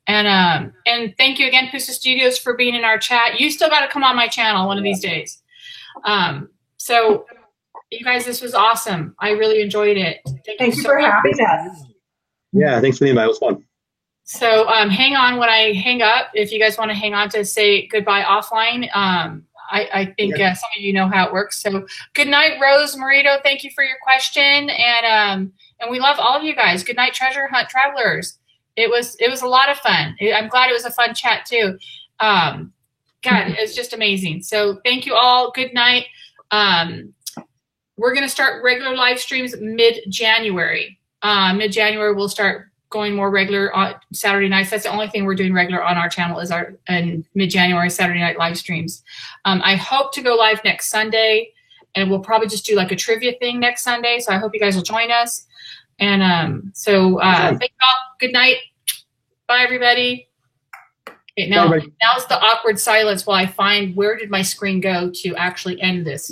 And thank you again, Pusa Studios, for being in our chat. You still got to come on my channel one of these days. So you guys, this was awesome. I really enjoyed it. Thank you for having us. Yeah, thanks for the invite. It was fun. So hang on when I hang up. If you guys want to hang on to say goodbye offline, I think some of you know how it works. So good night, Rose Morito. Thank you for your question, and we love all of you guys. Good night, Treasure Hunt Travelers. It was a lot of fun. I'm glad it was a fun chat too. God, it's just amazing. So thank you all. Good night. We're gonna start regular live streams mid-January. Mid-January we'll start going more regular on Saturday nights. That's the only thing we're doing regular on our channel is our mid-January Saturday night live streams. I hope to go live next Sunday, and we'll probably just do like a trivia thing next Sunday. So I hope you guys will join us. And thank you all. Good night. Bye, everybody. Okay, now's the awkward silence while I find where did my screen go to actually end this.